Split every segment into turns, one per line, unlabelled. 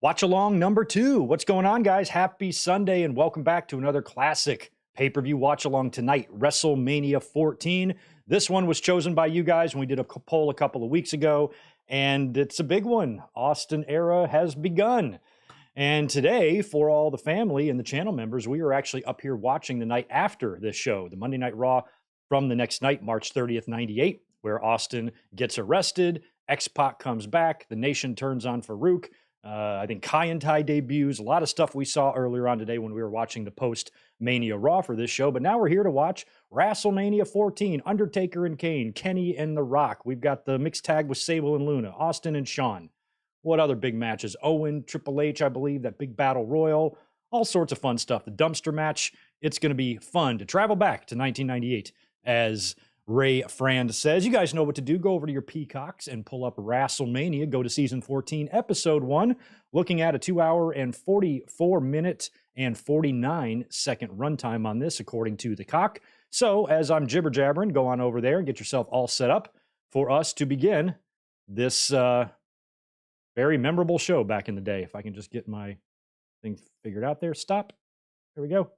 Watch along number 2. What's going on, guys? Happy Sunday and welcome back to another classic pay-per-view watch along tonight, WrestleMania 14. This one was chosen by you guys when we did a poll a couple of weeks ago, and it's a big one. Austin era has begun. And today, for all the family and the channel members, we are actually up here watching the night after this show, the Monday Night Raw from the next night, March 30th, 98, where Austin gets arrested, X-Pac comes back, the nation turns on Farouk. I think Kaientai debuts, a lot of stuff we saw earlier on today when we were watching the post-Mania Raw for this show. But now we're here to watch WrestleMania 14, Undertaker and Kane, Kenny and The Rock. We've got the mixed tag with Sable and Luna, Austin and Shawn. What other big matches? Owen, Triple H, I believe, that big battle royal, all sorts of fun stuff. The dumpster match, it's going to be fun to travel back to 1998 as Ray Frand says. You guys know what to do. Go over to your Peacocks and pull up WrestleMania. Go to season 14, episode 1, looking at a 2 hour and 44 minute and 49 second runtime on this, according to the cock. So as I'm jibber jabbering, go on over there and get yourself all set up for us to begin this very memorable show back in the day. If I can just get my thing figured out there. Stop. There we go.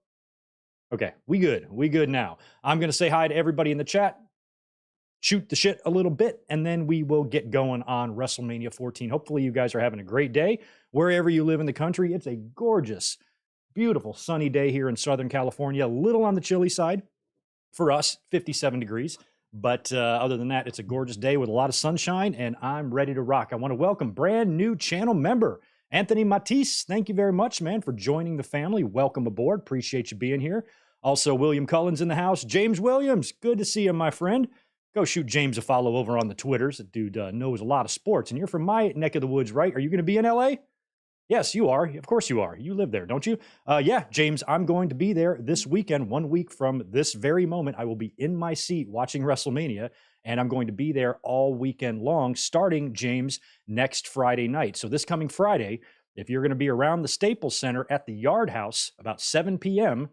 Okay, we good. We good now. I'm going to say hi to everybody in the chat, shoot the shit a little bit, and then we will get going on WrestleMania 14. Hopefully you guys are having a great day wherever you live in the country. It's a gorgeous, beautiful, sunny day here in Southern California. A little on the chilly side for us, 57 degrees. But other than that, it's a gorgeous day with a lot of sunshine, and I'm ready to rock. I want to welcome brand new channel member, Anthony Matisse. Thank you very much, man, for joining the family. Welcome aboard. Appreciate you being here. Also, William Cullen's in the house. James Williams, good to see you, my friend. Go shoot James a follow over on the Twitters. The dude knows a lot of sports, and you're from my neck of the woods, right? Are you going to be in L.A.? Yes, you are. Of course you are. You live there, don't you? Yeah, James, I'm going to be there this weekend. 1 week from this very moment, I will be in my seat watching WrestleMania, and I'm going to be there all weekend long, starting, James, next Friday night. So this coming Friday, if you're going to be around the Staples Center at the Yard House about 7 p.m.,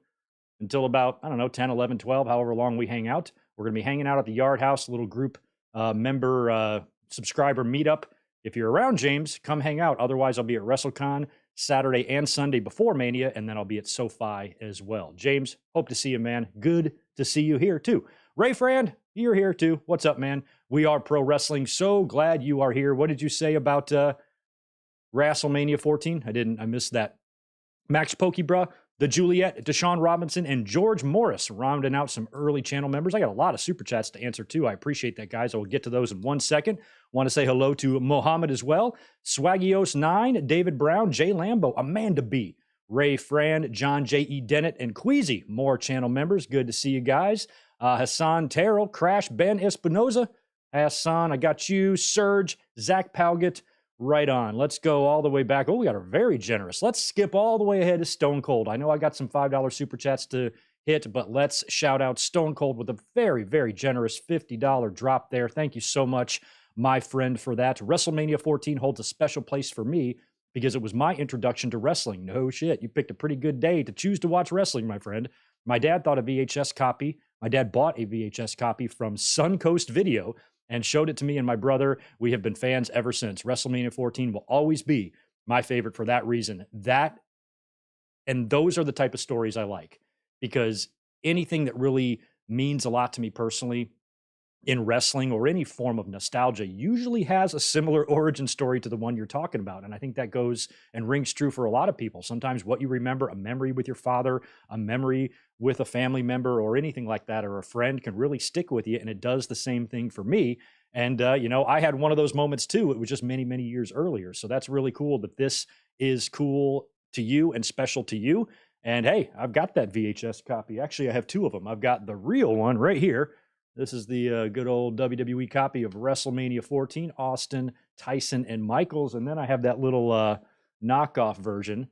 until about, 10, 11, 12, however long we hang out. We're going to be hanging out at the Yard House, a little group member subscriber meetup. If you're around, James, come hang out. Otherwise, I'll be at WrestleCon Saturday and Sunday before Mania, and then I'll be at SoFi as well. James, hope to see you, man. Good to see you here, too. Ray Frand, you're here, too. What's up, man? We are Pro Wrestling. So glad you are here. What did you say about WrestleMania 14? I missed that. Max Pokebra, the Juliet, Deshaun Robinson, and George Morris rounding out some early channel members. I got a lot of super chats to answer, too. I appreciate that, guys. I will get to those in 1 second. Want to say hello to Mohammed as well. Swaggios9, David Brown, Jay Lambo, Amanda B., Ray Frand, John J.E. Dennett, and Queasy. More channel members. Good to see you guys. Hassan Terrell, Crash, Ben Espinoza. Hassan, I got you. Serge, Zach Palgett. Right on. Let's go all the way back. Oh, we got a very generous. Let's skip all the way ahead to Stone Cold. I know I got some $5 super chats to hit, but let's shout out Stone Cold with a very, very generous $50 drop there. Thank you so much, my friend, for that. WrestleMania 14 holds a special place for me because it was my introduction to wrestling. No shit. You picked a pretty good day to choose to watch wrestling, my friend. My dad bought a VHS copy from Suncoast Video and showed it to me and my brother. We have been fans ever since. WrestleMania 14 will always be my favorite for that reason. That, and those are the type of stories I like, because anything that really means a lot to me personally in wrestling or any form of nostalgia usually has a similar origin story to the one you're talking about. And I think that goes and rings true for a lot of people. Sometimes what you remember, a memory with your father, a memory with a family member or anything like that, or a friend, can really stick with you. And it does the same thing for me. And, I had one of those moments too. It was just many, many years earlier. So that's really cool that this is cool to you and special to you. And hey, I've got that VHS copy. Actually, I have two of them. I've got the real one right here. This is the good old WWE copy of WrestleMania 14, Austin, Tyson, and Michaels. And then I have that little knockoff version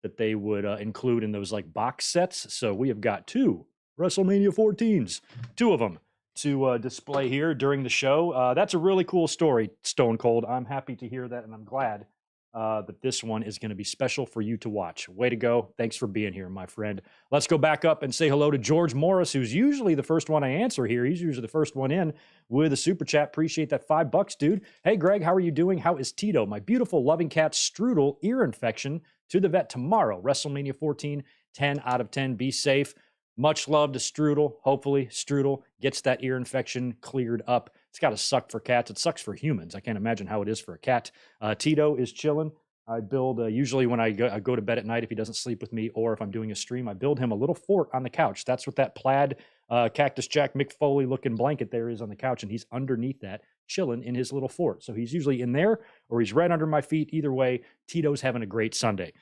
that they would include in those like box sets. So we have got two WrestleMania 14s, two of them to display here during the show. That's a really cool story, Stone Cold. I'm happy to hear that, and I'm glad that this one is going to be special for you to watch. Way to go. Thanks for being here, my friend. Let's go back up and say hello to George Morris, who's usually the first one I answer here. He's usually the first one in with a super chat. Appreciate that $5, dude. Hey, Greg, how are you doing? How is Tito? My beautiful loving cat Strudel, ear infection, to the vet tomorrow. WrestleMania 14, 10 out of 10. Be safe. Much love to Strudel. Hopefully, Strudel gets that ear infection cleared up. It's got to suck for cats. It sucks for humans. I can't imagine how it is for a cat. Tito is chilling. I build, usually when I go to bed at night, if he doesn't sleep with me or if I'm doing a stream, I build him a little fort on the couch. That's what that plaid Cactus Jack Mick Foley looking blanket there is on the couch. And he's underneath that, chilling in his little fort. So he's usually in there or he's right under my feet. Either way, Tito's having a great Sunday.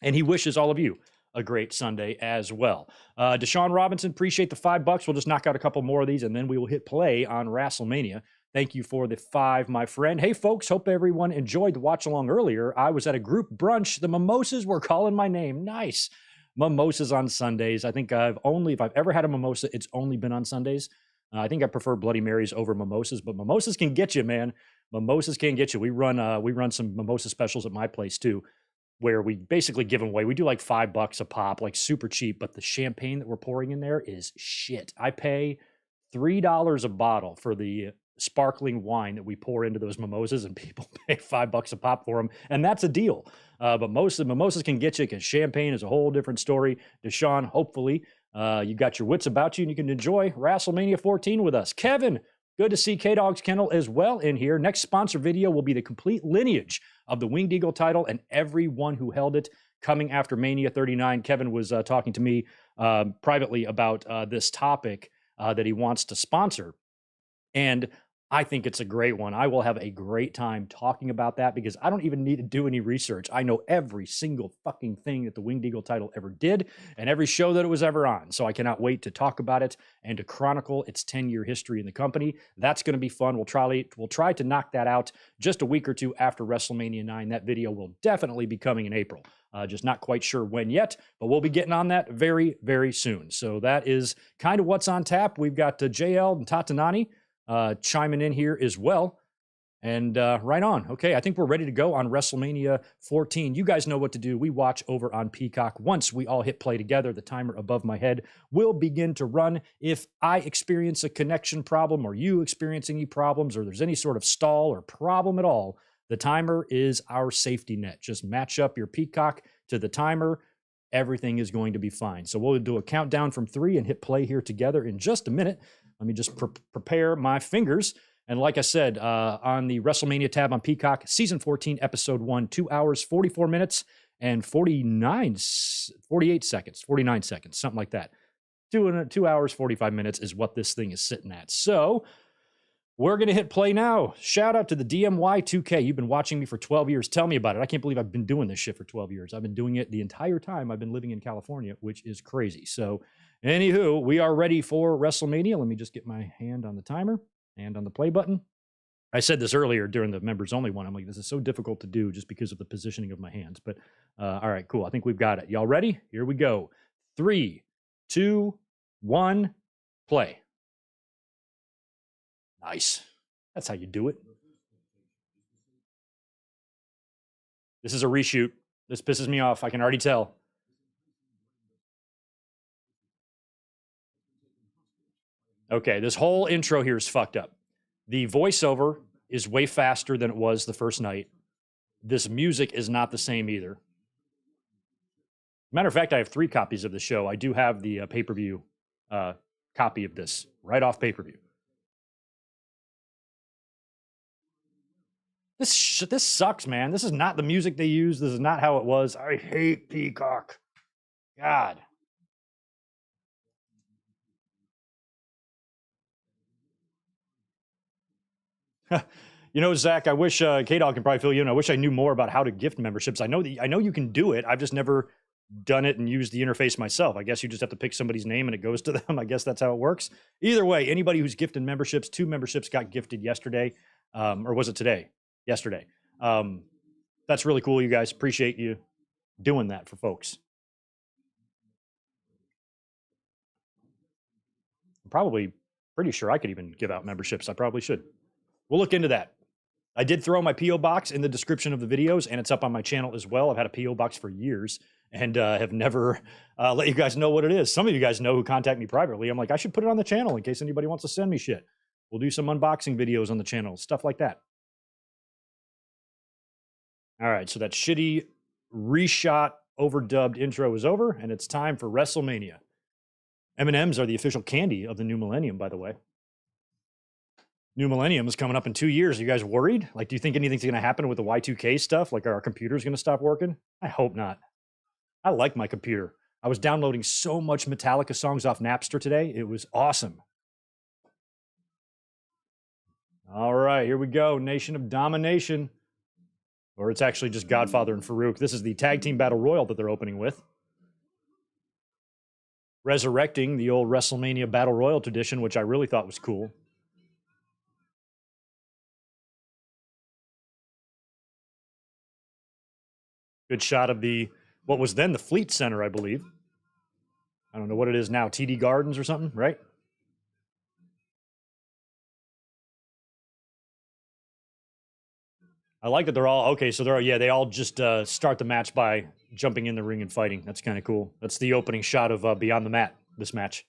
And he wishes all of you a great Sunday as well. Deshaun Robinson, appreciate the $5. We'll just knock out a couple more of these and then we will hit play on WrestleMania. Thank you for the 5, my friend. Hey, folks, hope everyone enjoyed the watch along earlier. I was at a group brunch. The mimosas were calling my name. Nice. Mimosas on Sundays. I think if I've ever had a mimosa, it's only been on Sundays. I think I prefer Bloody Marys over mimosas, but mimosas can get you, man. Mimosas can get you. We run some mimosa specials at my place too, where we basically give them away. We do like $5 a pop, like super cheap, but the champagne that we're pouring in there is shit. I pay $3 a bottle for the sparkling wine that we pour into those mimosas, and people pay $5 a pop for them, and that's a deal. But most of the mimosas can get you because champagne is a whole different story. Deshaun, hopefully you got your wits about you and you can enjoy WrestleMania 14 with us. Kevin, good to see K-Dog's Kennel as well in here. Next sponsor video will be the complete lineage of the Winged Eagle title and everyone who held it coming after Mania 39. Kevin was talking to me privately about this topic that he wants to sponsor. And I think it's a great one. I will have a great time talking about that because I don't even need to do any research. I know every single fucking thing that the Winged Eagle title ever did and every show that it was ever on. So I cannot wait to talk about it and to chronicle its 10-year history in the company. That's going to be fun. We'll try to knock that out just a week or two after WrestleMania 9. That video will definitely be coming in April. Just not quite sure when yet, but we'll be getting on that very, very soon. So that is kind of what's on tap. We've got JL and Tatanani chiming in here as well. And right on. Okay, I think we're ready to go on WrestleMania 14. You guys know what to do. We watch over on Peacock. Once we all hit play together, the timer above my head will begin to run. If I experience a connection problem or you experience any problems or there's any sort of stall or problem at all, the timer is our safety net. Just match up your Peacock to the timer. Everything is going to be fine. So we'll do a countdown from 3 and hit play here together in just a minute. Let me just prepare my fingers. And like I said, on the WrestleMania tab on Peacock, Season 14, Episode 1, 2 hours, 44 minutes, and 48 seconds, 49 seconds, something like that. 2 hours, 45 minutes is what this thing is sitting at. So we're going to hit play now. Shout out to the DMY2K. You've been watching me for 12 years. Tell me about it. I can't believe I've been doing this shit for 12 years. I've been doing it the entire time I've been living in California, which is crazy. So anywho, we are ready for WrestleMania. Let me just get my hand on the timer and on the play button. I said this earlier during the members only one. I'm like, this is so difficult to do just because of the positioning of my hands. But all right, cool. I think we've got it. Y'all ready? Here we go. 3, 2, 1, play. Nice. That's how you do it. This is a reshoot. This pisses me off. I can already tell. Okay, this whole intro here is fucked up. The voiceover is way faster than it was the first night. This music is not the same either. Matter of fact, I have 3 copies of the show. I do have the pay-per-view copy of this right off pay-per-view. This sucks, man. This is not the music they use. This is not how it was. I hate Peacock. God. You know, Zach, I wish K-Dog can probably fill you in. I wish I knew more about how to gift memberships. I know you can do it. I've just never done it and used the interface myself. I guess you just have to pick somebody's name and it goes to them. I guess that's how it works. Either way, anybody who's gifted memberships, 2 memberships got gifted yesterday. Or was it today? Yesterday. That's really cool, you guys. Appreciate you doing that for folks. I'm probably pretty sure I could even give out memberships. I probably should. We'll look into that. I did throw my P.O. box in the description of the videos, and it's up on my channel as well. I've had a P.O. box for years and have never let you guys know what it is. Some of you guys know who contact me privately. I'm like, I should put it on the channel in case anybody wants to send me shit. We'll do some unboxing videos on the channel, stuff like that. All right, so that shitty reshot, overdubbed intro is over, and it's time for WrestleMania. M&Ms are the official candy of the new millennium, by the way. New millennium is coming up in 2 years. Are you guys worried? Like, do you think anything's going to happen with the Y2K stuff? Like, are our computers going to stop working? I hope not. I like my computer. I was downloading so much Metallica songs off Napster today. It was awesome. All right, here we go. Nation of Domination. Or it's actually just Godfather and Farouk. This is the Tag Team Battle Royal that they're opening with. Resurrecting the old WrestleMania Battle Royal tradition, which I really thought was cool. Good shot of what was then the Fleet Center, I believe. I don't know what it is now, TD Gardens or something, right? I like that they're all, okay, so they all just start the match by jumping in the ring and fighting. That's kind of cool. That's the opening shot of Beyond the Mat, this match.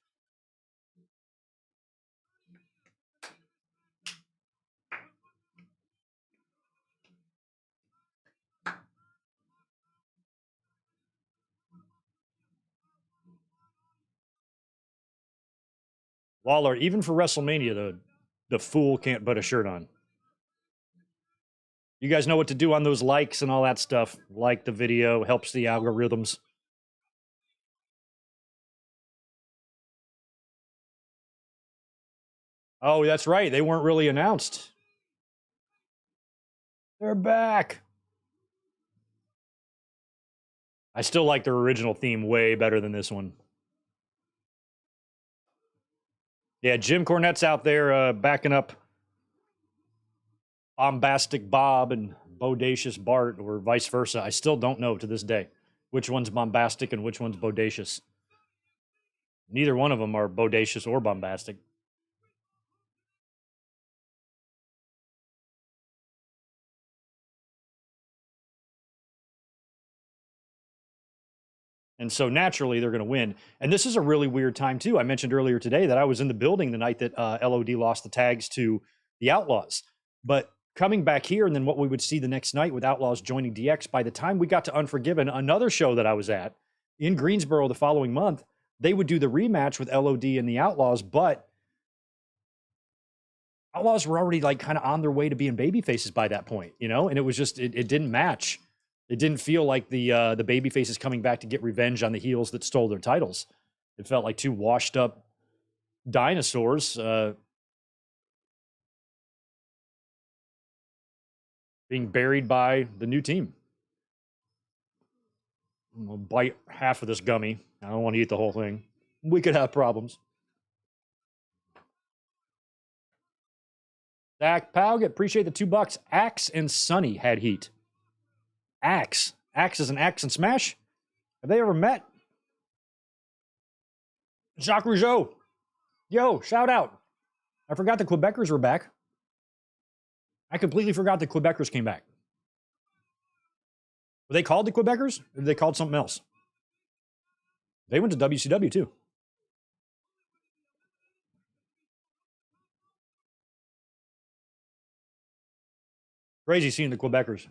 Lawler, even for WrestleMania, the fool can't put a shirt on. You guys know what to do on those likes and all that stuff. Like the video, helps the algorithms. Oh, that's right. They weren't really announced. They're back. I still like their original theme way better than this one. Yeah, Jim Cornette's out there backing up Bombastic Bob and Bodacious Bart, or vice versa. I still don't know to this day which one's bombastic and which one's bodacious. Neither one of them are bodacious or bombastic. And so naturally, they're going to win. And this is a really weird time, too. I mentioned earlier today that I was in the building the night that LOD lost the tags to the Outlaws. But coming back here, and then what we would see the next night with Outlaws joining DX, by the time we got to Unforgiven, another show that I was at in Greensboro the following month, they would do the rematch with LOD and the Outlaws, but Outlaws were already like kind of on their way to being baby faces by that point, you know? And it was just, it didn't match. It didn't feel like the baby faces coming back to get revenge on the heels that stole their titles. It felt like two washed up dinosaurs being buried by the new team. I'll bite half of this gummy. I don't want to eat the whole thing. We could have problems. Zach Pauget, appreciate the $2. Axe and Sonny had heat. Axe. Axe is an axe and smash? Have they ever met? Jacques Rougeau. Yo, shout out. I forgot the Quebecers were back. I completely forgot the Quebecers came back. Were they called the Quebecers? Or were they called something else? They went to WCW too. Crazy seeing the Quebecers.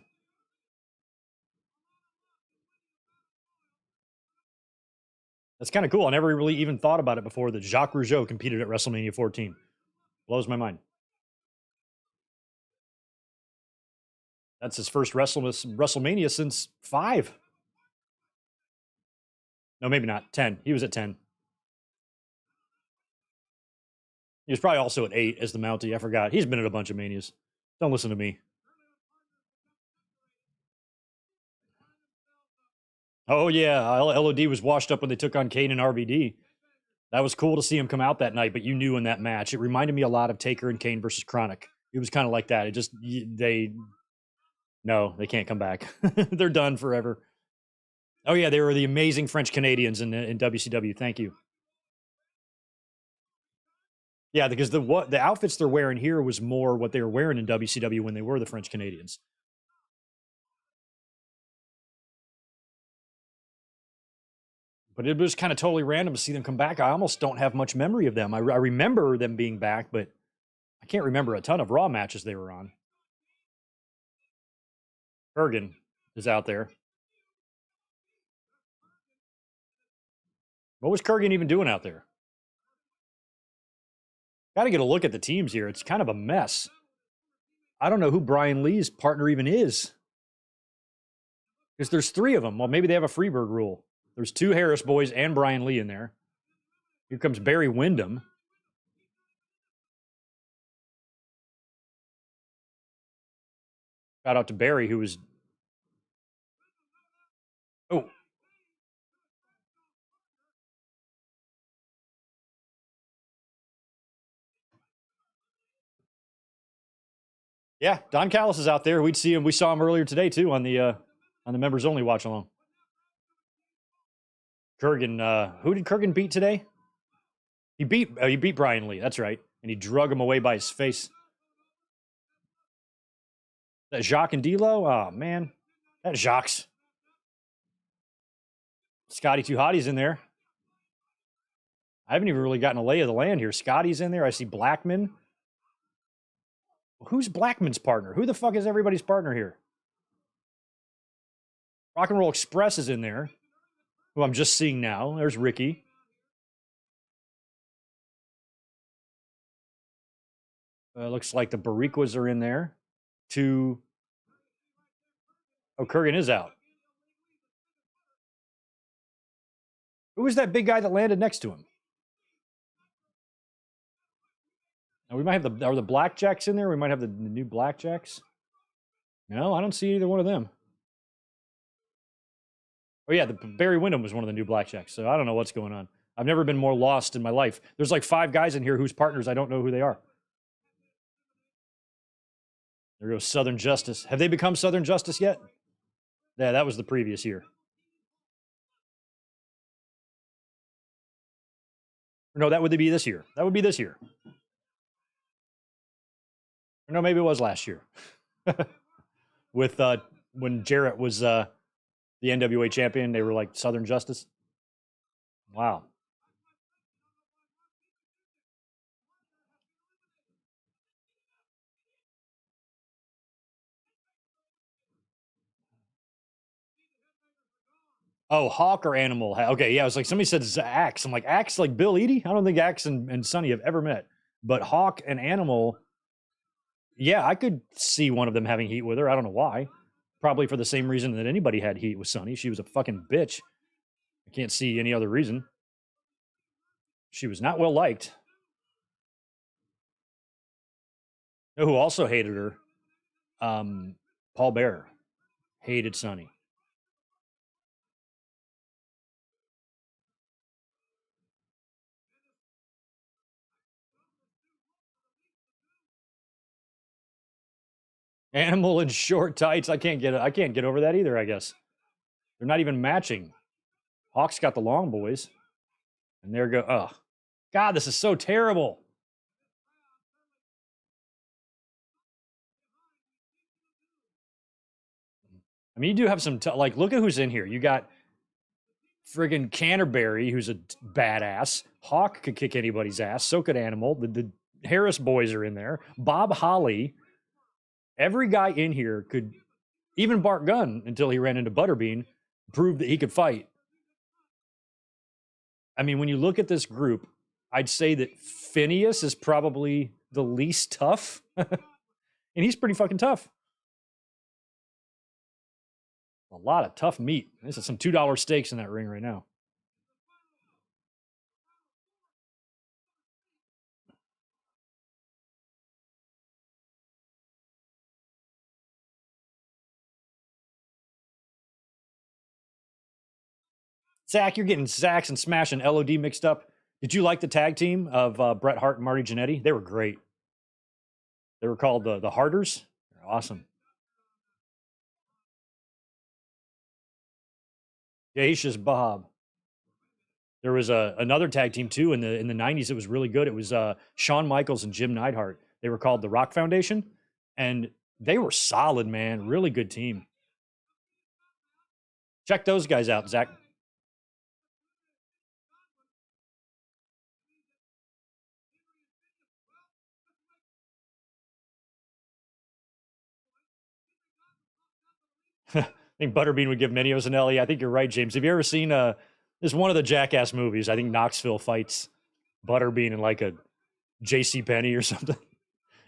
That's kind of cool. I never really even thought about it before that Jacques Rougeau competed at WrestleMania 14. Blows my mind. That's his first WrestleMania since 5. No, maybe not. 10. He was at 10. He was probably also at 8 as the Mountie. I forgot. He's been at a bunch of Manias. Don't listen to me. Oh, yeah. LOD was washed up when they took on Kane and RVD. That was cool to see him come out that night, but you knew in that match. It reminded me a lot of Taker and Kane versus Chronic. It was kind of like that. It just, no, they can't come back. They're done forever. Oh, yeah, they were the amazing French Canadians in WCW. Thank you. Yeah, because the outfits they're wearing here was more what they were wearing in WCW when they were the French Canadians. But it was kind of totally random to see them come back. I almost don't have much memory of them. I remember them being back, but I can't remember a ton of Raw matches they were on. Kurgan is out there. What was Kurgan even doing out there? Got to get a look at the teams here. It's kind of a mess. I don't know who Brian Lee's partner even is. Because there's 3 of them. Well, maybe they have a Freebird rule. There's 2 Harris boys and Brian Lee in there. Here comes Barry Windham. Shout out to Barry, who was... Oh. Yeah, Don Callis is out there. We'd see him. We saw him earlier today, too, on the members only watch along. Kurgan, who did Kurgan beat today? He beat Brian Lee. That's right, and he drug him away by his face. That Jacques and D'Lo. Oh man, that Jacques. Scotty Too Hottie's in there. I haven't even really gotten a lay of the land here. Scotty's in there. I see Blackman. Who's Blackman's partner? Who the fuck is everybody's partner here? Rock and Roll Express is in there, who I'm just seeing now. There's Ricky. Looks like the Bariquas are in there. Oh, Kurgan is out. Who was that big guy that landed next to him? Now we might have are the Blackjacks in there? We might have the new Blackjacks. No, I don't see either one of them. Oh yeah, the Barry Windham was one of the new Blackjacks. So I don't know what's going on. I've never been more lost in my life. There's like 5 guys in here whose partners I don't know who they are. There goes Southern Justice. Have they become Southern Justice yet? Yeah, that was the previous year. No, that would be this year. That would be this year. No, maybe it was last year. With when Jarrett was the NWA champion, they were like Southern Justice. Wow. Oh, Hawk or Animal? Okay, yeah. I was like, somebody said Axe. I'm like, Axe, like Bill Eadie? I don't think Axe and Sonny have ever met. But Hawk and Animal, yeah, I could see one of them having heat with her. I don't know why. Probably for the same reason that anybody had heat with Sonny. She was a fucking bitch. I can't see any other reason. She was not well liked. You know who also hated her? Paul Bearer hated Sonny. Animal in short tights. I can't get over that either, I guess. They're not even matching. Hawk's got the long boys. And there go. Oh, God, this is so terrible. I mean, you do have some, like, look at who's in here. You got friggin' Canterbury, who's a badass. Hawk could kick anybody's ass. So could Animal. The Harris boys are in there. Bob Holly. Every guy in here could, even Bart Gunn, until he ran into Butterbean, proved that he could fight. I mean, when you look at this group, I'd say that Phineas is probably the least tough. And he's pretty fucking tough. A lot of tough meat. This is some $2 steaks in that ring right now. Zach, you're getting Zach's and Smash and LOD mixed up. Did you like the tag team of Bret Hart and Marty Jannetty? They were great. They were called the Harters. They're awesome. Geisha's Bob. There was another tag team too in the 90s. It was really good. It was Shawn Michaels and Jim Neidhart. They were called the Rock Foundation, and they were solid, man. Really good team. Check those guys out, Zach. I think Butterbean would give Meneos an Ellie. I think you're right, James. Have you ever seen this one of the Jackass movies? I think Knoxville fights Butterbean in like a JC Penney or something.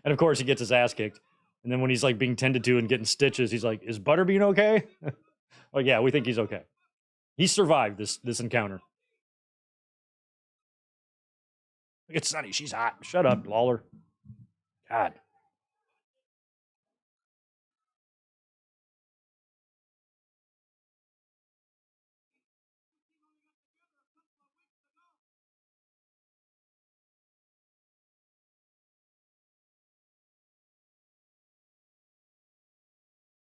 And of course he gets his ass kicked. And then when he's like being tended to and getting stitches, he's like, "Is Butterbean okay?" Like, yeah, we think he's okay. He survived this encounter. Look at Sunny. She's hot. Shut up, Lawler. God.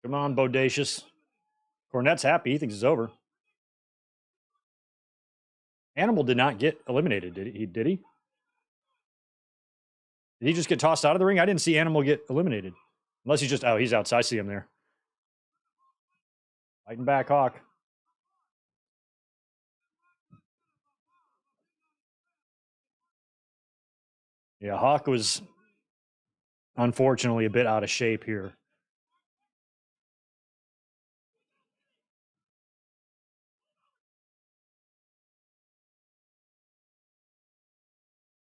Come on, Bodacious. Cornette's happy. He thinks it's over. Animal did not get eliminated, did he? Did he? Did he just get tossed out of the ring? I didn't see Animal get eliminated. Unless he's just, oh, he's outside. I see him there. Fighting back, Hawk. Yeah, Hawk was unfortunately a bit out of shape here.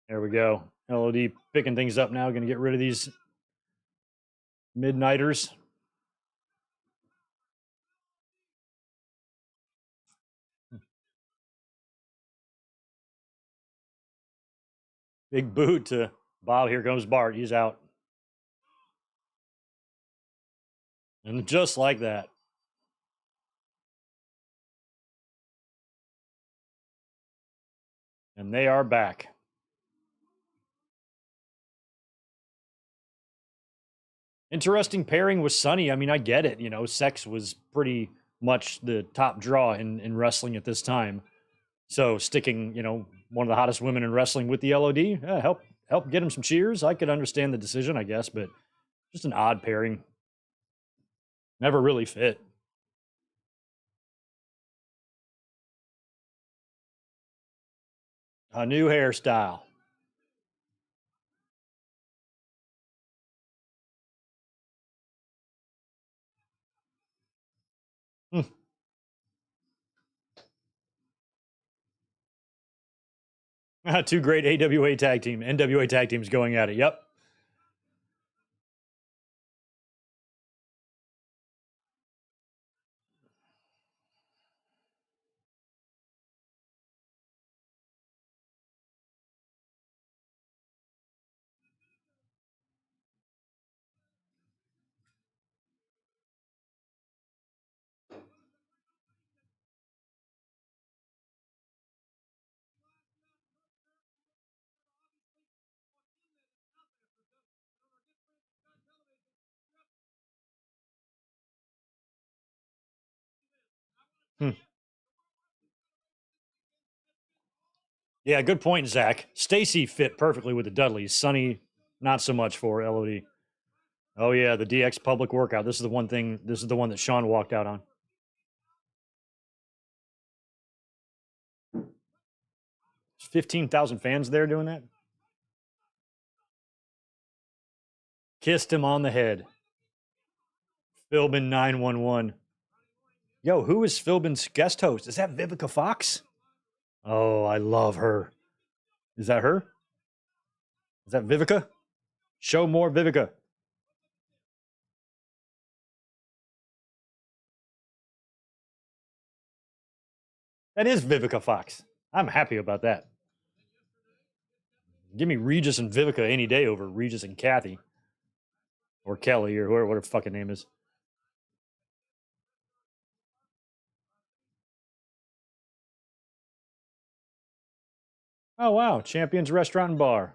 There we go. LOD picking things up now. Going to get rid of these midnighters. Big boot to Bob. Here comes Bart. He's out. And just like that. And they are back. Interesting pairing with Sunny. I mean, I get it. You know, sex was pretty much the top draw in wrestling at this time. So sticking, you know, one of the hottest women in wrestling with the LOD, help get him some cheers. I could understand the decision, I guess, but just an odd pairing. Never really fit. A new hairstyle. Two great AWA tag team, NWA tag teams going at it. Yep. Hmm. Yeah, good point, Zach. Stacy fit perfectly with the Dudleys. Sonny, not so much for LOD. Oh yeah, the DX public workout. This is the one thing. This is the one that Sean walked out on. 15,000 fans there doing that. Kissed him on the head. Philbin 911. Yo, who is Philbin's guest host? Is that Vivica Fox? Oh, I love her. Is that her? Is that Vivica? Show more Vivica. That is Vivica Fox. I'm happy about that. Give me Regis and Vivica any day over Regis and Kathy. Or Kelly or whatever her fucking name is. Oh, wow. Champions Restaurant and Bar.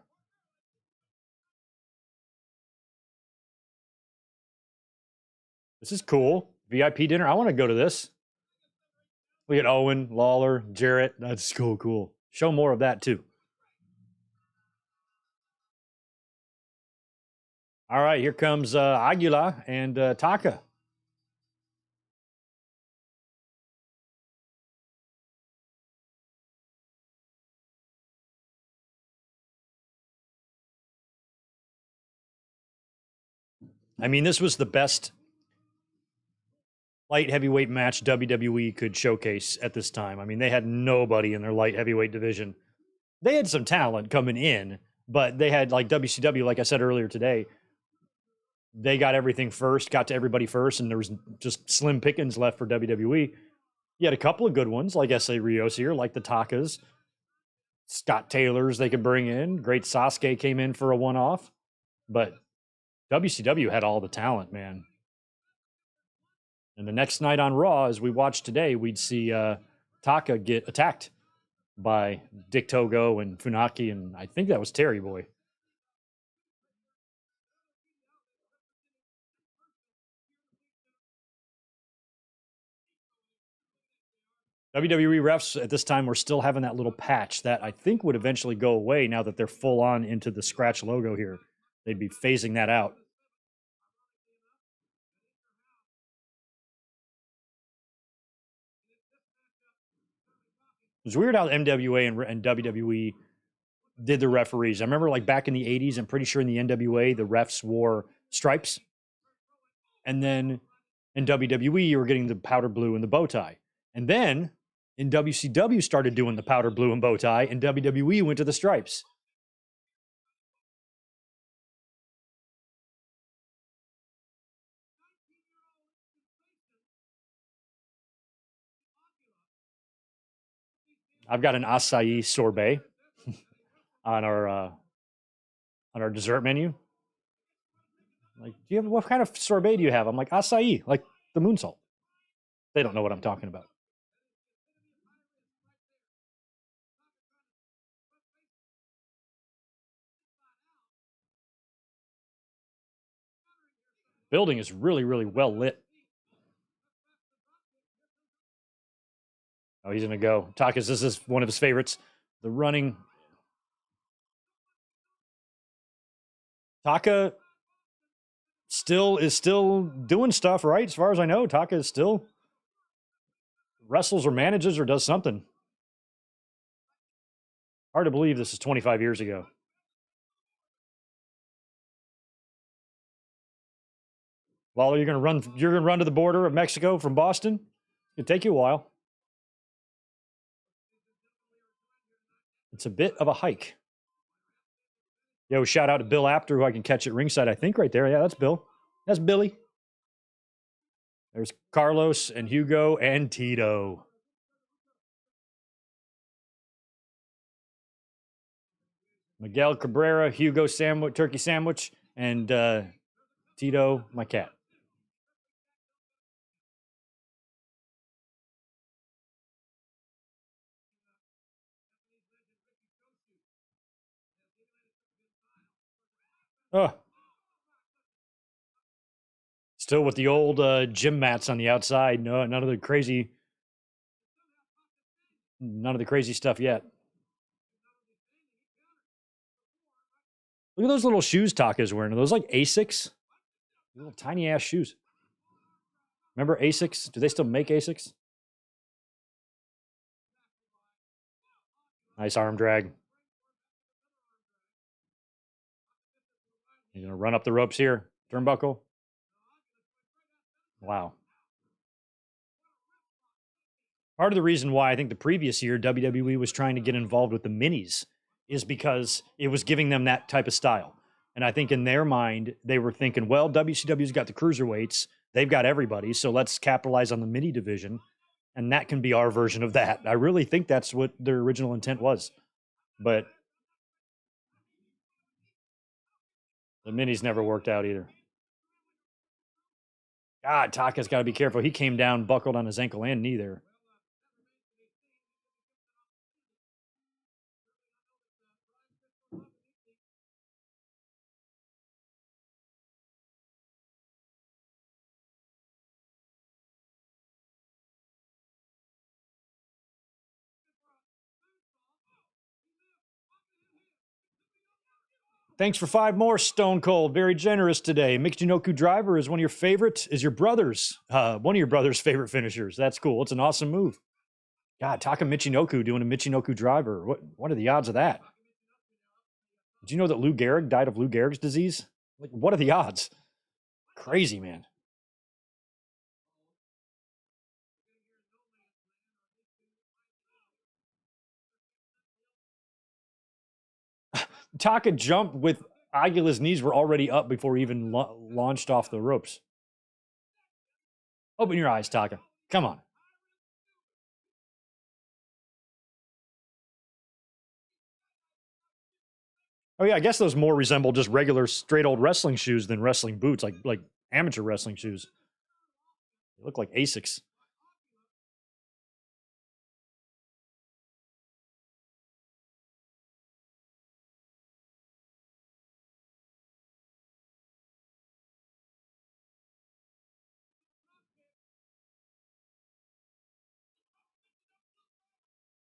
This is cool. VIP dinner. I want to go to this. We got Owen, Lawler, Jarrett. That's cool. Show more of that too. All right, here comes Aguila and Taka. I mean, this was the best light heavyweight match WWE could showcase at this time. I mean, they had nobody in their light heavyweight division. They had some talent coming in, but they had like WCW, like I said earlier today, they got everything first, got to everybody first, and there was just slim pickings left for WWE. You had a couple of good ones, like S.A. Rios here, like the Takas, Scott Taylors they could bring in. Great Sasuke came in for a one-off, but WCW had all the talent, man. And the next night on Raw, as we watched today, we'd see Taka get attacked by Dick Togo and Funaki, and I think that was Terry Boy. WWE refs at this time were still having that little patch that I think would eventually go away now that they're full on into the scratch logo here. They'd be phasing that out. It was weird how NWA and WWE did the referees. I remember like back in the 80s, I'm pretty sure in the NWA, the refs wore stripes. And then in WWE, you were getting the powder blue and the bow tie. And then in WCW started doing the powder blue and bow tie, and WWE went to the stripes. I've got an acai sorbet on our dessert menu. Like, do you have what kind of sorbet do you have? I'm like acai, like the moon salt. They don't know what I'm talking about. Building is really well lit. Oh, he's gonna go. Takas, this is one of his favorites. The running. Taka still doing stuff, right? As far as I know, Taka is still wrestles or manages or does something. Hard to believe this is 25 years ago. Lawler, you're gonna run. You're gonna run to the border of Mexico from Boston. It'll take you a while. It's a bit of a hike. Yo, shout out to Bill Apter, who I can catch at ringside. I think right there. Yeah, that's Bill. That's Billy. There's Carlos and Hugo and Tito. Miguel Cabrera, Hugo sandwich, turkey sandwich, and Tito, my cat. Oh, still with the old gym mats on the outside. No, none of the crazy stuff yet. Look at those little shoes Taka's wearing. Are those like Asics? Little tiny ass shoes. Remember Asics? Do they still make Asics? Nice arm drag. He's gonna run up the ropes here. Turnbuckle. Wow. Part of the reason why I think the previous year WWE was trying to get involved with the minis is because it was giving them that type of style. And I think in their mind, they were thinking, well, WCW's got the cruiserweights, they've got everybody, so let's capitalize on the mini division. And that can be our version of that. I really think that's what their original intent was. But the minis never worked out either. God, Taka's got to be careful. He came down, buckled on his ankle and knee there. Thanks for 5 more, Stone Cold. Very generous today. Michinoku Driver is one of your favorites. Is your brother's one of your brother's favorite finishers? That's cool. It's an awesome move. God, Taka Michinoku doing a Michinoku Driver. What are the odds of that? Did you know that Lou Gehrig died of Lou Gehrig's disease? Like, what are the odds? Crazy, man. Taka jumped with Aguilar's knees were already up before he even launched off the ropes. Open your eyes, Taka. Come on. Oh yeah, I guess those more resemble just regular straight old wrestling shoes than wrestling boots, like amateur wrestling shoes. They look like Asics.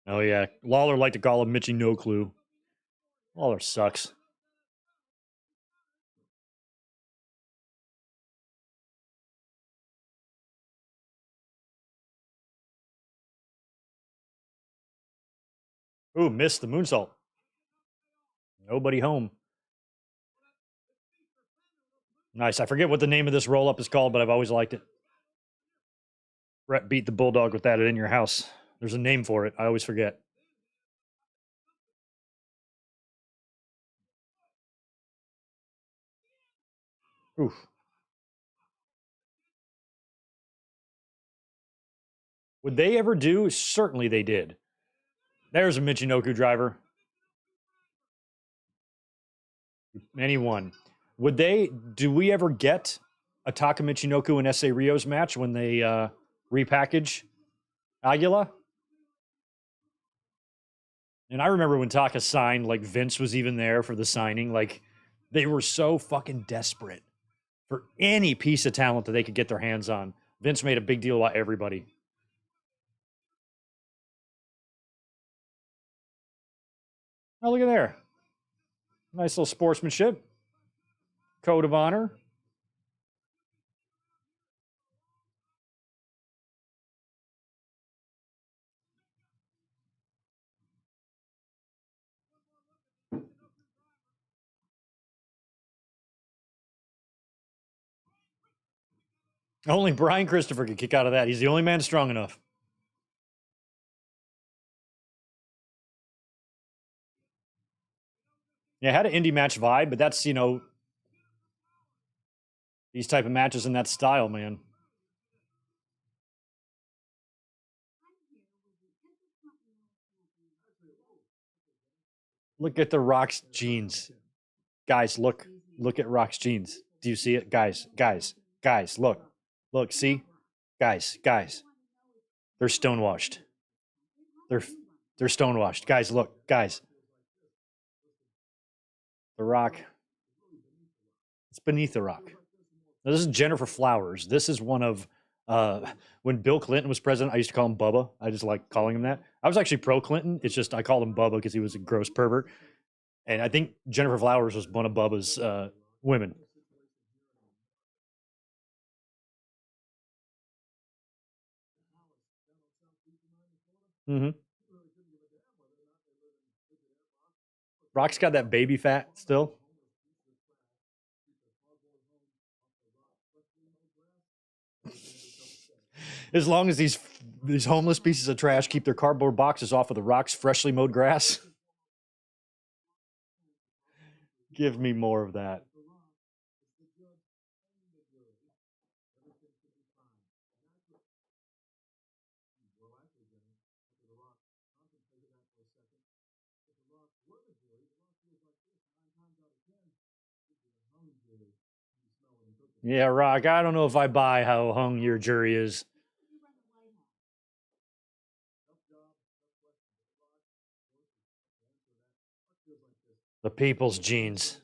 Oh yeah, Lawler liked to call him Mitchy No Clue. Lawler sucks. Ooh, missed the moonsault. Nobody home. Nice. I forget what the name of this roll up is called, but I've always liked it. Brett beat the Bulldog with that at In Your House. There's a name for it. I always forget. Oof. Would they ever do? Certainly they did. There's a Michinoku Driver. Anyone. Would they, do we ever get a Taka Michinoku and S.A. Rios match when they repackage Aguila? And I remember when Taka signed, like Vince was even there for the signing. Like they were so fucking desperate for any piece of talent that they could get their hands on. Vince made a big deal about everybody. Oh, look at there. Nice little sportsmanship. Code of honor. Only Brian Christopher could kick out of that. He's the only man strong enough. Yeah, had an indie match vibe, but that's, these type of matches in that style, man. Look at the Rock's jeans. Guys, look at Rock's jeans. Do you see it? Guys, look. Look, see? Guys. They're stonewashed. They're they're stonewashed. Guys, look. Guys. The Rock. It's beneath the Rock. Now, this is Jennifer Flowers. This is one of when Bill Clinton was president, I used to call him Bubba. I just like calling him that. I was actually pro Clinton. It's just I called him Bubba because he was a gross pervert. And I think Jennifer Flowers was one of Bubba's women. Mm-hmm. Rock's got that baby fat still. As long as these homeless pieces of trash keep their cardboard boxes off of the Rock's freshly mowed grass. Give me more of that. Yeah, Rock, I don't know if I buy how hung your jury is. The people's jeans.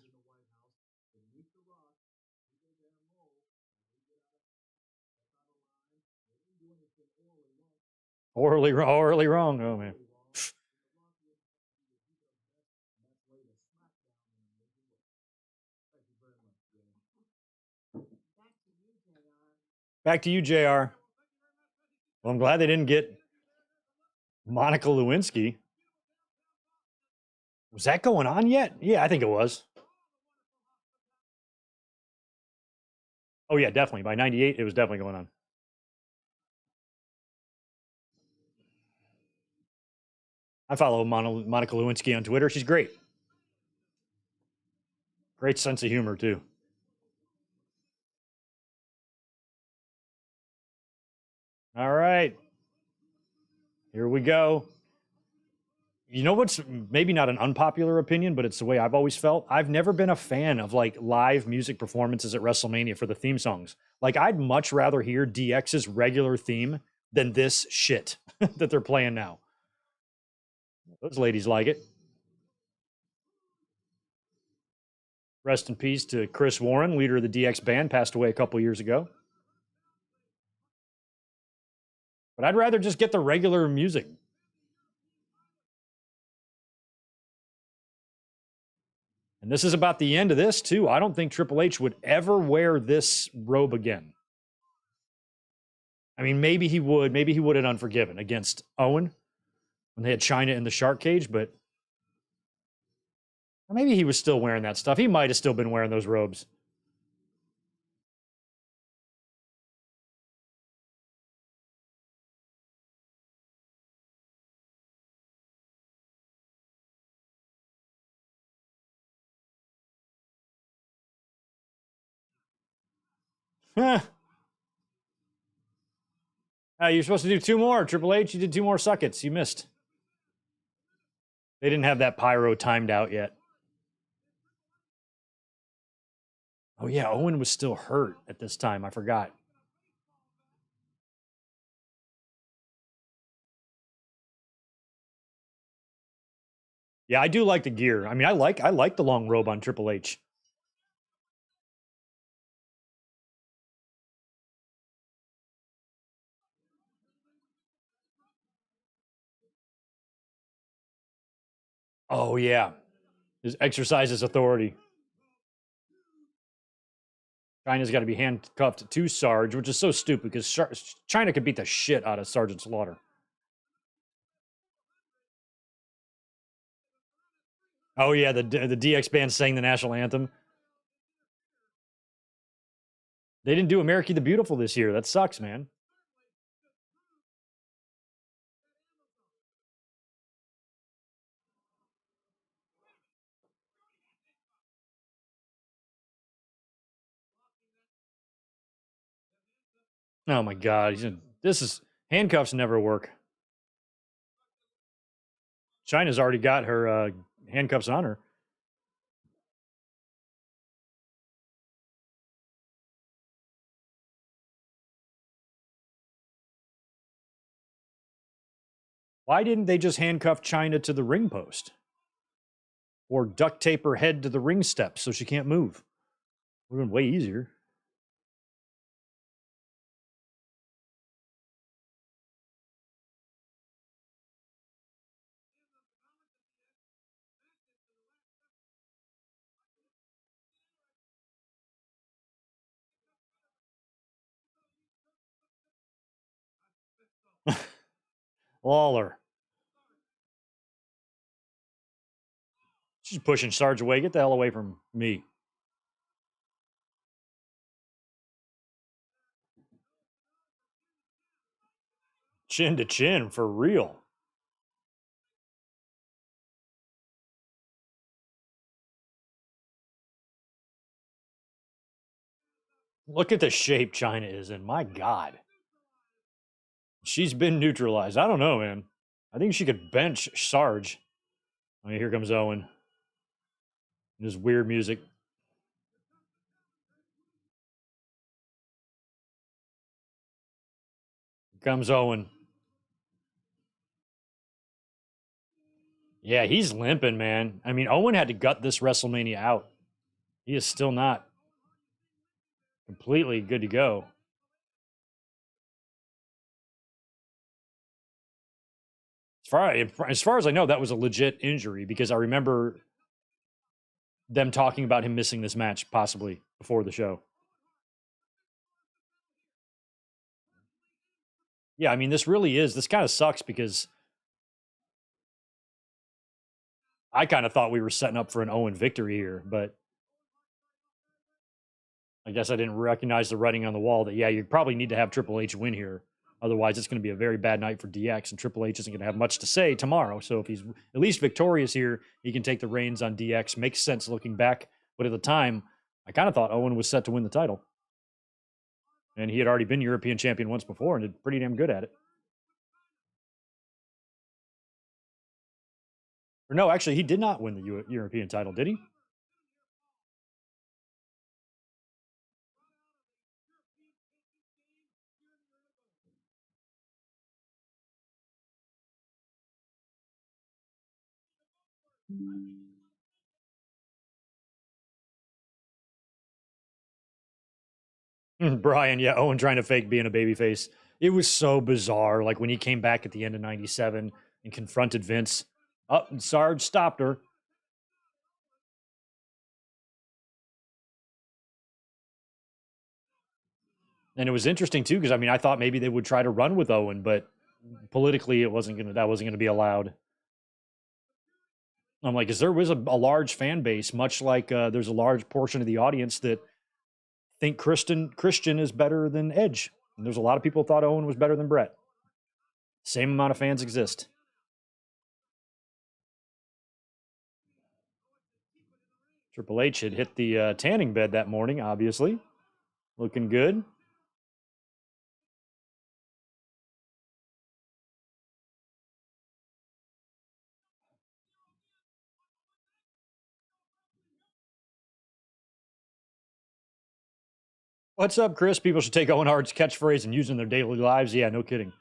Orally wrong. Oh, man. Back to you, JR. Well, I'm glad they didn't get Monica Lewinsky. Was that going on yet? Yeah, I think it was. Oh, yeah, definitely. By 98, it was definitely going on. I follow Monica Lewinsky on Twitter. She's great. Great sense of humor, too. All right. Here we go. You know what's maybe not an unpopular opinion, but it's the way I've always felt? I've never been a fan of like live music performances at WrestleMania for the theme songs. Like, I'd much rather hear DX's regular theme than this shit that they're playing now. Those ladies like it. Rest in peace to Chris Warren, leader of the DX band, passed away a couple years ago. But I'd rather just get the regular music. And this is about the end of this, too. I don't think Triple H would ever wear this robe again. I mean, maybe he would. Maybe he would at Unforgiven against Owen when they had China in the shark cage, but maybe he was still wearing that stuff. He might have still been wearing those robes. Huh. You're supposed to do two more. Triple H, you did two more suckets. You missed. They didn't have that pyro timed out yet. Oh, yeah. Owen was still hurt at this time. I forgot. Yeah, I do like the gear. I mean, I like the long robe on Triple H. Oh, yeah. His exercises authority. China's got to be handcuffed to Sarge, which is so stupid because China could beat the shit out of Sergeant Slaughter. Oh yeah, the DX band sang the national anthem. They didn't do America the Beautiful this year. That sucks, man. Oh my god, this is handcuffs never work. China's already got her handcuffs on her. Why didn't they just handcuff China to the ring post or duct tape her head to the ring steps so she can't move? Would have been way easier. Lawler. She's pushing Sarge away. Get the hell away from me. Chin to chin for real. Look at the shape China is in. My God. She's been neutralized. I don't know, man. I think she could bench Sarge. I mean, here comes Owen. This weird music. Here comes Owen. Yeah, he's limping, man. I mean, Owen had to gut this WrestleMania out. He is still not completely good to go. As far as I know, that was a legit injury because I remember them talking about him missing this match possibly before the show. Yeah, I mean, this kind of sucks because I kind of thought we were setting up for an Owen victory here, but I guess I didn't recognize the writing on the wall that, yeah, you probably need to have Triple H win here. Otherwise, it's going to be a very bad night for DX, and Triple H isn't going to have much to say tomorrow. So if he's at least victorious here, he can take the reins on DX. Makes sense looking back. But at the time, I kind of thought Owen was set to win the title. And he had already been European champion once before and did pretty damn good at it. Or no, actually, he did not win the European title, did he? Brian, yeah, Owen trying to fake being a babyface. It was so bizarre. Like when he came back at the end of '97 and confronted Vince. Oh, and Sarge stopped her. And it was interesting too, because I mean, I thought maybe they would try to run with Owen, but politically, that wasn't gonna be allowed. I'm like, because there was a large fan base, much like there's a large portion of the audience that think Christian is better than Edge. And there's a lot of people thought Owen was better than Brett. Same amount of fans exist. Triple H had hit the tanning bed that morning, obviously. Looking good. What's up, Chris? People should take Owen Hart's catchphrase and use it in their daily lives. Yeah, no kidding.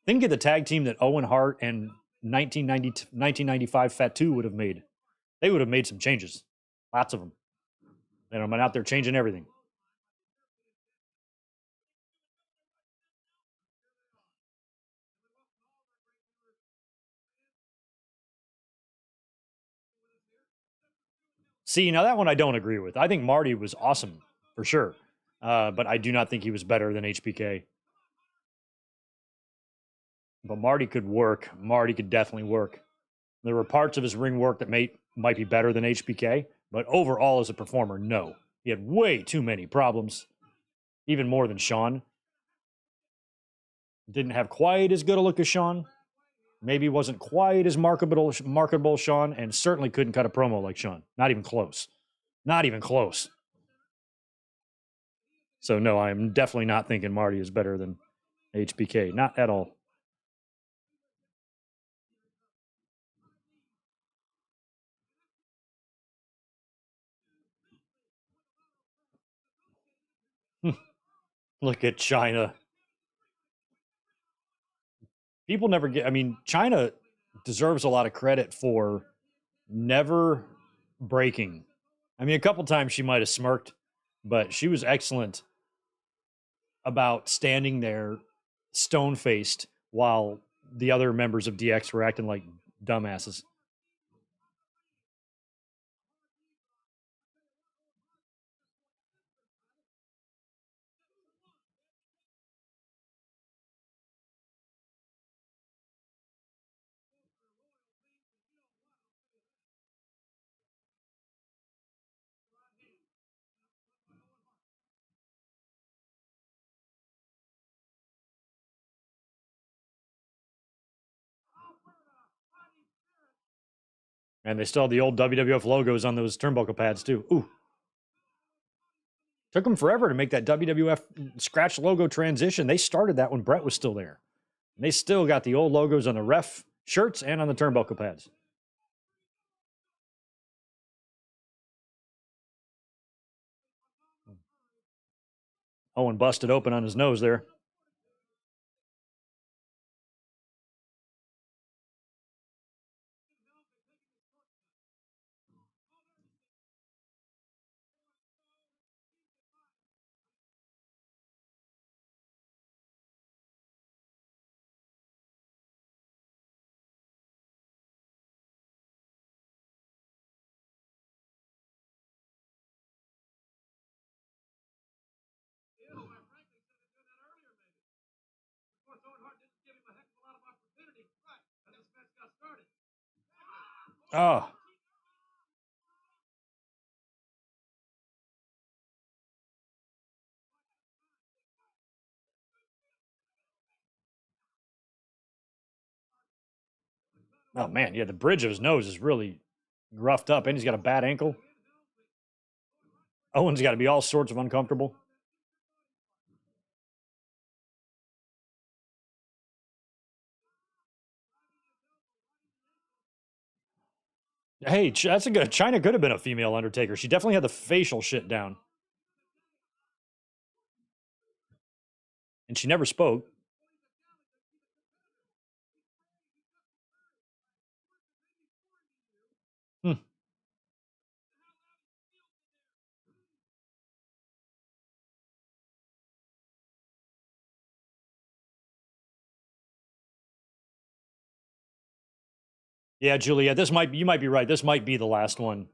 Think of the tag team that Owen Hart and 1995 Fatu would have made. They would have made some changes. Lots of them. And I'm out there changing everything. See, now that one I don't agree with. I think Marty was awesome for sure. But I do not think he was better than HBK. But Marty could work. Marty could definitely work. There were parts of his ring work that might be better than HBK, but overall as a performer, no. He had way too many problems, even more than Shawn. Didn't have quite as good a look as Shawn. Maybe wasn't quite as marketable Shawn, and certainly couldn't cut a promo like Shawn. Not even close. Not even close. So no, I am definitely not thinking Marty is better than HBK. Not at all. Look at China. People never get. I mean, China deserves a lot of credit for never breaking. I mean, a couple times she might have smirked, but she was excellent about standing there stone faced while the other members of DX were acting like dumbasses. And they still have the old WWF logos on those turnbuckle pads, too. Ooh. Took them forever to make that WWF scratch logo transition. They started that when Brett was still there. And they still got the old logos on the ref shirts and on the turnbuckle pads. Owen busted open on his nose there. Oh, oh man, yeah, the bridge of his nose is really roughed up, and he's got a bad ankle. Owen's got to be all sorts of uncomfortable. Hey, that's a good. China could have been a female Undertaker. She definitely had the facial shit down, and she never spoke. Hmm. Yeah, Julia, this might you might be right. This might be the last one.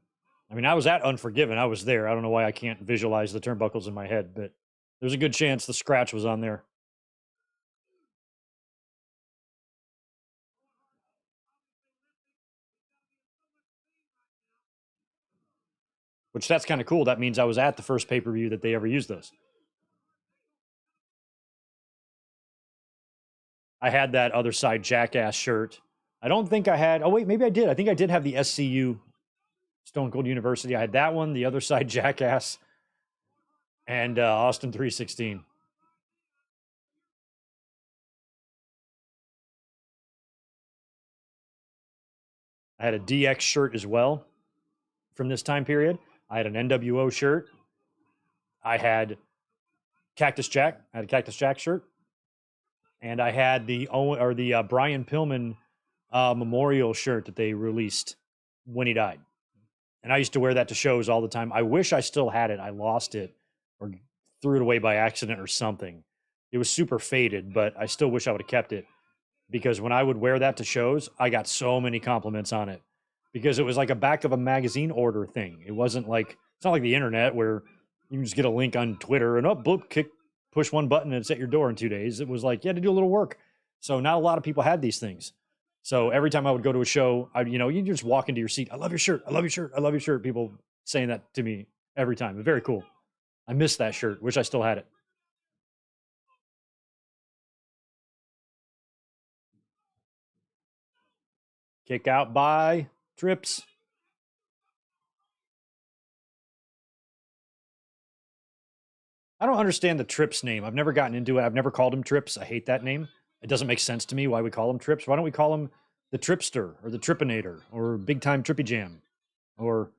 I mean, I was at Unforgiven. I was there. I don't know why I can't visualize the turnbuckles in my head, but there's a good chance the scratch was on there. Which that's kind of cool. That means I was at the first pay per view that they ever used those. I had that other side jackass shirt. I don't think I had. Oh wait, maybe I did. I think I did have the SCU Stone Cold University. I had that one, the other side jackass, and Austin 316. I had a DX shirt as well from this time period. I had an NWO shirt. I had Cactus Jack. I had a Cactus Jack shirt, and I had the Brian Pillman memorial shirt that they released when he died. And I used to wear that to shows all the time. I wish I still had it. I lost it or threw it away by accident or something. It was super faded, but I still wish I would have kept it because when I would wear that to shows, I got so many compliments on it because it was like a back of a magazine order thing. It wasn't like it's not like the internet where you can just get a link on Twitter and bloop, push one button and it's at your door in 2 days. It was like you had to do a little work. So not a lot of people had these things. So every time I would go to a show, you just walk into your seat. I love your shirt. I love your shirt. I love your shirt. People saying that to me every time. Very cool. I missed that shirt. Wish I still had it. Kick out by Trips. I don't understand the Trips name. I've never gotten into it. I've never called him Trips. I hate that name. It doesn't make sense to me why we call him Trips. Why don't we call him the Tripster or the Tripinator or Big Time Trippy Jam or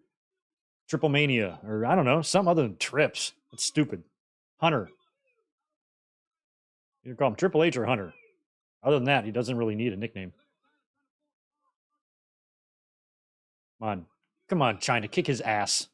Triple Mania or I don't know, some other than Trips. That's stupid. Hunter. You call him Triple H or Hunter. Other than that, he doesn't really need a nickname. Come on. Come on, China. Kick his ass.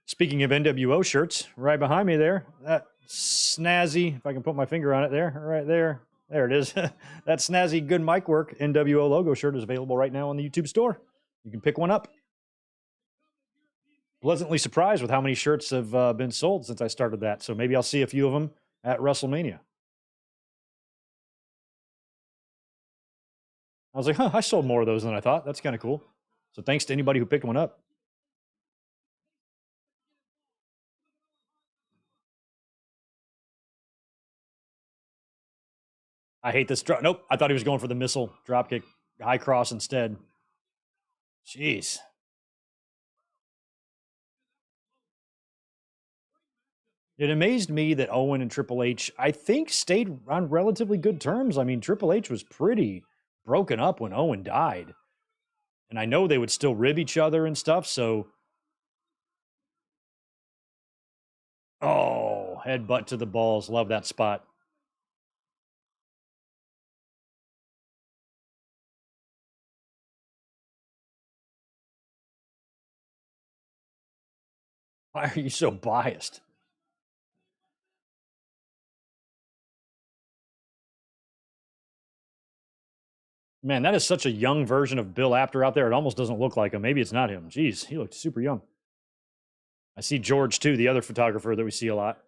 Speaking of NWO shirts, right behind me there, that snazzy, if I can put my finger on it there, right there. There it is. That snazzy Good Mic Work NWO logo shirt is available right now on the YouTube store. You can pick one up. Pleasantly surprised with how many shirts have been sold since I started that. So maybe I'll see a few of them at WrestleMania. I was like, I sold more of those than I thought. That's kind of cool. So thanks to anybody who picked one up. I hate this drop. Nope. I thought he was going for the missile dropkick high cross instead. Jeez. It amazed me that Owen and Triple H, I think, stayed on relatively good terms. I mean, Triple H was pretty broken up when Owen died. And I know they would still rib each other and stuff. So, oh, headbutt to the balls. Love that spot. Why are you so biased? Man, that is such a young version of Bill Apter out there. It almost doesn't look like him. Maybe it's not him. Jeez, he looked super young. I see George too, the other photographer that we see a lot.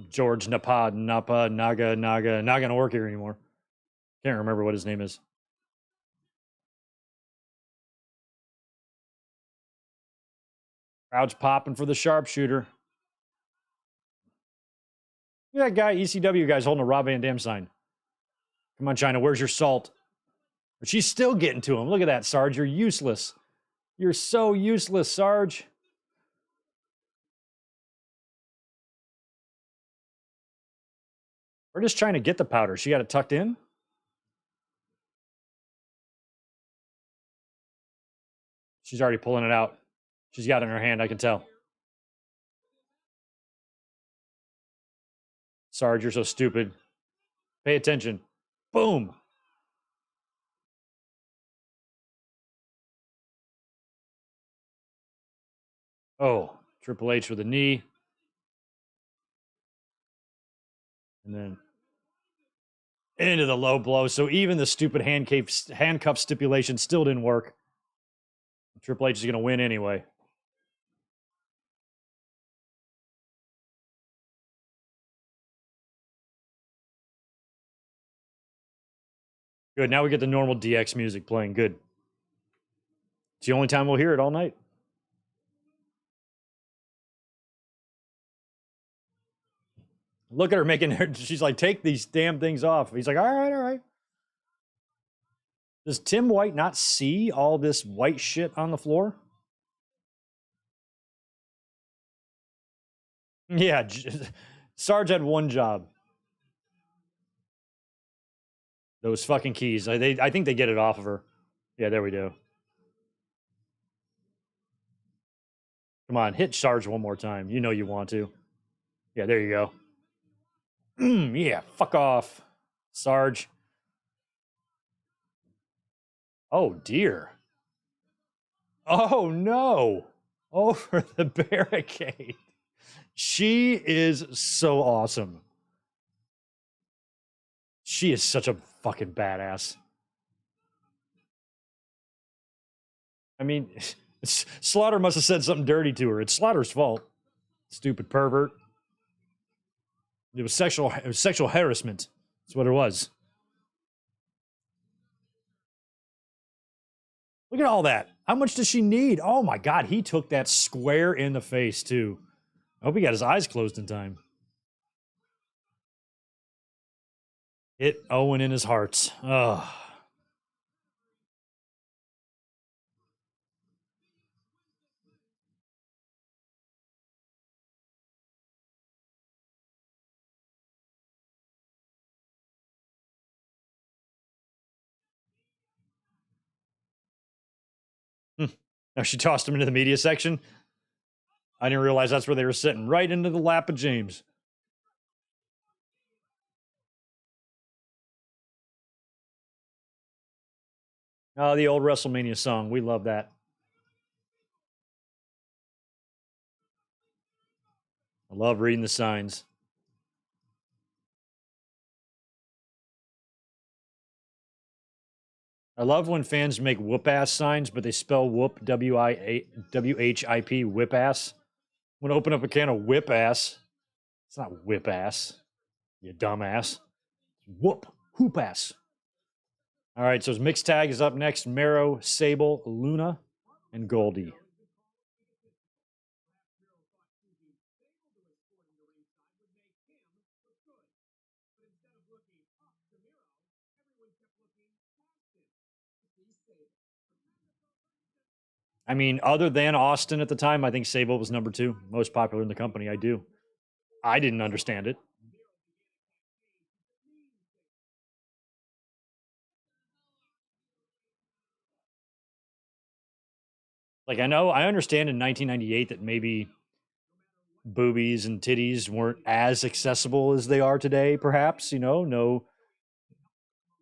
George Napa Naga not gonna work here anymore. Can't remember what his name is. Crowd's popping for the sharpshooter. Yeah, that guy, ECW guy's holding a Rob Van Dam sign. Come on, China, where's your salt? But she's still getting to him. Look at that, Sarge. You're useless. You're so useless, Sarge. We're just trying to get the powder. She got it tucked in. She's already pulling it out. She's got it in her hand, I can tell. Sarge, you're so stupid. Pay attention. Boom. Oh, Triple H with a knee. And then into the low blow. So even the stupid handcuff stipulation still didn't work. Triple H is going to win anyway. Good. Now we get the normal DX music playing. Good. It's the only time we'll hear it all night. Look at her making her. She's like, take these damn things off. He's like, all right, all right. Does Tim White not see all this white shit on the floor? Yeah, Sarge had one job. Those fucking keys. I think they get it off of her. Yeah, there we go. Come on, hit Sarge one more time. You know you want to. Yeah, there you go. Yeah, fuck off, Sarge. Oh, dear. Oh, no. Over the barricade. She is so awesome. She is such a fucking badass. I mean, Slaughter must have said something dirty to her. It's Slaughter's fault. Stupid pervert. It was sexual harassment. That's what it was. Look at all that. How much does she need? Oh my God, he took that square in the face too. I hope he got his eyes closed in time. Hit Owen in his heart. Ugh. Now she tossed him into the media section. I didn't realize that's where they were sitting. Right into the lap of James. Oh, the old WrestleMania song. We love that. I love reading the signs. I love when fans make whoop ass signs, but they spell whoop WHIP whip ass. I'm gonna open up a can of whip ass. It's not whip ass, you dumbass. Whoop hoop ass. All right, so his mixed tag is up next. Mero, Sable, Luna, and Goldie. I mean, other than Austin at the time, I think Sable was number 2, most popular in the company. I do. I didn't understand it. Like, I understand in 1998 that maybe boobies and titties weren't as accessible as they are today, perhaps, no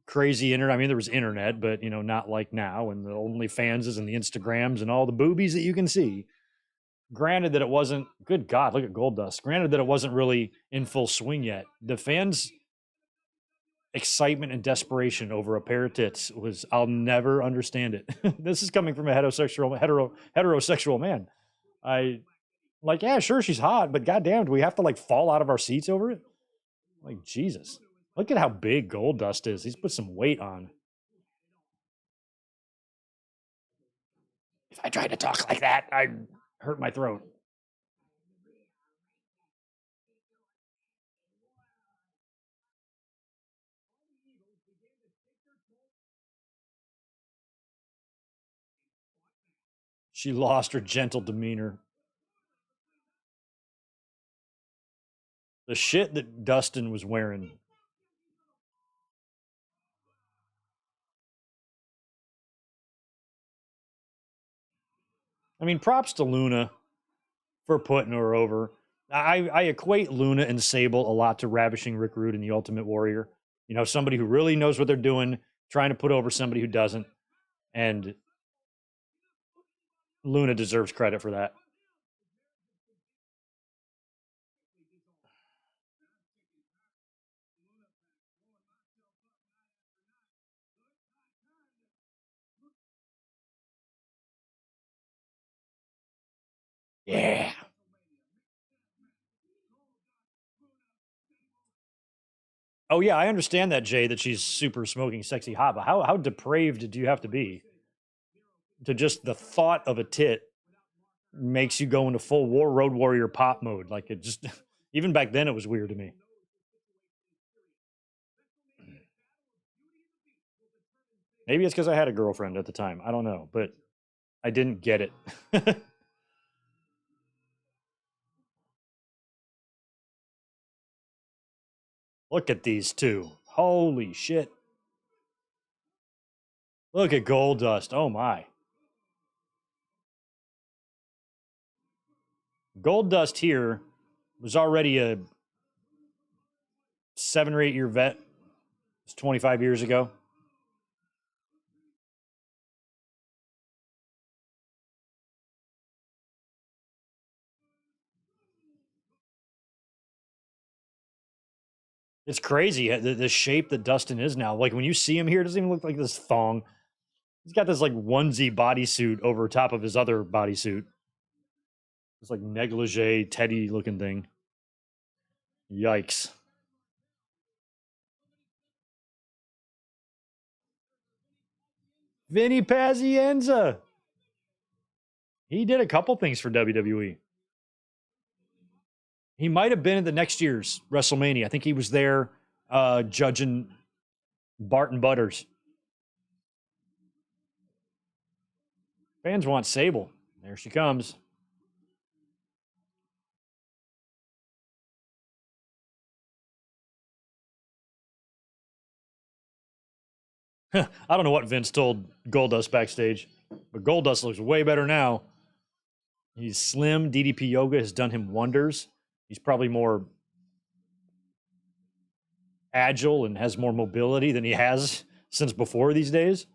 crazy internet. I mean, there was internet, but, not like now, and the OnlyFanses and the Instagrams and all the boobies that you can see. Granted that it wasn't, good God, look at Goldust. Granted that it wasn't really in full swing yet. The fans' excitement and desperation over a pair of tits was, I'll never understand it. This is coming from a heterosexual man. Like, yeah, sure, she's hot, but goddamn, do we have to like fall out of our seats over it? Like, Jesus. Look at how big Goldust is. He's put some weight on. If I tried to talk like that, I'd hurt my throat. She lost her gentle demeanor. The shit that Dustin was wearing. I mean, props to Luna for putting her over. I equate Luna and Sable a lot to Ravishing Rick Rude and the Ultimate Warrior. You know, somebody who really knows what they're doing, trying to put over somebody who doesn't. And Luna deserves credit for that. Yeah. Oh yeah, I understand that, Jay, that she's super smoking sexy hot, but how depraved do you have to be to just the thought of a tit makes you go into full war road warrior pop mode? Like it just even back then it was weird to me. Maybe it's because I had a girlfriend at the time. I don't know, but I didn't get it. Look at these two. Holy shit. Look at Goldust. Oh my. Goldust here was already a 7 or 8 year vet. It's 25 years ago. It's crazy the shape that Dustin is now. Like when you see him here, it doesn't even look like this thong. He's got this like onesie bodysuit over top of his other bodysuit. It's like negligee teddy looking thing. Yikes. Vinny Pazienza. He did a couple things for WWE. He might have been at the next year's WrestleMania. I think he was there judging Barton Butters. Fans want Sable. There she comes. I don't know what Vince told Goldust backstage, but Goldust looks way better now. He's slim. DDP Yoga has done him wonders. He's probably more agile and has more mobility than he has since before these days.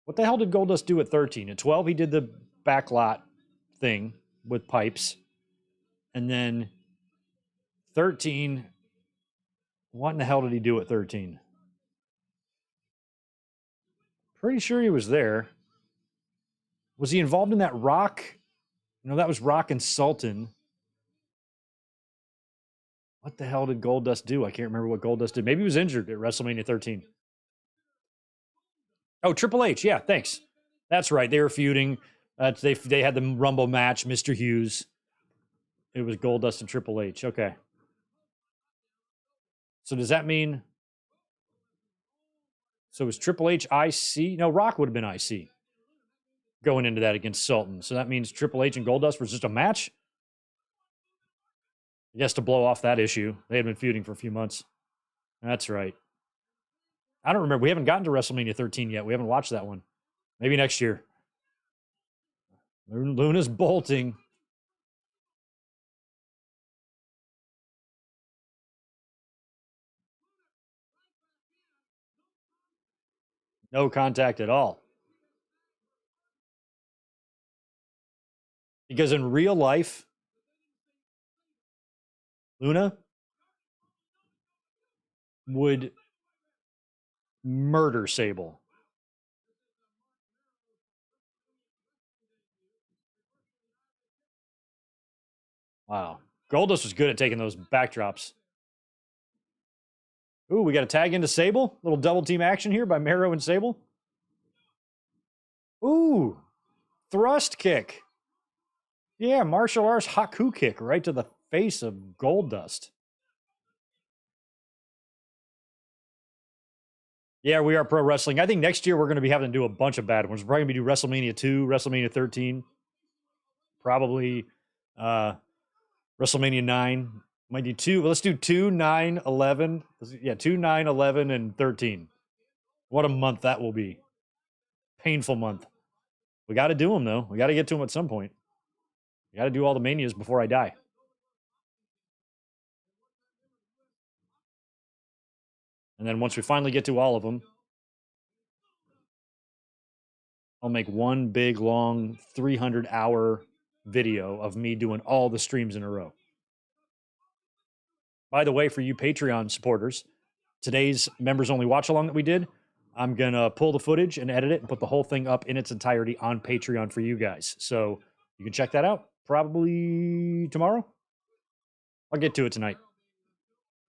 What the hell did Goldust do at 13? At 12, he did the backlot thing with pipes. And then 13, what in the hell did he do at 13? Pretty sure he was there. Was he involved in that Rock? No, that was Rock and Sultan. What the hell did Goldust do? I can't remember what Goldust did. Maybe he was injured at WrestleMania 13. Oh, Triple H. Yeah, thanks. That's right. They were feuding. They had the Rumble match, Mr. Hughes. It was Goldust and Triple H. Okay. So does that mean? So was Triple H IC? No, Rock would have been IC going into that against Sultan. So that means Triple H and Goldust was just a match. I guess to blow off that issue. They had been feuding for a few months. That's right. I don't remember. We haven't gotten to WrestleMania 13 yet. We haven't watched that one. Maybe next year. Luna's bolting. No contact at all. Because in real life, Luna would murder Sable. Wow. Goldust was good at taking those backdrops. Ooh, we got a tag into Sable. Little double team action here by Mero and Sable. Ooh, thrust kick. Yeah, martial arts Haku kick right to the face of Goldust. Yeah, we are pro wrestling. I think next year we're going to be having to do a bunch of bad ones. We're probably going to do WrestleMania 2, WrestleMania 13, probably WrestleMania 9. Might do 2. Let's do 2, 9, 11. Yeah, 2, 9, 11, and 13. What a month that will be. Painful month. We got to do them, though. We got to get to them at some point. We got to do all the manias before I die. And then once we finally get to all of them, I'll make one big, long, 300-hour video of me doing all the streams in a row. By the way, for you Patreon supporters, today's members only watch along that we did, I'm going to pull the footage and edit it and put the whole thing up in its entirety on Patreon for you guys. So you can check that out probably tomorrow. I'll get to it tonight.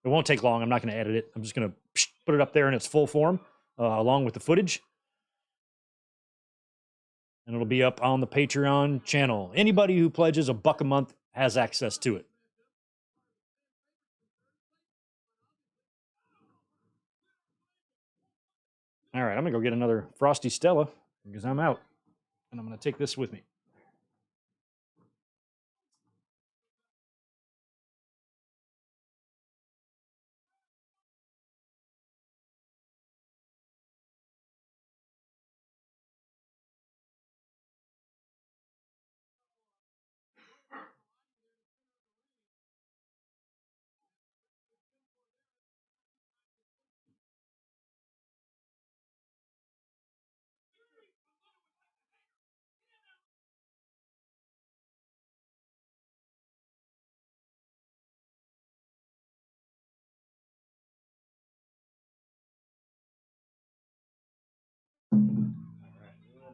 It won't take long. I'm not going to edit it. I'm just going to put it up there in its full form along with the footage. And it'll be up on the Patreon channel. Anybody who pledges $1 a month has access to it. All right, I'm going to go get another Frosty Stella because I'm out. And I'm going to take this with me.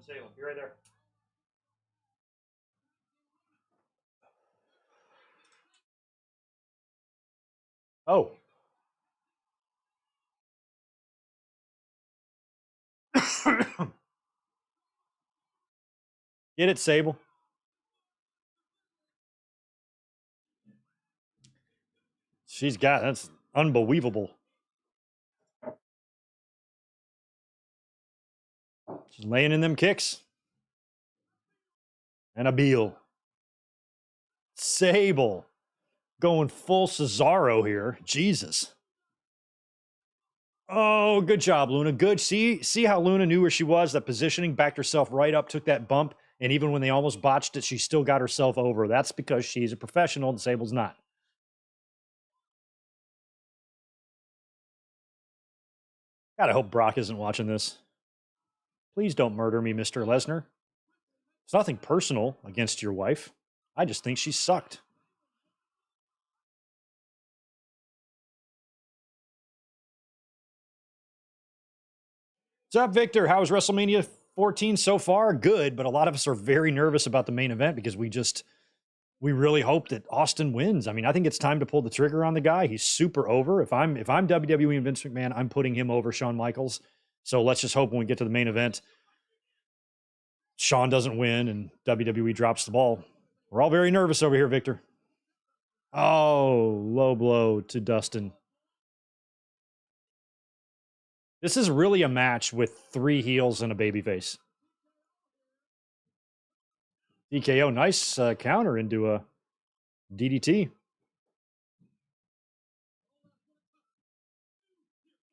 Salem, be right there. Oh. Get it, Sable. She's got, that's unbelievable. She's laying in them kicks. And a Beal. Sable. Going full Cesaro here. Jesus. Oh, good job, Luna. Good. See how Luna knew where she was, that positioning, backed herself right up, took that bump, and even when they almost botched it, she still got herself over. That's because she's a professional and Sable's not. Gotta hope Brock isn't watching this. Please don't murder me, Mr. Lesnar. It's nothing personal against your wife. I just think she sucked. What's up, Victor? How was WrestleMania 14 so far? Good, but a lot of us are very nervous about the main event because we really hope that Austin wins. I mean, I think it's time to pull the trigger on the guy. He's super over. If I'm WWE and Vince McMahon, I'm putting him over Shawn Michaels. So let's just hope when we get to the main event, Shawn doesn't win and WWE drops the ball. We're all very nervous over here, Victor. Oh, low blow to Dustin. This is really a match with 3 heels and a babyface. DKO, nice counter into a DDT.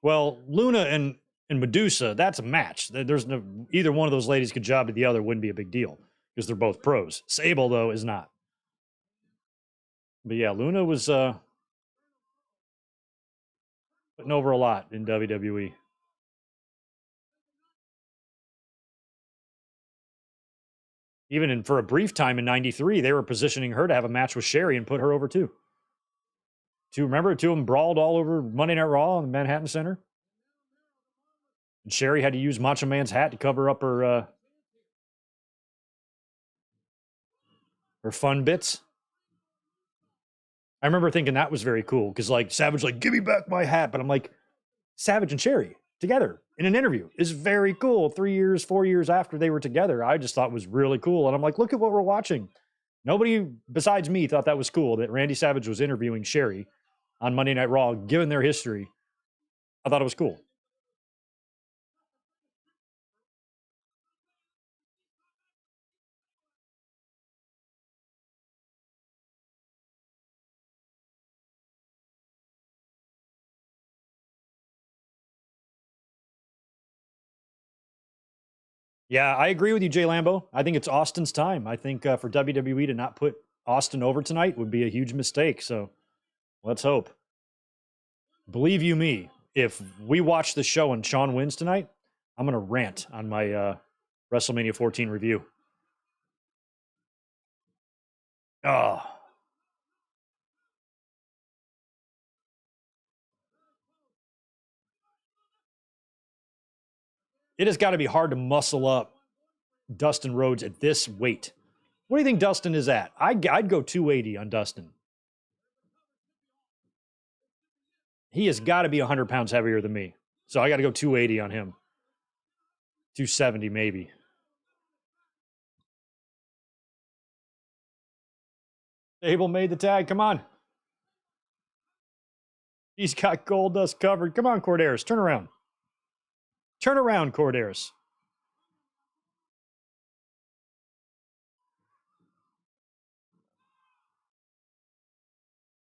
Well, Luna and Medusa, that's a match. There's no, either one of those ladies could job to the other, wouldn't be a big deal because they're both pros. Sable, though, is not. But yeah, Luna was putting over a lot in WWE. Even for a brief time in '93, they were positioning her to have a match with Sherry and put her over too. Remember, 2 of them brawled all over Monday Night Raw in the Manhattan Center? And Sherry had to use Macho Man's hat to cover up her fun bits. I remember thinking that was very cool because like Savage like give me back my hat, but I'm like Savage and Sherry together in an interview is very cool. 3 years, 4 years after they were together, I just thought was really cool, and I'm like, look at what we're watching. Nobody besides me thought that was cool that Randy Savage was interviewing Sherry on Monday Night Raw, given their history. I thought it was cool. Yeah, I agree with you, Jay Lambo. I think it's Austin's time. I think for WWE to not put Austin over tonight would be a huge mistake. So let's hope. Believe you me, if we watch the show and Sean wins tonight, I'm going to rant on my WrestleMania 14 review. Oh, it has got to be hard to muscle up Dustin Rhodes at this weight. What do you think Dustin is at? I'd go 280 on Dustin. He has got to be 100 pounds heavier than me. So I got to go 280 on him. 270 maybe. Abel made the tag. Come on. He's got Gold Dust covered. Come on, Corderas. Turn around. Turn around, Corderas.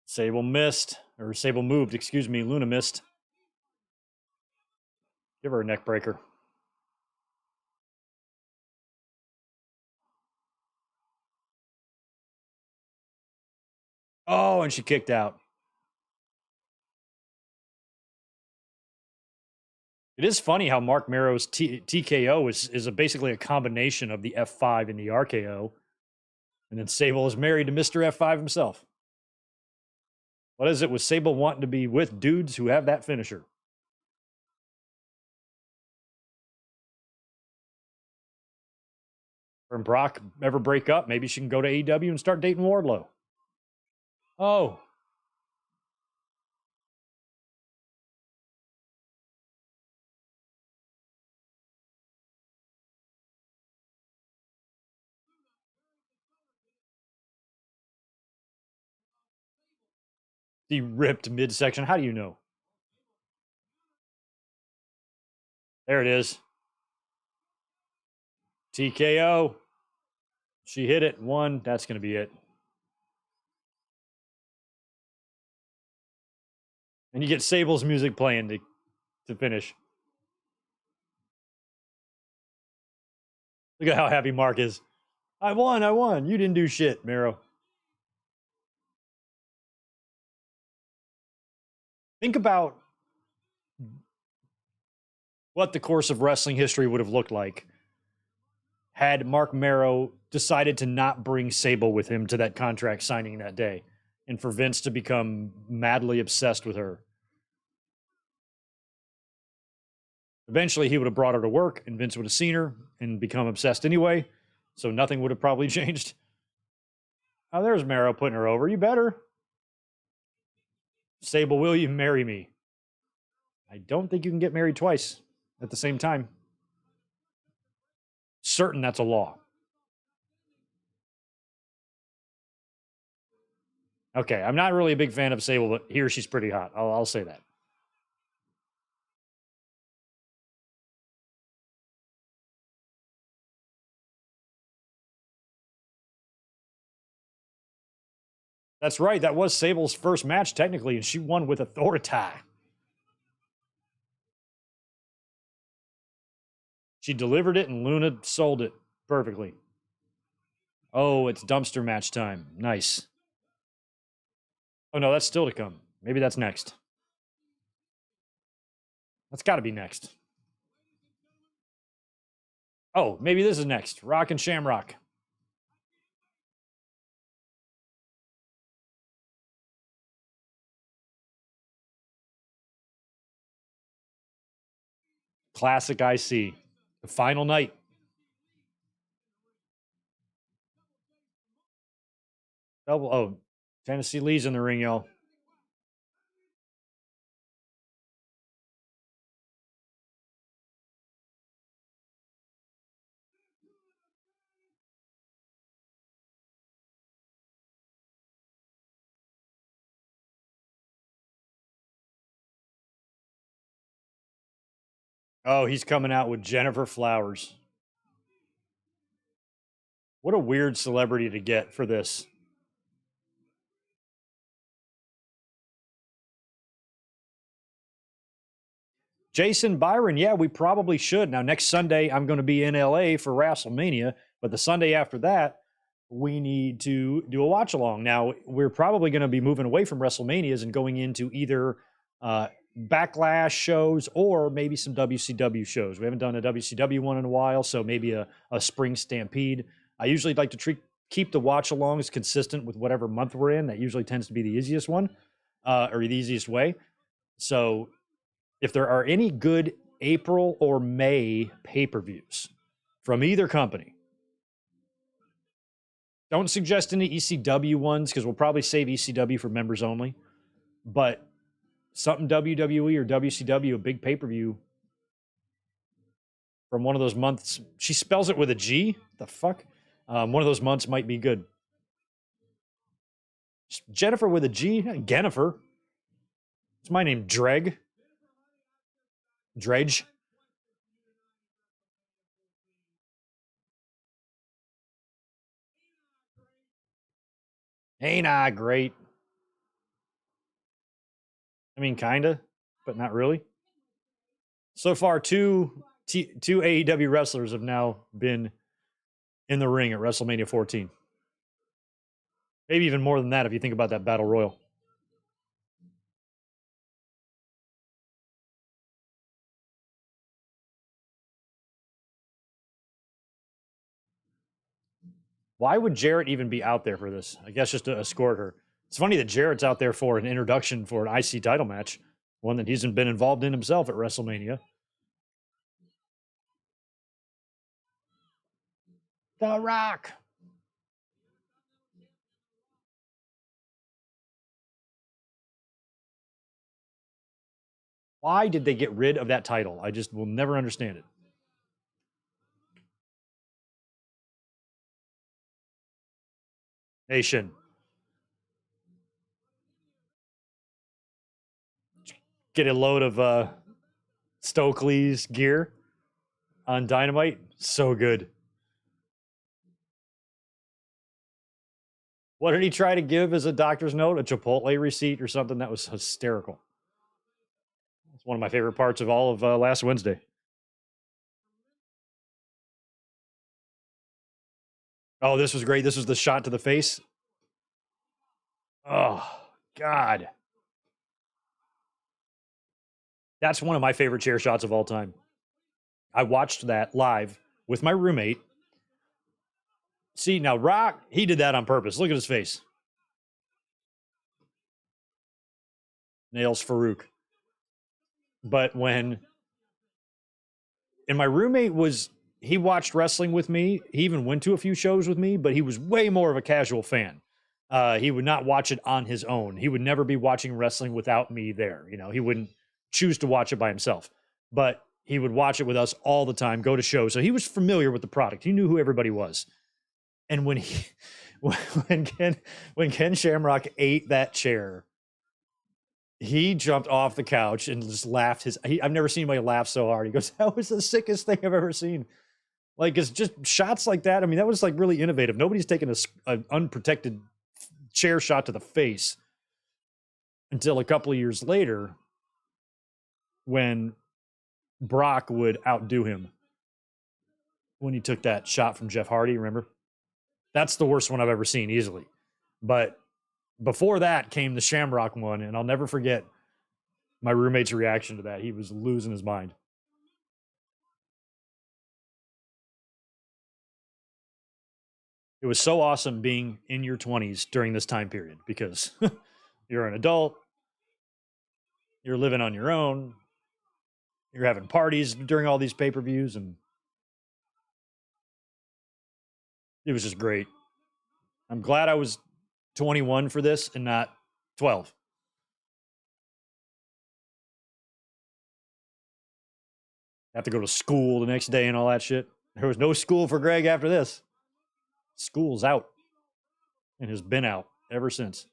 Sable missed. Or Sable moved. Excuse me. Luna missed. Give her a neck breaker. Oh, and she kicked out. It is funny how Mark Marrow's TKO is basically a combination of the F5 and the RKO. And then Sable is married to Mr. F5 himself. What is it with Sable wanting to be with dudes who have that finisher? Her and Brock ever break up, maybe she can go to AEW and start dating Wardlow. Oh, the ripped midsection. How do you know? There it is. TKO. She hit it. One. That's going to be it. And you get Sable's music playing to finish. Look at how happy Mark is. I won. I won. You didn't do shit, Miro. Think about what the course of wrestling history would have looked like had Mark Marrow decided to not bring Sable with him to that contract signing that day and for Vince to become madly obsessed with her. Eventually, he would have brought her to work and Vince would have seen her and become obsessed anyway. So nothing would have probably changed. Oh, there's Marrow putting her over. You better. Sable, will you marry me? I don't think you can get married twice at the same time. Certain that's a law. Okay, I'm not really a big fan of Sable, but here she's pretty hot. I'll say that. That's right. That was Sable's first match, technically, and she won with authority. She delivered it, and Luna sold it perfectly. Oh, it's dumpster match time. Nice. Oh, no, that's still to come. Maybe that's next. That's got to be next. Oh, maybe this is next. Rock and Shamrock. Classic IC. The final night. Double. Oh, Tennessee Lee's in the ring, y'all. Oh, he's coming out with Jennifer Flowers. What a weird celebrity to get for this. Jason Byron, yeah, we probably should. Now, next Sunday, I'm going to be in LA for WrestleMania, but the Sunday after that, we need to do a watch along. Now, we're probably going to be moving away from WrestleManias and going into either Backlash shows or maybe some WCW shows. We haven't done a WCW one in a while, so maybe a Spring Stampede. I usually like to keep the watch alongs consistent with whatever month we're in. That usually tends to be the easiest one or the easiest way. So if there are any good April or May pay-per-views from either company, don't suggest any ECW ones because we'll probably save ECW for members only. But something WWE or WCW, a big pay-per-view from one of those months. She spells it with a G. The fuck? One of those months might be good. Jennifer with a G? Jennifer. It's my name, Dredge. Ain't I great? I mean, kinda, but not really. So far, two AEW wrestlers have now been in the ring at WrestleMania 14. Maybe even more than that if you think about that Battle Royal. Why would Jarrett even be out there for this? I guess just to escort her. It's funny that Jarrett's out there for an introduction for an IC title match, one that he hasn't been involved in himself at WrestleMania. The Rock. Why did they get rid of that title? I just will never understand it. Nation. Get a load of Stokely's gear on Dynamite. So good. What did he try to give as a doctor's note? A Chipotle receipt or something? That was hysterical. It's one of my favorite parts of all of last Wednesday. Oh, this was great. This was the shot to the face. Oh, God. That's one of my favorite chair shots of all time. I watched that live with my roommate. See, now Rock, he did that on purpose. Look at his face. Nails Farouk. But when, and my roommate he watched wrestling with me. He even went to a few shows with me, but he was way more of a casual fan. He would not watch it on his own. He would never be watching wrestling without me there. You know, he wouldn't choose to watch it by himself, but he would watch it with us all the time, go to shows. So he was familiar with the product. He knew who everybody was. And when Ken Shamrock ate that chair, he jumped off the couch and just laughed. I've never seen anybody laugh so hard. He goes, "That was the sickest thing I've ever seen." Like, it's just shots like that. I mean, that was like really innovative. Nobody's taken an unprotected chair shot to the face until a couple of years later when Brock would outdo him when he took that shot from Jeff Hardy. Remember? That's the worst one I've ever seen, easily. But before that came the Shamrock one, and I'll never forget my roommate's reaction to that. He was losing his mind. It was so awesome being in your 20s during this time period because you're an adult, you're living on your own, you're having parties during all these pay-per-views, and it was just great. I'm glad I was 21 for this and not 12. Have to go to school the next day and all that shit. There was no school for Greg after this. School's out and has been out ever since.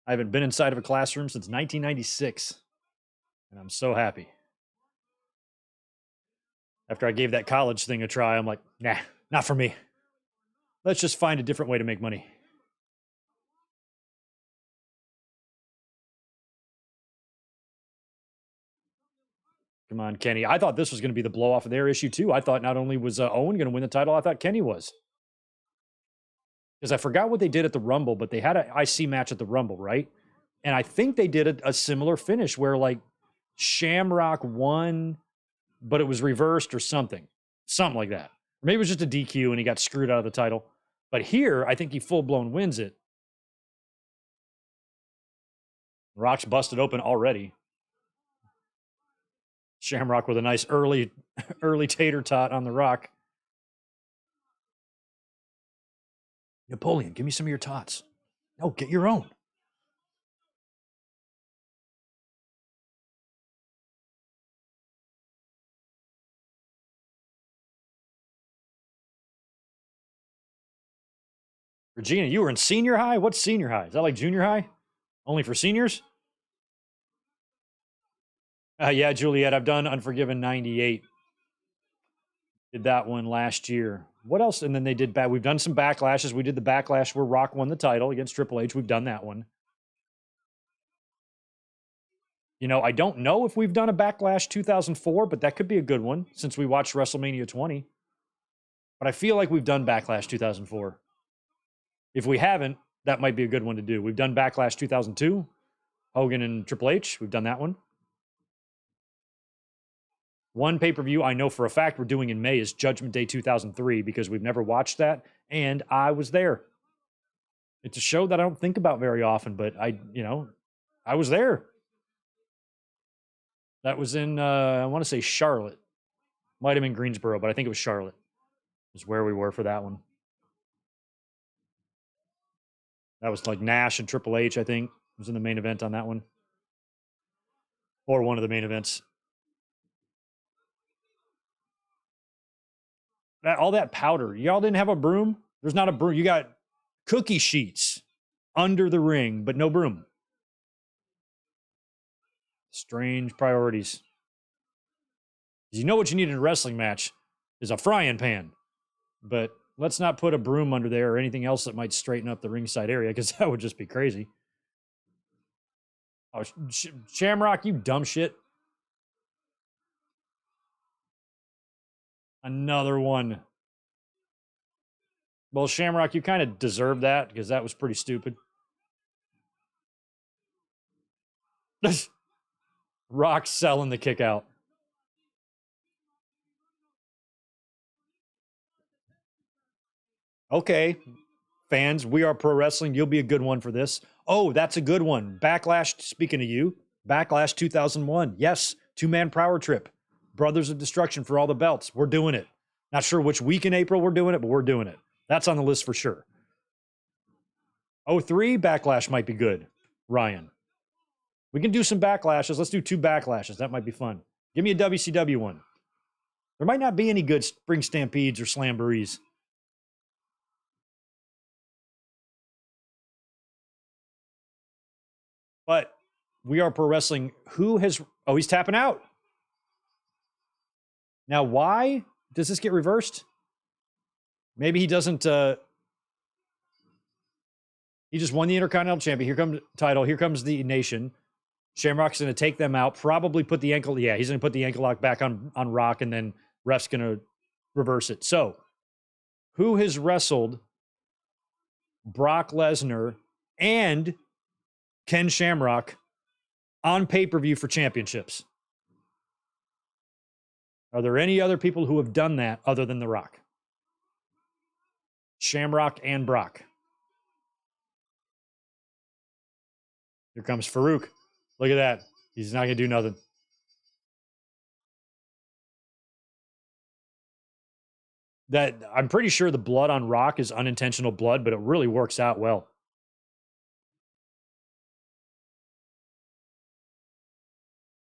I haven't been inside of a classroom since 1996, and I'm so happy. After I gave that college thing a try, I'm like, nah, not for me. Let's just find a different way to make money. Come on, Kenny. I thought this was going to be the blow off of their issue, too. I thought not only was Owen going to win the title, I thought Kenny was. Because I forgot what they did at the Rumble, but they had an IC match at the Rumble, right? And I think they did a similar finish where, like, Shamrock won, but it was reversed or something. Something like that. Or maybe it was just a DQ and he got screwed out of the title. But here, I think he full-blown wins it. Rock's busted open already. Shamrock with a nice early tater tot on the Rock. Napoleon, give me some of your tots. No, get your own. Regina, you were in senior high? What's senior high? Is that like junior high? Only for seniors? Yeah, Juliet, I've done Unforgiven 98. Did that one last year. What else? And then they did we've done some backlashes. We did the backlash where Rock won the title against Triple H. We've done that one. You know, I don't know if we've done a Backlash 2004, but that could be a good one since we watched WrestleMania 20. But I feel like we've done Backlash 2004. If we haven't, that might be a good one to do. We've done Backlash 2002, Hogan and Triple H. We've done that one. One pay-per-view I know for a fact we're doing in May is Judgment Day 2003 because we've never watched that, and I was there. It's a show that I don't think about very often, but I was there. That was in, I want to say Charlotte. Might have been Greensboro, but I think it was Charlotte. Is where we were for that one. That was like Nash and Triple H, I think, was in the main event on that one. Or one of the main events. All that powder. Y'all didn't have a broom? There's not a broom. You got cookie sheets under the ring, but no broom. Strange priorities. You know what you need in a wrestling match is a frying pan. But let's not put a broom under there or anything else that might straighten up the ringside area because that would just be crazy. Oh, Shamrock, you dumb shit. Another one. Well, Shamrock, you kind of deserve that because that was pretty stupid. Rock selling the kick out. Okay, fans, We Are Pro Wrestling. You'll be a good one for this. Oh, that's a good one. Backlash, speaking of you, Backlash 2001. Yes, two-man power trip. Brothers of Destruction for all the belts. We're doing it. Not sure which week in April we're doing it, but we're doing it. That's on the list for sure. 03, Backlash might be good. Ryan. We can do some backlashes. Let's do 2 backlashes. That might be fun. Give me a WCW one. There might not be any good Spring Stampedes or Slamborees. But We Are Pro Wrestling. Who has... Oh, he's tapping out. Now, why does this get reversed? Maybe he doesn't... He just won the Intercontinental Champion. Here comes the title. Here comes the Nation. Shamrock's going to take them out. Probably put the ankle... Yeah, he's going to put the ankle lock back on Rock, and then ref's going to reverse it. So, who has wrestled Brock Lesnar and Ken Shamrock on pay-per-view for championships? Are there any other people who have done that other than The Rock? Shamrock and Brock. Here comes Farouk. Look at that. He's not going to do nothing. That I'm pretty sure the blood on Rock is unintentional blood, but it really works out well.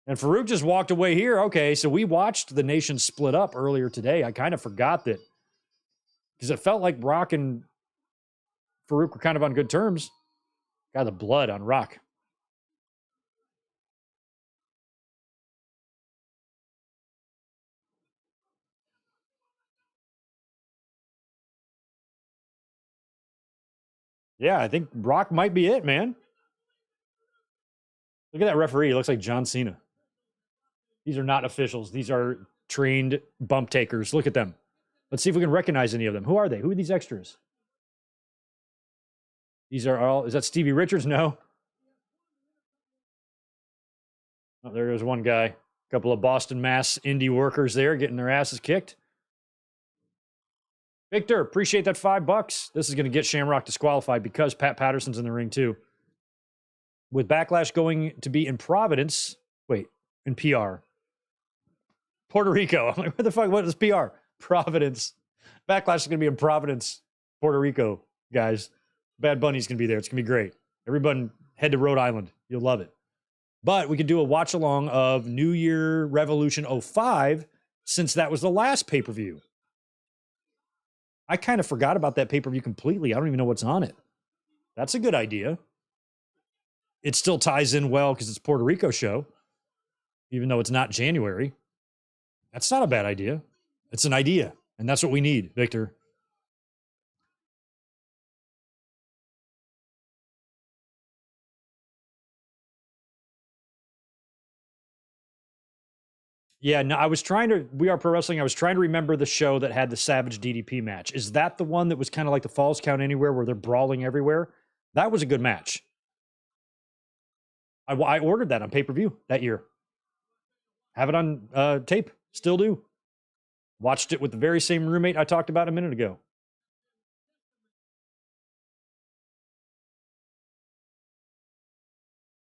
And Farouk just walked away here. Okay, so we watched the nation split up earlier today. I kind of forgot that because it felt like Rock and Farouk were kind of on good terms. Got the blood on Rock. Yeah, I think Rock might be it, man. Look at that referee. He looks like John Cena. These are not officials. These are trained bump takers. Look at them. Let's see if we can recognize any of them. Who are they? Who are these extras? These are all, is that Stevie Richards? No. Oh, there goes one guy. A couple of Boston Mass indie workers there getting their asses kicked. Victor, appreciate that $5. This is going to get Shamrock disqualified because Pat Patterson's in the ring too. With Backlash going to be in Providence, in PR. Puerto Rico. I'm like, what the fuck? What is PR? Providence. Backlash is going to be in Providence, Puerto Rico, guys. Bad Bunny's going to be there. It's going to be great. Everybody head to Rhode Island. You'll love it. But we could do a watch along of New Year Revolution 05 since that was the last pay-per-view. I kind of forgot about that pay-per-view completely. I don't even know what's on it. That's a good idea. It still ties in well because it's a Puerto Rico show, even though it's not January. That's not a bad idea. It's an idea, and that's what we need, Victor. Yeah, no, We Are Pro Wrestling, I was trying to remember the show that had the Savage DDP match. Is that the one that was kind of like the Falls Count Anywhere where they're brawling everywhere? That was a good match. I ordered that on pay-per-view that year. Have it on tape. Still do. Watched it with the very same roommate I talked about a minute ago.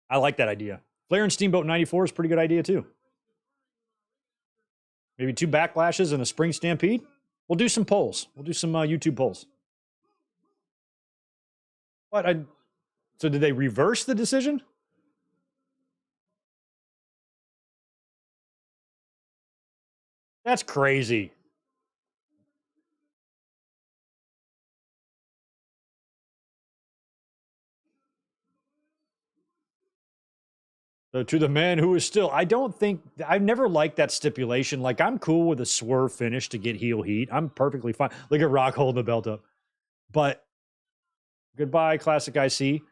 I like that idea. Flair and Steamboat 94 is a pretty good idea too. Maybe 2 backlashes and a spring stampede. We'll do some polls. We'll do some YouTube polls. So did they reverse the decision? That's crazy. So to the man who is still, I've never liked that stipulation. Like, I'm cool with a swerve finish to get heel heat. I'm perfectly fine. Look at Rock holding the belt up. But goodbye, Classic IC.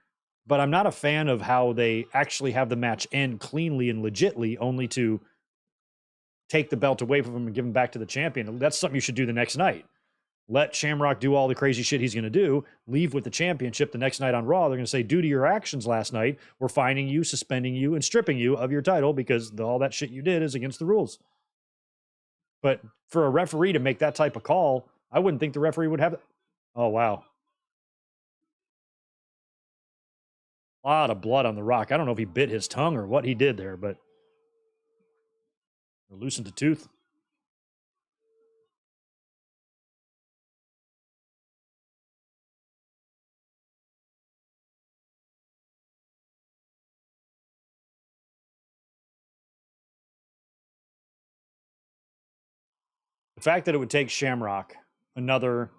But I'm not a fan of how they actually have the match end cleanly and legitly, only to take the belt away from him and give him back to the champion. That's something you should do the next night. Let Shamrock do all the crazy shit he's going to do, leave with the championship the next night on Raw. They're going to say, due to your actions last night, we're fining you, suspending you, and stripping you of your title because all that shit you did is against the rules. But for a referee to make that type of call, I wouldn't think the referee would have it. Oh, wow. A lot of blood on the Rock. I don't know if he bit his tongue or what he did there, but loosened a tooth. The fact that it would take Shamrock another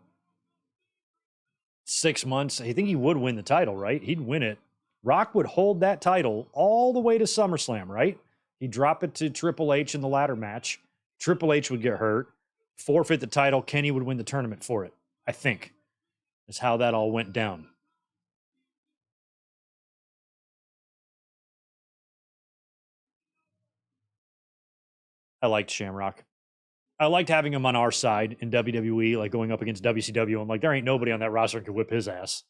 6 months, I think he would win the title, right? He'd win it. Rock would hold that title all the way to SummerSlam, right? He'd drop it to Triple H in the ladder match. Triple H would get hurt, forfeit the title. Kenny would win the tournament for it, I think, is how that all went down. I liked Shamrock. I liked having him on our side in WWE, like going up against WCW. I'm like, there ain't nobody on that roster that could whip his ass.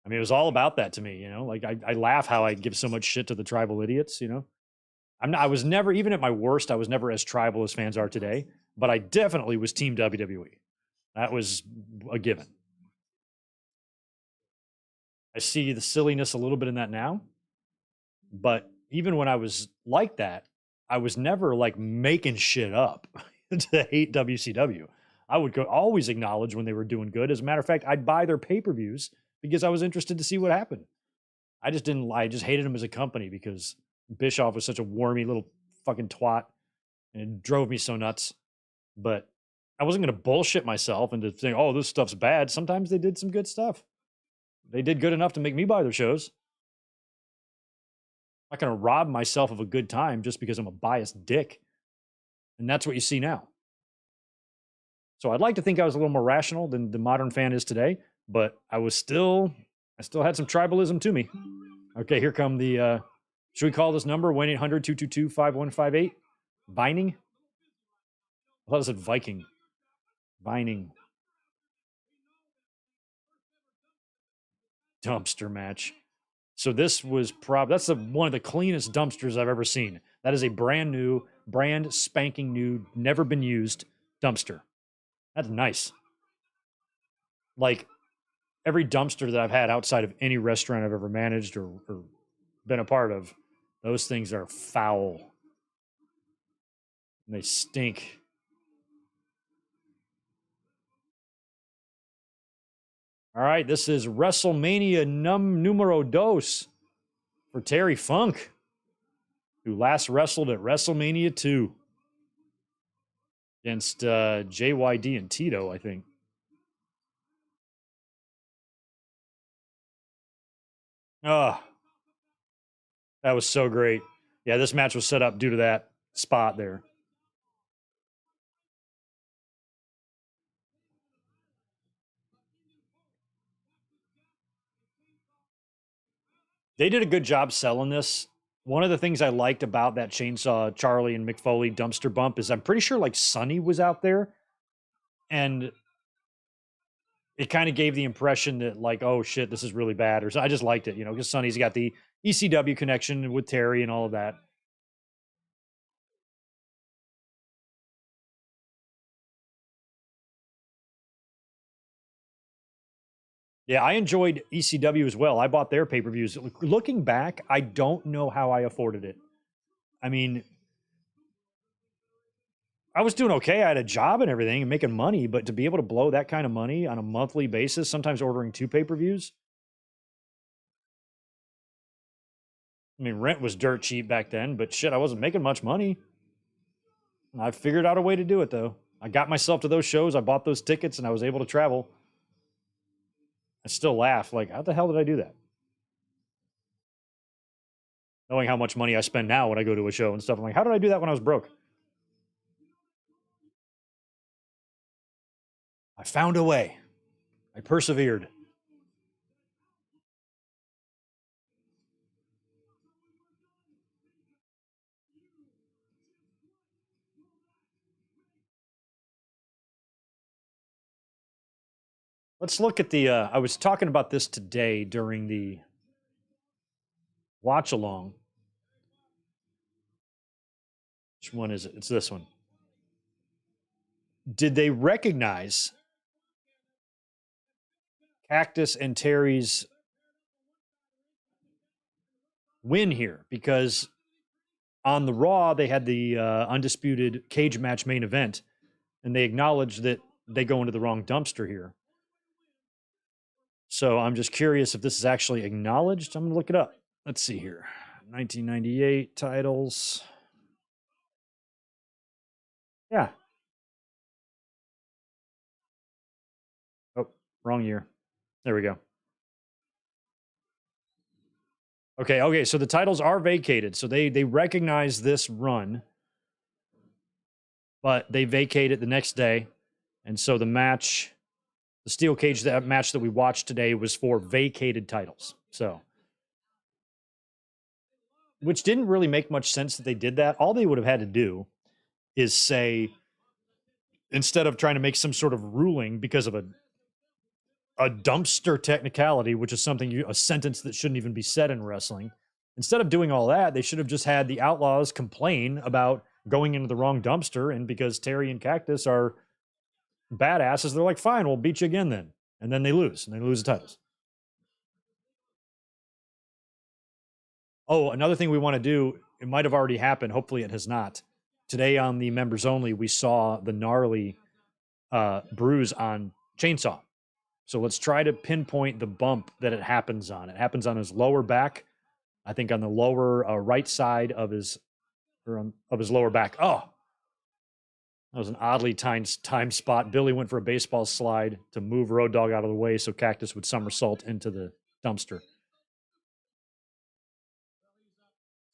I mean, it was all about that to me, you know. Like I laugh how I give so much shit to the tribal idiots, you know. I was never, even at my worst, I was never as tribal as fans are today. But I definitely was Team WWE. That was a given. I see the silliness a little bit in that now, but even when I was like that, I was never like making shit up to hate WCW. I would always acknowledge when they were doing good. As a matter of fact, I'd buy their pay-per-views because I was interested to see what happened. I just didn't. I just hated him as a company because Bischoff was such a wormy little fucking twat, and it drove me so nuts. But I wasn't going to bullshit myself into saying, "Oh, this stuff's bad." Sometimes they did some good stuff. They did good enough to make me buy their shows. I'm not going to rob myself of a good time just because I'm a biased dick. And that's what you see now. So I'd like to think I was a little more rational than the modern fan is today, but I still had some tribalism to me. Okay, here come the, should we call this number 1-800-222-5158? Vining? I thought it said Viking. Vining. Dumpster match. So this was that's one of the cleanest dumpsters I've ever seen. That is a brand spanking new, never been used dumpster. That's nice. Like every dumpster that I've had outside of any restaurant I've ever managed or been a part of, those things are foul. And they stink. All right, this is WrestleMania numero dos for Terry Funk, who last wrestled at WrestleMania 2 against JYD and Tito, I think. Oh, that was so great. Yeah, this match was set up due to that spot there. They did a good job selling this. One of the things I liked about that Chainsaw Charlie and Mick Foley dumpster bump is I'm pretty sure like Sonny was out there, and it kind of gave the impression that like, oh shit, this is really bad. Or so I just liked it, because Sonny's got the ECW connection with Terry and all of that. Yeah, I enjoyed ECW as well. I bought their pay-per-views. Looking back, I don't know how I afforded it. I mean, I was doing okay. I had a job and everything and making money, but to be able to blow that kind of money on a monthly basis, sometimes ordering 2 pay-per-views. I mean, rent was dirt cheap back then, but shit, I wasn't making much money. I figured out a way to do it though. I got myself to those shows, I bought those tickets, and I was able to travel. I still laugh, like, how the hell did I do that? Knowing how much money I spend now when I go to a show and stuff, I'm like, how did I do that when I was broke? I found a way. I persevered. Let's look at the. I was talking about this today during the watch along. Which one is it? It's this one. Did they recognize Cactus and Terry's win here? Because on the Raw, they had the undisputed cage match main event, and they acknowledged that they go into the wrong dumpster here. So I'm just curious if this is actually acknowledged. I'm going to look it up. Let's see here. 1998 titles. Yeah. Oh, wrong year. There we go. Okay. So the titles are vacated. So they recognize this run, but they vacate it the next day. And so the steel cage match that we watched today was for vacated titles. So, which didn't really make much sense that they did that. All they would have had to do is say, instead of trying to make some sort of ruling because of a dumpster technicality, which is a sentence that shouldn't even be said in wrestling. Instead of doing all that, they should have just had the Outlaws complain about going into the wrong dumpster. And because Terry and Cactus are badasses, they're like, fine, we'll beat you again then. And then they lose, and they lose the titles. Oh, another thing we want to do, it might have already happened. Hopefully it has not. Today on the members only, we saw the Gnarly bruise on Chainsaw. So let's try to pinpoint the bump that it happens on. It happens on his lower back, I think on the lower right side of his of his lower back. Oh, that was an oddly timed spot. Billy went for a baseball slide to move Road Dogg out of the way so Cactus would somersault into the dumpster.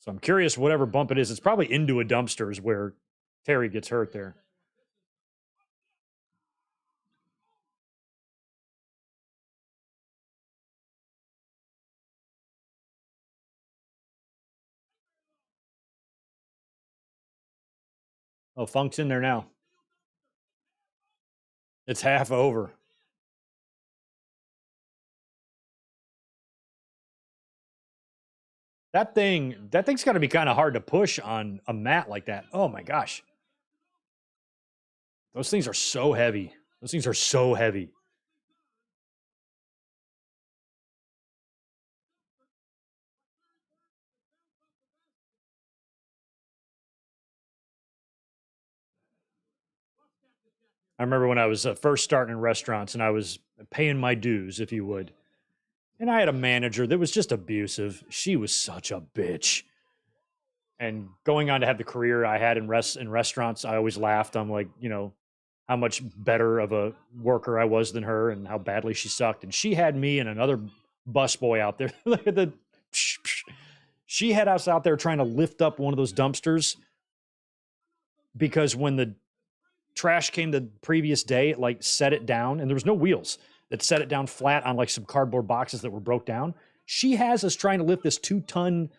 So I'm curious, whatever bump it is, it's probably into a dumpster is where Terry gets hurt there. Oh, Funk's in there now. It's half over. That thing's got to be kind of hard to push on a mat like that. Oh my gosh. Those things are so heavy. Those things are so heavy. I remember when I was first starting in restaurants and I was paying my dues, if you would. And I had a manager that was just abusive. She was such a bitch. And going on to have the career I had in restaurants, I always laughed. I'm like, you know, how much better of a worker I was than her and how badly she sucked. And she had me and another busboy out there. She had us out there trying to lift up one of those dumpsters because when the trash came the previous day, it like set it down and there was no wheels. That set it down flat on like some cardboard boxes that were broke down. She has us trying to lift this 2-ton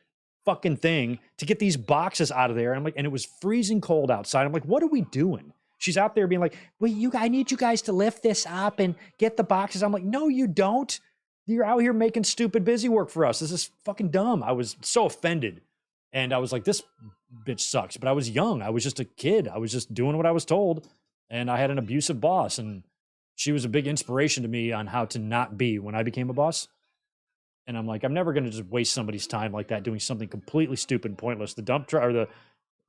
fucking thing to get these boxes out of there. And I'm like, and it was freezing cold outside. I'm like, what are we doing? She's out there being like, well, I need you guys to lift this up and get the boxes. I'm like, no, you don't. You're out here making stupid busy work for us. This is fucking dumb. I was so offended. And I was like, this bitch sucks. But I was young. I was just a kid. I was just doing what I was told. And I had an abusive boss. And she was a big inspiration to me on how to not be when I became a boss. And I'm like, I'm never going to just waste somebody's time like that doing something completely stupid and pointless. The dump truck or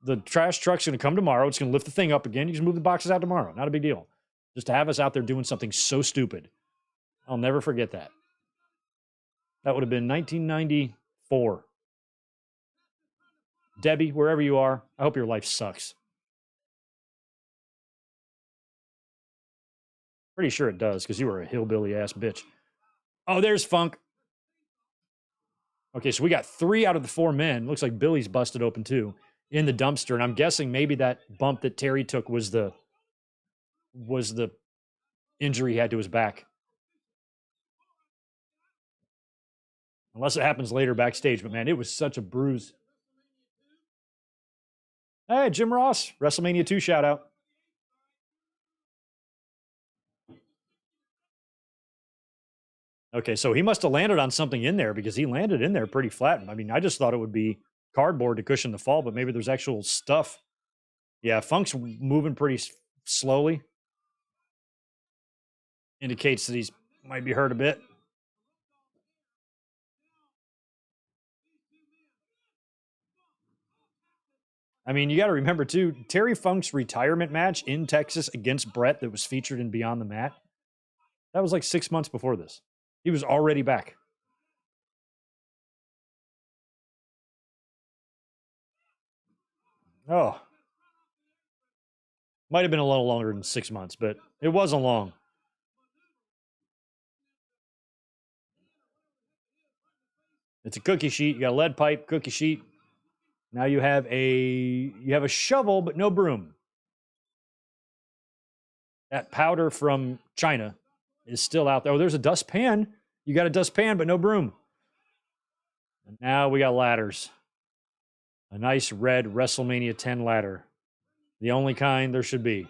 the trash truck's going to come tomorrow. It's going to lift the thing up again. You just move the boxes out tomorrow. Not a big deal. Just to have us out there doing something so stupid. I'll never forget that. That would have been 1994. Debbie, wherever you are, I hope your life sucks. Pretty sure it does because you were a hillbilly ass bitch. Oh, there's Funk. Okay, so we got 3 out of the 4 men. Looks like Billy's busted open too in the dumpster. And I'm guessing maybe that bump that Terry took was the injury he had to his back. Unless it happens later backstage. But man, it was such a bruise. Hey, Jim Ross, WrestleMania 2 shout out. Okay, so he must have landed on something in there because he landed in there pretty flat. I mean, I just thought it would be cardboard to cushion the fall, but maybe there's actual stuff. Yeah, Funk's moving pretty slowly. Indicates that he's might be hurt a bit. I mean, you got to remember too, Terry Funk's retirement match in Texas against Brett that was featured in Beyond the Mat. That was like 6 months before this. He was already back. Oh, might have been a little longer than 6 months, but it wasn't long. It's a cookie sheet. You got a lead pipe, cookie sheet. Now you have a shovel, but no broom. That powder from China is still out there. Oh, there's a dustpan. You got a dustpan, but no broom. And now we got ladders. A nice red WrestleMania 10 ladder. The only kind there should be.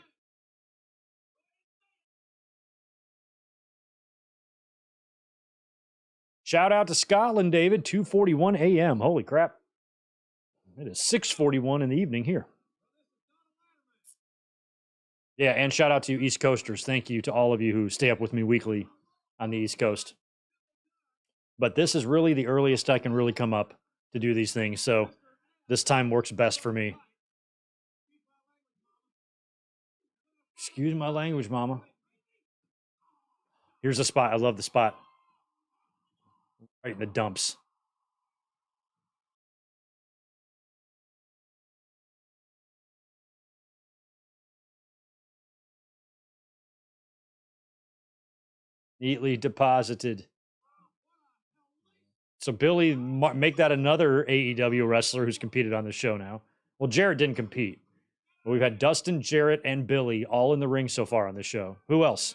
Shout out to Scotland, David. 2:41 a.m. Holy crap. It is 6:41 in the evening here. Yeah, and shout out to you East Coasters. Thank you to all of you who stay up with me weekly on the East Coast. But this is really the earliest I can really come up to do these things. So this time works best for me. Excuse my language, mama. Here's the spot. I love the spot. Right in the dumps. Neatly deposited. So Billy, make that another AEW wrestler who's competed on the show now. Well, Jarrett didn't compete. But we've had Dustin, Jarrett, and Billy all in the ring so far on this show. Who else?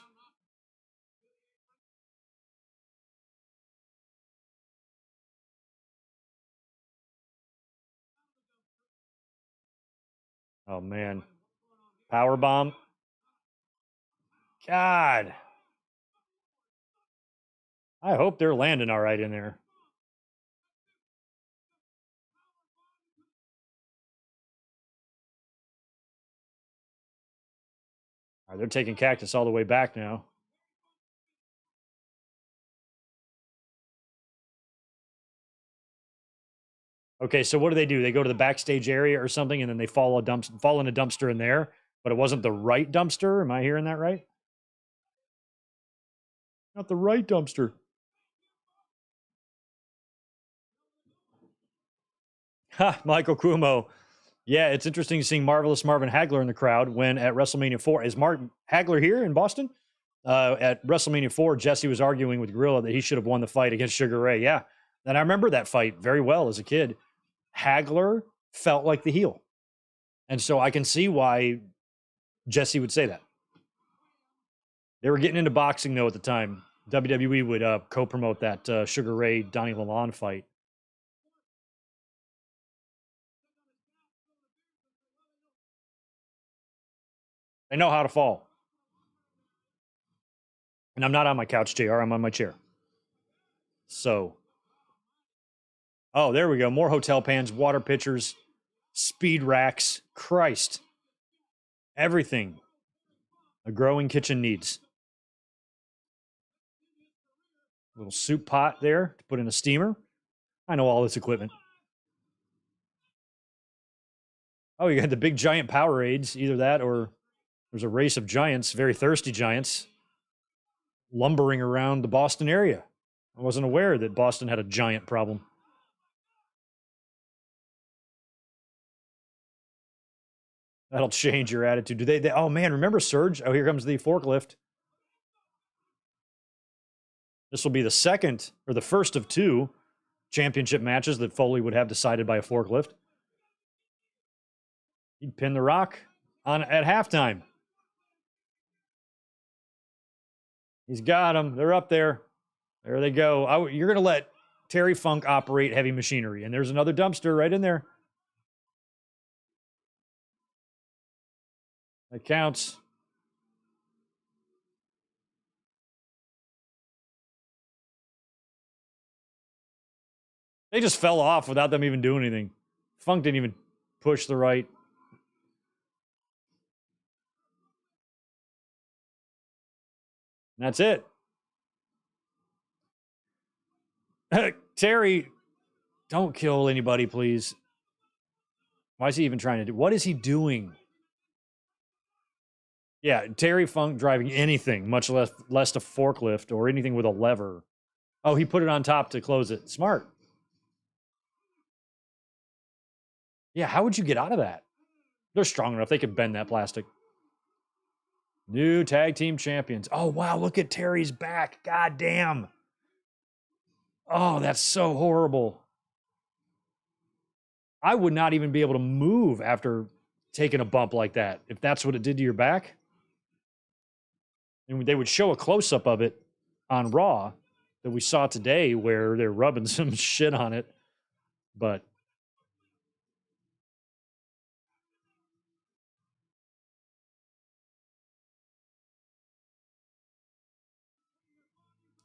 Oh, man. Power bomb. God. I hope they're landing all right in there. All right, they're taking Cactus all the way back now. Okay, so what do? They go to the backstage area or something, and then they fall in a dumpster in there. But it wasn't the right dumpster. Am I hearing that right? Not the right dumpster. Ha, Michael Cuomo. Yeah, it's interesting seeing Marvelous Marvin Hagler in the crowd when at WrestleMania 4. Is Mark Hagler here in Boston? At WrestleMania 4, Jesse was arguing with Gorilla that he should have won the fight against Sugar Ray. Yeah. And I remember that fight very well as a kid. Hagler felt like the heel. And so I can see why Jesse would say that. They were getting into boxing, though, at the time. WWE would co promote that Sugar Ray Donnie Lalonde fight. They know how to fall. And I'm not on my couch, JR. I'm on my chair. So, oh, there we go. More hotel pans, water pitchers, speed racks. Christ. Everything a growing kitchen needs. Little soup pot there to put in a steamer. I know all this equipment. Oh, you got the big giant Powerades. Either that or there's a race of giants, very thirsty giants, lumbering around the Boston area. I wasn't aware that Boston had a giant problem. That'll change your attitude. Do they oh man, remember Surge? Oh, here comes the forklift. This will be the second or the first of two championship matches that Foley would have decided by a forklift. He'd pin the Rock on at halftime. He's got them. They're up there. There they go. You're going to let Terry Funk operate heavy machinery, and there's another dumpster right in there. That counts. They just fell off without them even doing anything. Funk didn't even push the right. And that's it. Terry, don't kill anybody, please. Why is he even trying to do? What is he doing? Yeah, Terry Funk driving anything, much less a forklift or anything with a lever. Oh, he put it on top to close it. Smart. Yeah, how would you get out of that? They're strong enough. They could bend that plastic. New tag team champions. Oh, wow. Look at Terry's back. God damn. Oh, that's so horrible. I would not even be able to move after taking a bump like that if that's what it did to your back. And they would show a close up of it on Raw that we saw today where they're rubbing some shit on it. But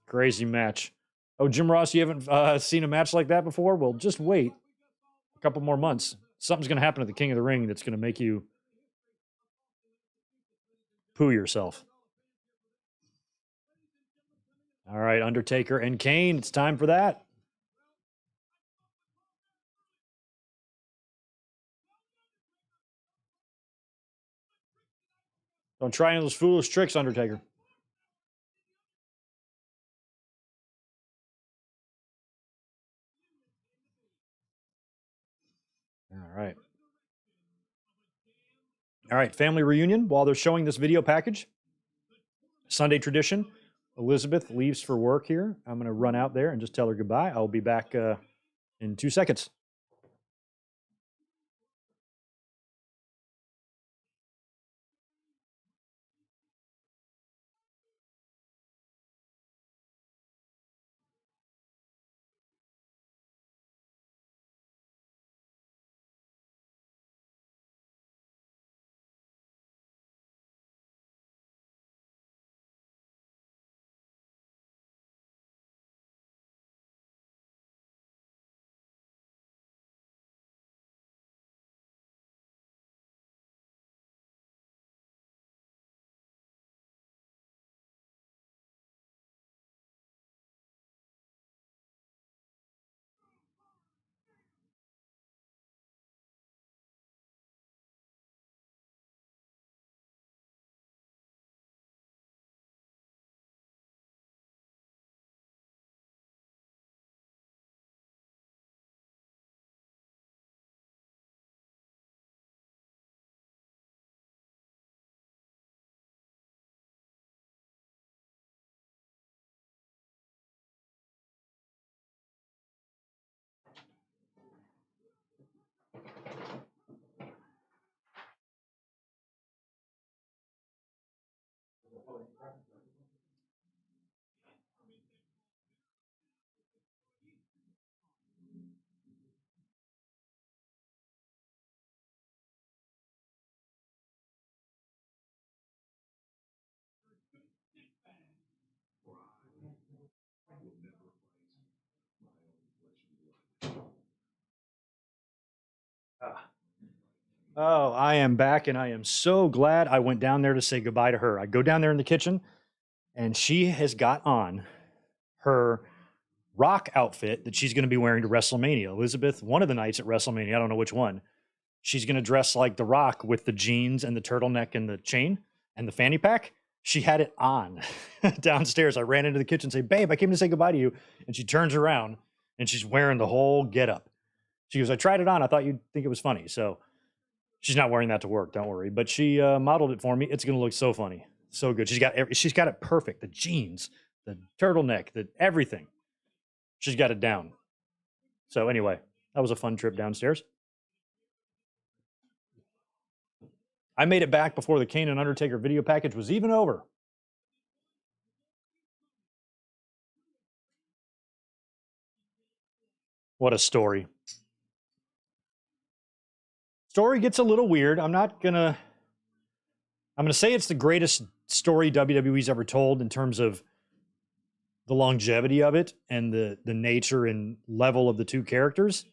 crazy match. Oh, Jim Ross, you haven't seen a match like that before? Well, just wait a couple more months. Something's going to happen to the King of the Ring that's going to make you poo yourself. All right, Undertaker and Kane. It's time for that. Don't try any of those foolish tricks, Undertaker. All right. All right, family reunion. While they're showing this video package, Sunday tradition. Elizabeth leaves for work here. I'm going to run out there and just tell her goodbye. I'll be back in 2 seconds. Oh, I am back, and I am so glad I went down there to say goodbye to her. I go down there in the kitchen, and she has got on her rock outfit that she's going to be wearing to WrestleMania. Elizabeth, one of the nights at WrestleMania, I don't know which one, she's going to dress like The Rock with the jeans and the turtleneck and the chain and the fanny pack. She had it on downstairs. I ran into the kitchen and say, "Babe, I came to say goodbye to you." And she turns around and she's wearing the whole getup. She goes, "I tried it on. I thought you'd think it was funny." So she's not wearing that to work. Don't worry. But she modeled it for me. It's going to look so funny, so good. She's got it perfect. The jeans, the turtleneck, the everything. She's got it down. So anyway, that was a fun trip downstairs. I made it back before the Kane and Undertaker video package was even over. What a story. Story gets a little weird. I'm gonna say it's the greatest story WWE's ever told in terms of the longevity of it and the nature and level of the two characters.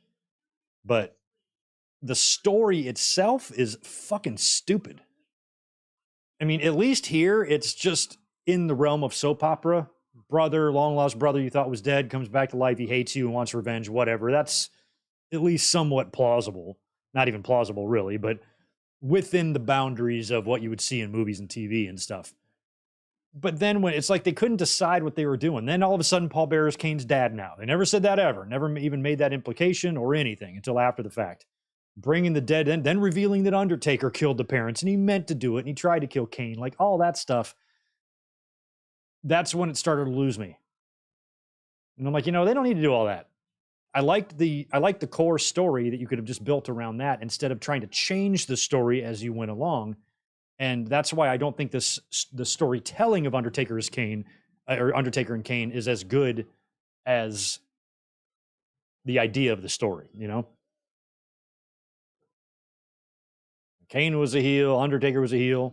But the story itself is fucking stupid. I mean, at least here it's just in the realm of soap opera. Brother, long lost brother you thought was dead, comes back to life, he hates you and wants revenge, whatever. That's at least somewhat plausible. Not even plausible, really, but within the boundaries of what you would see in movies and TV and stuff. But then when it's like they couldn't decide what they were doing, then all of a sudden Paul Bearer is Kane's dad now. They never said that ever, never even made that implication or anything until after the fact. Bringing the dead in, then revealing that Undertaker killed the parents and he meant to do it and he tried to kill Kane, like all that stuff. That's when it started to lose me. And I'm like, they don't need to do all that. I liked the core story that you could have just built around that instead of trying to change the story as you went along. And that's why I don't think the storytelling of Undertaker as Kane or Undertaker and Kane is as good as the idea of the story. Kane was a heel, Undertaker was a heel.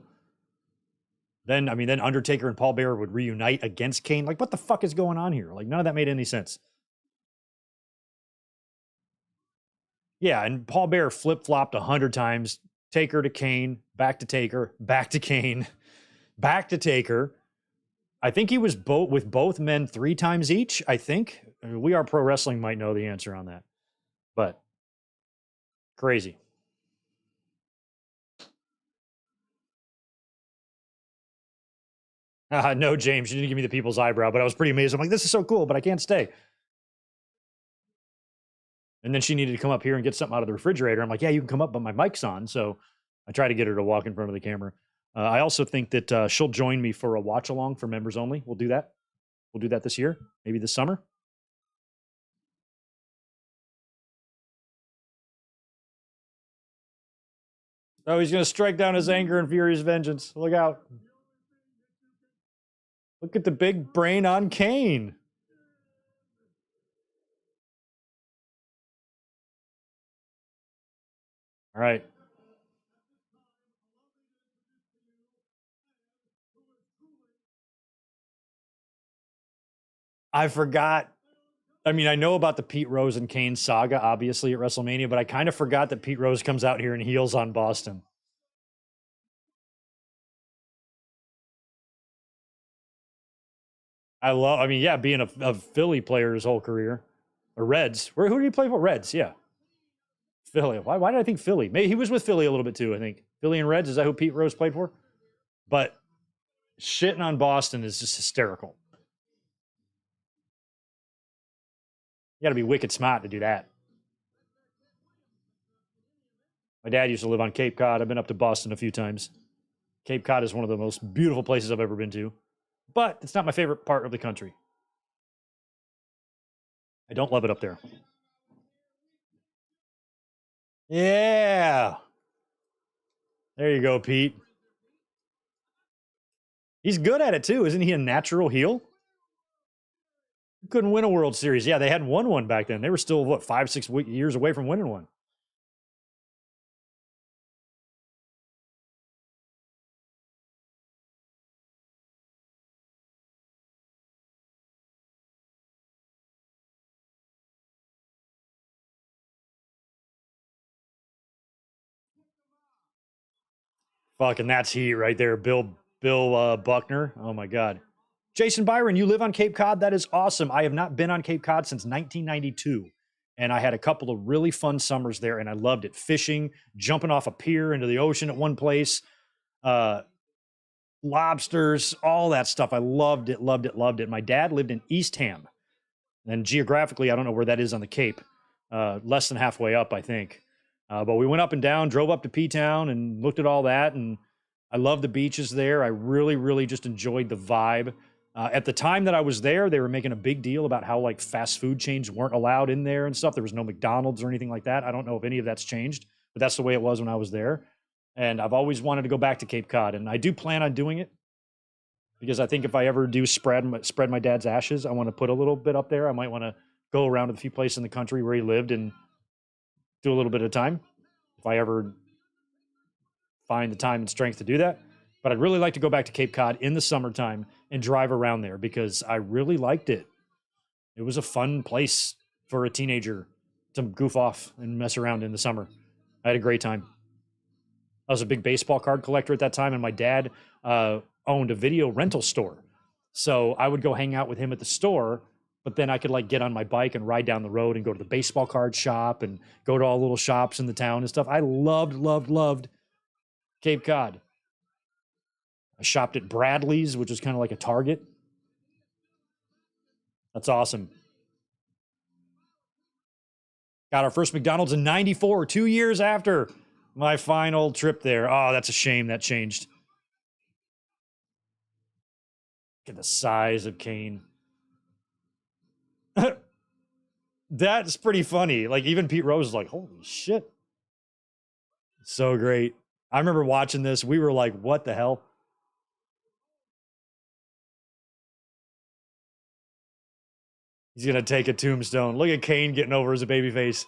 Then Undertaker and Paul Bearer would reunite against Kane. Like, what the fuck is going on here? Like, none of that made any sense. Yeah, and Paul Bearer flip flopped 100 times. Taker to Kane, back to Taker, back to Kane, back to Taker. I think he was with both men 3 times each. I think We Are Pro Wrestling might know the answer on that, but crazy. No, James, you didn't give me the people's eyebrow, but I was pretty amazed. I'm like, this is so cool, but I can't stay. And then she needed to come up here and get something out of the refrigerator. I'm like, yeah, you can come up, but my mic's on. So I try to get her to walk in front of the camera. I also think that she'll join me for a watch along for members only. We'll do that. We'll do that this year, maybe this summer. Oh, he's going to strike down his anger and furious vengeance. Look out. Look at the big brain on Kane. All right. I forgot. I mean, I know about the Pete Rose and Kane saga, obviously, at WrestleMania, but I kind of forgot that Pete Rose comes out here and heels on Boston. I mean, yeah, being a Philly player his whole career. Or Reds. Who did he play for? Reds, yeah. Philly. Why did I think Philly? Maybe he was with Philly a little bit too, I think. Philly and Reds, is that who Pete Rose played for? But shitting on Boston is just hysterical. You got to be wicked smart to do that. My dad used to live on Cape Cod. I've been up to Boston a few times. Cape Cod is one of the most beautiful places I've ever been to, but it's not my favorite part of the country. I don't love it up there. Yeah. There you go, Pete. He's good at it too. Isn't he a natural heel? Couldn't win a World Series. Yeah, they hadn't won one back then. They were still, what, 5, 6 years away from winning one. Fucking that's heat right there. Bill Buckner. Oh my God. Jason Byron, you live on Cape Cod. That is awesome. I have not been on Cape Cod since 1992. And I had a couple of really fun summers there, and I loved it. Fishing, jumping off a pier into the ocean at one place, uh, lobsters, all that stuff. I loved it, loved it, loved it. My dad lived in Eastham. And geographically, I don't know where that is on the Cape. Less than halfway up, I think. But we went up and down, drove up to P-Town and looked at all that. And I love the beaches there. I really, really just enjoyed the vibe. At the time that I was there, they were making a big deal about how like fast food chains weren't allowed in there and stuff. There was no McDonald's or anything like that. I don't know if any of that's changed, but that's the way it was when I was there. And I've always wanted to go back to Cape Cod, and I do plan on doing it because I think if I ever do spread my dad's ashes, I want to put a little bit up there. I might want to go around to a few places in the country where he lived and do a little bit of time if I ever find the time and strength to do that. But I'd really like to go back to Cape Cod in the summertime and drive around there because I really liked it. It was a fun place for a teenager to goof off and mess around in the summer. I had a great time. I was a big baseball card collector at that time, and my dad owned a video rental store. So I would go hang out with him at the store, but then I could like get on my bike and ride down the road and go to the baseball card shop and go to all the little shops in the town and stuff. I loved, loved, loved Cape Cod. I shopped at Bradley's, which was kind of like a Target. That's awesome. Got our first McDonald's in 94, 2 years after my final trip there. Oh, that's a shame that changed. Look at the size of Kane. That's pretty funny. Like, even Pete Rose is like, holy shit. So great. I remember watching this. We were like, what the hell? He's going to take a tombstone. Look at Kane getting over as a babyface.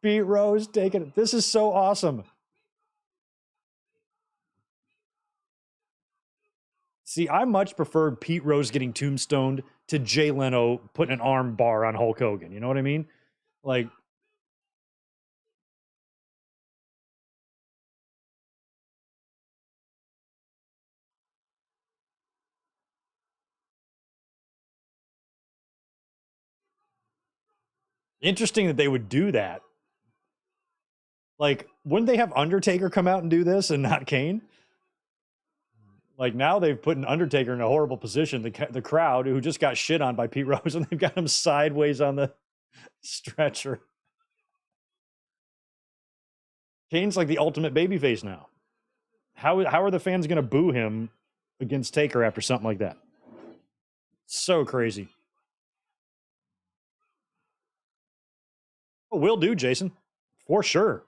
Pete Rose taking it. This is so awesome. See, I much preferred Pete Rose getting tombstoned to Jay Leno putting an arm bar on Hulk Hogan. You know what I mean? Like, interesting that they would do that. Like, wouldn't they have Undertaker come out and do this and not Kane? Like now they've put an Undertaker in a horrible position. The crowd who just got shit on by Pete Rose, and they've got him sideways on the stretcher. Kane's like the ultimate babyface now. How are the fans going to boo him against Taker after something like that? So crazy. Oh, will do, Jason. For sure.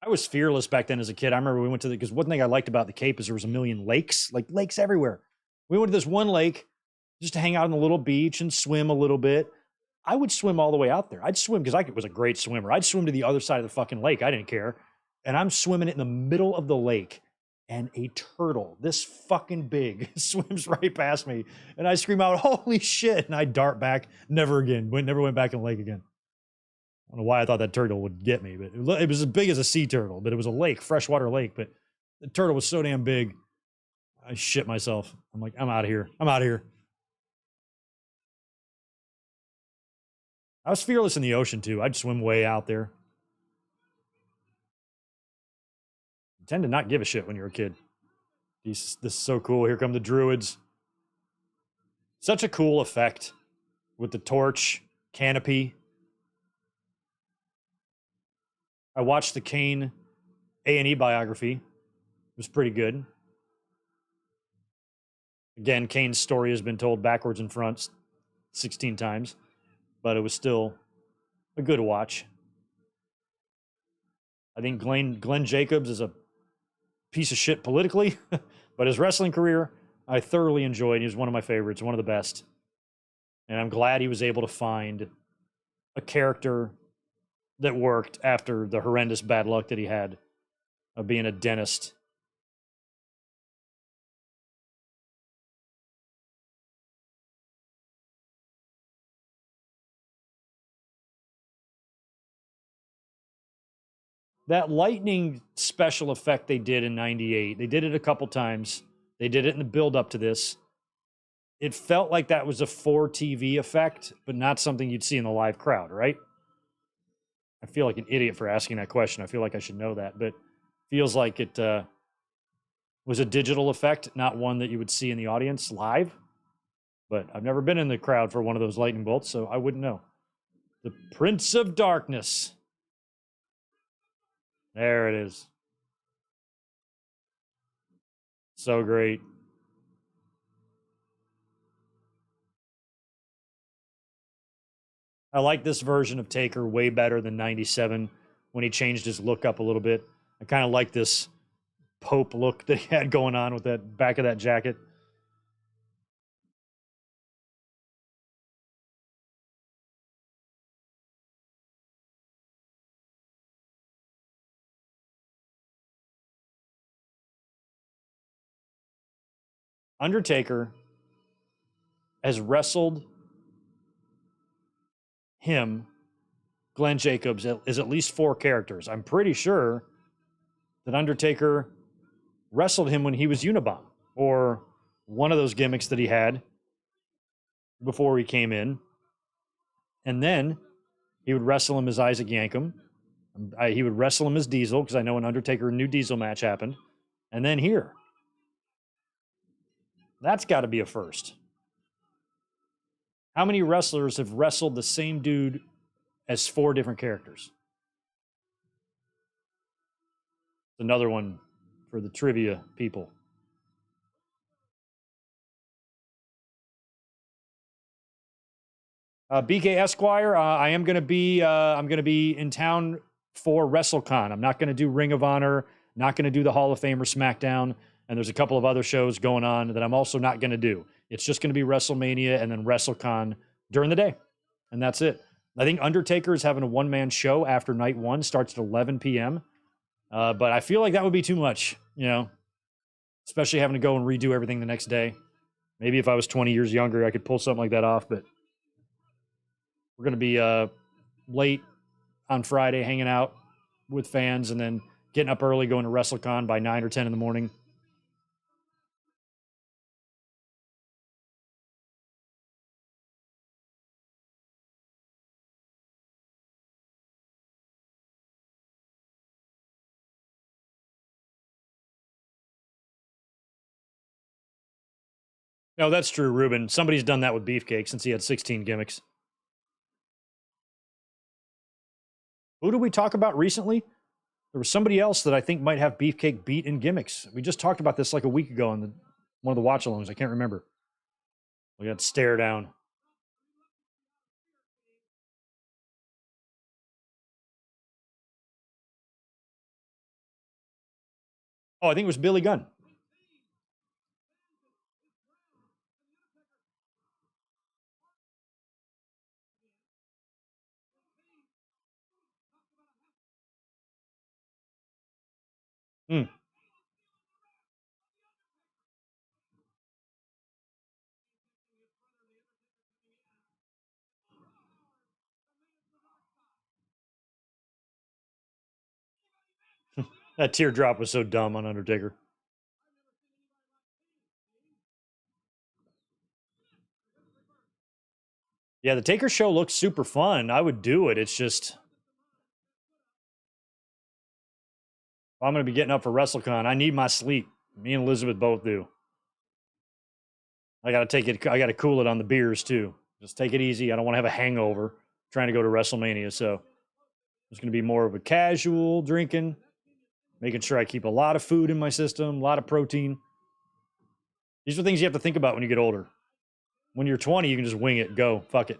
I was fearless back then as a kid. I remember we went to because one thing I liked about the Cape is there was a million lakes, like lakes everywhere. We went to this one lake just to hang out on the little beach and swim a little bit. I would swim all the way out there. I'd swim because I was a great swimmer. I'd swim to the other side of the fucking lake. I didn't care. And I'm swimming it in the middle of the lake. And a turtle, this fucking big, swims right past me. And I scream out, "Holy shit!" And I dart back. Never again. Never went back in the lake again. I don't know why I thought that turtle would get me, but it was as big as a sea turtle, but it was a lake, freshwater lake. But the turtle was so damn big, I shit myself. I'm like, I'm out of here. I'm out of here. I was fearless in the ocean too. I'd swim way out there. You tend to not give a shit when you're a kid. This is so cool. Here come the druids. Such a cool effect with the torch canopy. I watched the Kane A&E biography. It was pretty good. Again, Kane's story has been told backwards and fronts 16 times, but it was still a good watch. I think Glenn Jacobs is a piece of shit politically, but his wrestling career, I thoroughly enjoyed. He was one of my favorites, one of the best. And I'm glad he was able to find a character that worked after the horrendous bad luck that he had of being a dentist. That lightning special effect they did in 98, they did it a couple times. They did it in the build up to this. It felt like that was a for TV effect, but not something you'd see in the live crowd, right? I feel like an idiot for asking that question. I feel like I should know that, but feels like it was a digital effect, not one that you would see in the audience live. But I've never been in the crowd for one of those lightning bolts, so I wouldn't know. The Prince of Darkness. There it is. So great. I like this version of Taker way better than 97 when he changed his look up a little bit. I kind of like this Pope look that he had going on with that back of that jacket. Undertaker has wrestled him, Glenn Jacobs, is at least 4 characters. I'm pretty sure that Undertaker wrestled him when he was Unabomber, or one of those gimmicks that he had before he came in. And then he would wrestle him as Isaac Yankem. He would wrestle him as Diesel, because I know an Undertaker new Diesel match happened. And then here. That's got to be a first. How many wrestlers have wrestled the same dude as 4 different characters? Another one for the trivia people. BK Esquire, I am going to be I'm going to be in town for WrestleCon. I'm not going to do Ring of Honor, not going to do the Hall of Fame or SmackDown, and there's a couple of other shows going on that I'm also not going to do. It's just going to be WrestleMania and then WrestleCon during the day, and that's it. I think Undertaker is having a one-man show after night 1, starts at 11 p.m. But I feel like that would be too much, especially having to go and redo everything the next day. Maybe if I was 20 years younger, I could pull something like that off, but we're going to be late on Friday hanging out with fans and then getting up early, going to WrestleCon by 9 or 10 in the morning. No, that's true, Ruben. Somebody's done that with Beefcake since he had 16 gimmicks. Who did we talk about recently? There was somebody else that I think might have Beefcake beat in gimmicks. We just talked about this like a week ago on one of the watch-alongs. I can't remember. We got stare down. Oh, I think it was Billy Gunn. Hmm. That teardrop was so dumb on Undertaker. Yeah, the Taker show looks super fun. I would do it. It's just I'm going to be getting up for WrestleCon. I need my sleep. Me and Elizabeth both do. I got to take it. I got to cool it on the beers too. Just take it easy. I don't want to have a hangover trying to go to WrestleMania. So it's going to be more of a casual drinking, making sure I keep a lot of food in my system, a lot of protein. These are things you have to think about when you get older. When you're 20, you can just wing it, go, fuck it.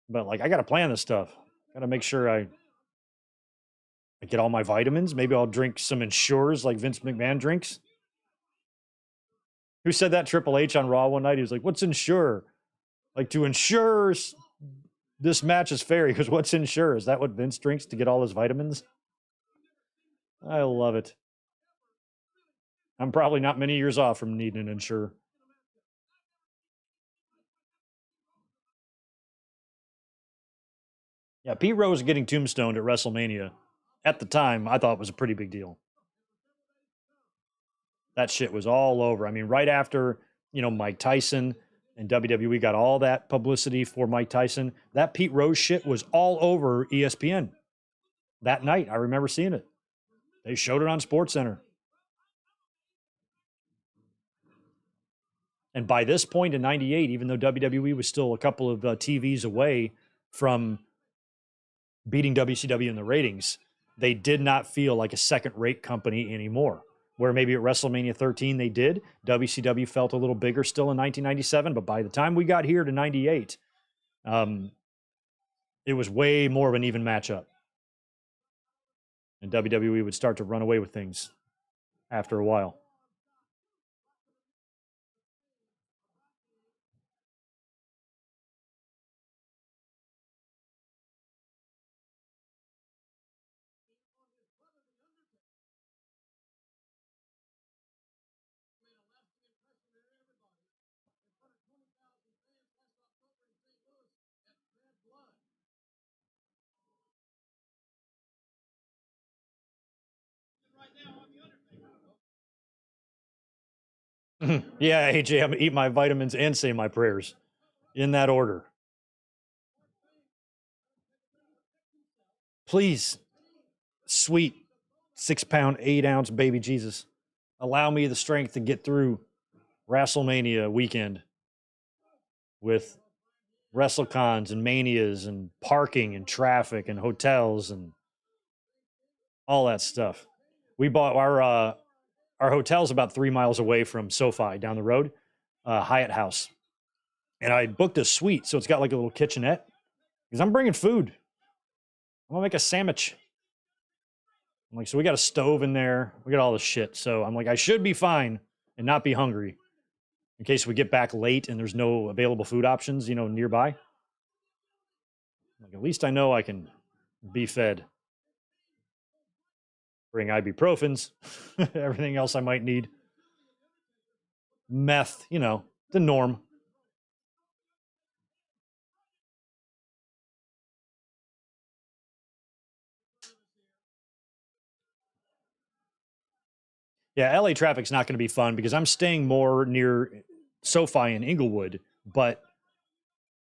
But like, I got to plan this stuff. Got to make sure I get all my vitamins. Maybe I'll drink some Ensures like Vince McMahon drinks. Who said that? Triple H on Raw one night. He was like, "What's Ensure? Like to ensure this match is fair." He goes, "What's Ensure? Is that what Vince drinks to get all his vitamins?" I love it. I'm probably not many years off from needing an Ensure. Yeah, Pete Rose getting tombstoned at WrestleMania at the time, I thought it was a pretty big deal. That shit was all over. I mean, right after, Mike Tyson and WWE got all that publicity for Mike Tyson, that Pete Rose shit was all over ESPN that night. I remember seeing it. They showed it on SportsCenter. And by this point in 98, even though WWE was still a couple of TVs away from beating WCW in the ratings, they did not feel like a second rate company anymore. Where maybe at WrestleMania 13 they did. WCW felt a little bigger still in 1997, but by the time we got here to 98, it was way more of an even matchup. And WWE would start to run away with things after a while. Yeah, AJ, I'm gonna eat my vitamins and say my prayers in that order. Please, sweet 6 pound, 8 ounce baby Jesus, allow me the strength to get through WrestleMania weekend with WrestleCons and Manias and parking and traffic and hotels and all that stuff. We bought our hotel's about 3 miles away from SoFi down the road, Hyatt House, and I booked a suite, so it's got like a little kitchenette because I'm bringing food. I'm gonna make a sandwich. I'm like, so we got a stove in there, we got all this shit. So I'm like, I should be fine and not be hungry in case we get back late and there's no available food options, nearby. Like, at least I know I can be fed. Bring ibuprofens, everything else I might need. Meth, the norm. Yeah, LA traffic's not going to be fun because I'm staying more near SoFi in Inglewood, but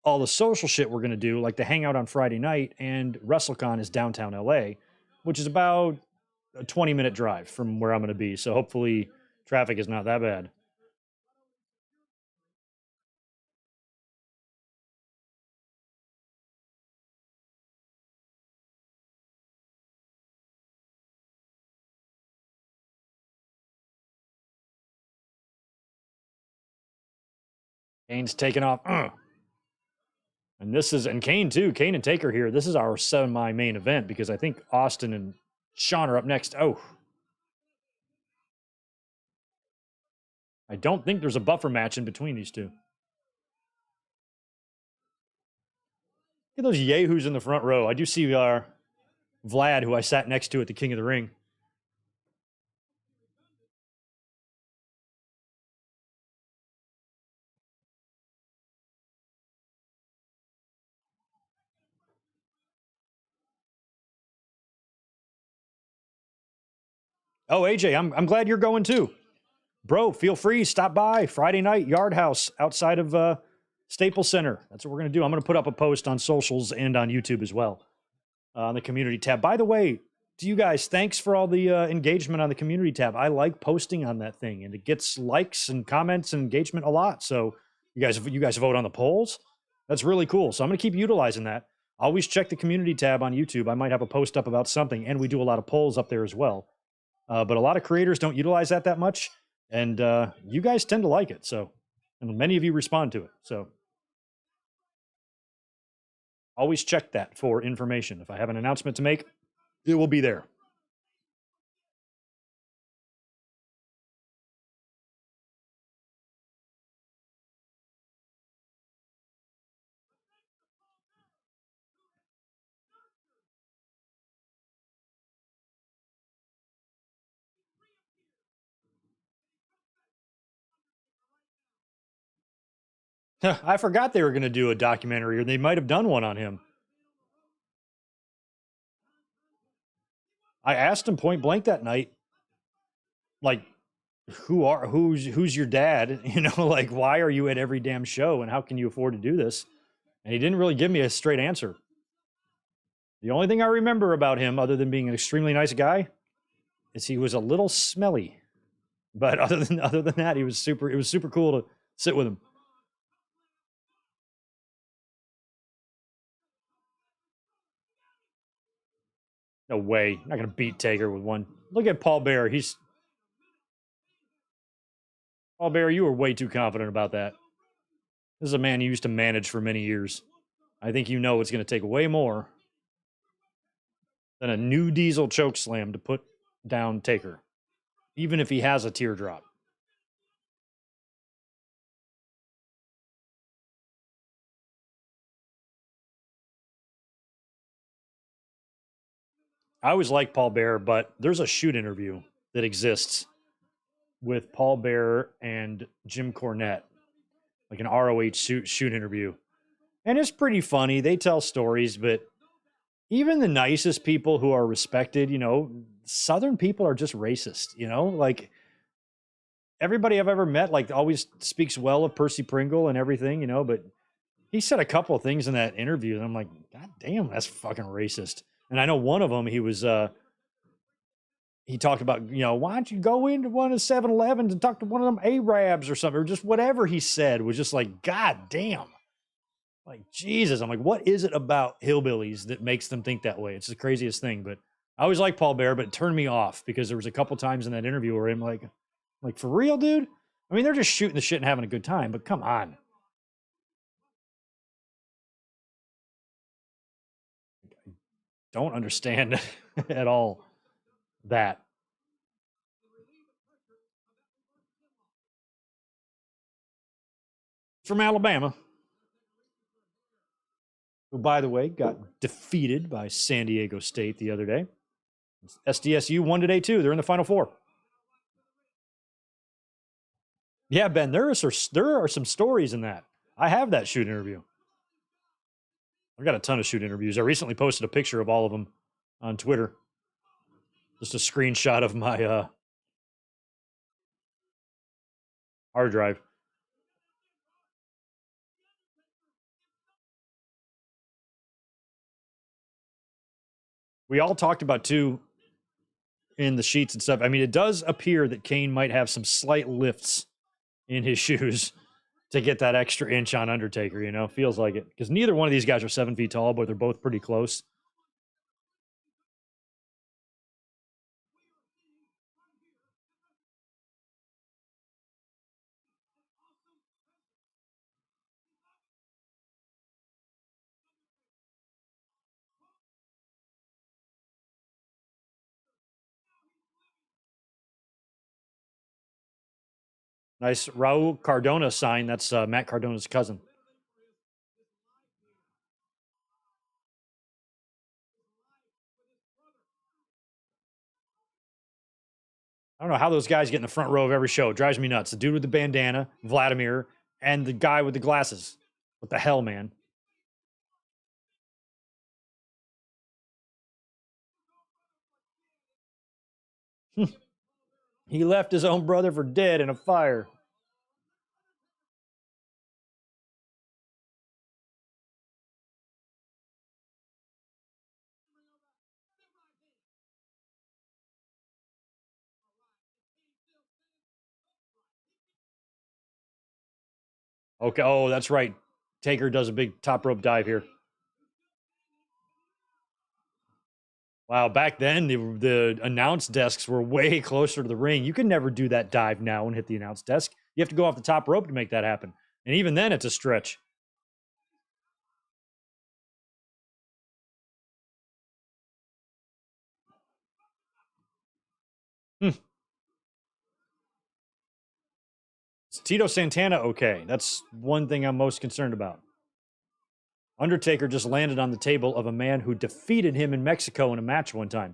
all the social shit we're going to do, like the hangout on Friday night and WrestleCon is downtown LA, which is about a 20-minute drive from where I'm going to be. So hopefully traffic is not that bad. Kane's taking off. And this is, and Kane too. Kane and Taker here. This is our semi-main event because I think Austin and Sean are up next. Oh. I don't think there's a buffer match in between these two. Look at those yahoos in the front row. I do see Vlad, who I sat next to at the King of the Ring. Oh, AJ, I'm glad you're going too. Bro, feel free. Stop by Friday night, Yard House outside of Staples Center. That's what we're going to do. I'm going to put up a post on socials and on YouTube as well on the community tab. By the way, to you guys, thanks for all the engagement on the community tab. I like posting on that thing, and it gets likes and comments and engagement a lot. So you guys vote on the polls. That's really cool. So I'm going to keep utilizing that. Always check the community tab on YouTube. I might have a post up about something, and we do a lot of polls up there as well. But a lot of creators don't utilize that much, and you guys tend to like it. So, and many of you respond to it. So always check that for information. If I have an announcement to make, it will be there. I forgot they were going to do a documentary, or they might have done one on him. I asked him point blank that night, like, who's your dad? You know, like, why are you at every damn show, and how can you afford to do this? And he didn't really give me a straight answer. The only thing I remember about him, other than being an extremely nice guy, is he was a little smelly. But other than that, he was super. It was super cool to sit with him. No way, not gonna beat Taker with one. Look at Paul Bear. Paul Bear. You were way too confident about that. This is a man you used to manage for many years. I think you know it's going to take way more than a new diesel choke slam to put down Taker, even if he has a teardrop. I always like Paul Bear, but there's a shoot interview that exists with Paul Bear and Jim Cornette, like an ROH shoot interview. And it's pretty funny. They tell stories, but even the nicest people who are respected, you know, Southern people are just racist, you know, like everybody I've ever met, like always speaks well of Percy Pringle and everything, you know, but he said a couple of things in that interview and I'm like, God damn, that's fucking racist. And I know one of them, he talked about, you know, why don't you go into one of the 7-Elevens and talk to one of them Arabs or something, or just whatever he said was just like, God damn. Like, Jesus. I'm like, what is it about hillbillies that makes them think that way? It's the craziest thing. But I always liked Paul Bear, but it turned me off because there was a couple times in that interview where I'm like, for real, dude? I mean, they're just shooting the shit and having a good time, but come on. Don't understand at all that. From Alabama, who, by the way, got defeated by San Diego State the other day. SDSU won today, too. They're in the Final Four. Yeah, Ben, there are some stories in that. I have that shoot interview. I've got a ton of shoot interviews. I recently posted a picture of all of them on Twitter. Just a screenshot of my hard drive. We all talked about, too, in the sheets and stuff. I mean, it does appear that Kane might have some slight lifts in his shoes to get that extra inch on Undertaker, you know? Feels like it. Because neither one of these guys are 7 feet tall, but they're both pretty close. Nice Raul Cardona sign. That's Matt Cardona's cousin. I don't know how those guys get in the front row of every show. It drives me nuts. The dude with the bandana, Vladimir, and the guy with the glasses. What the hell, man? He left his own brother for dead in a fire. Okay. Oh, that's right. Taker does a big top rope dive here. Wow, back then the announce desks were way closer to the ring. You can never do that dive now and hit the announce desk. You have to go off the top rope to make that happen. And even then, it's a stretch. Hmm. Is Tito Santana okay? That's one thing I'm most concerned about. Undertaker just landed on the table of a man who defeated him in Mexico in a match one time.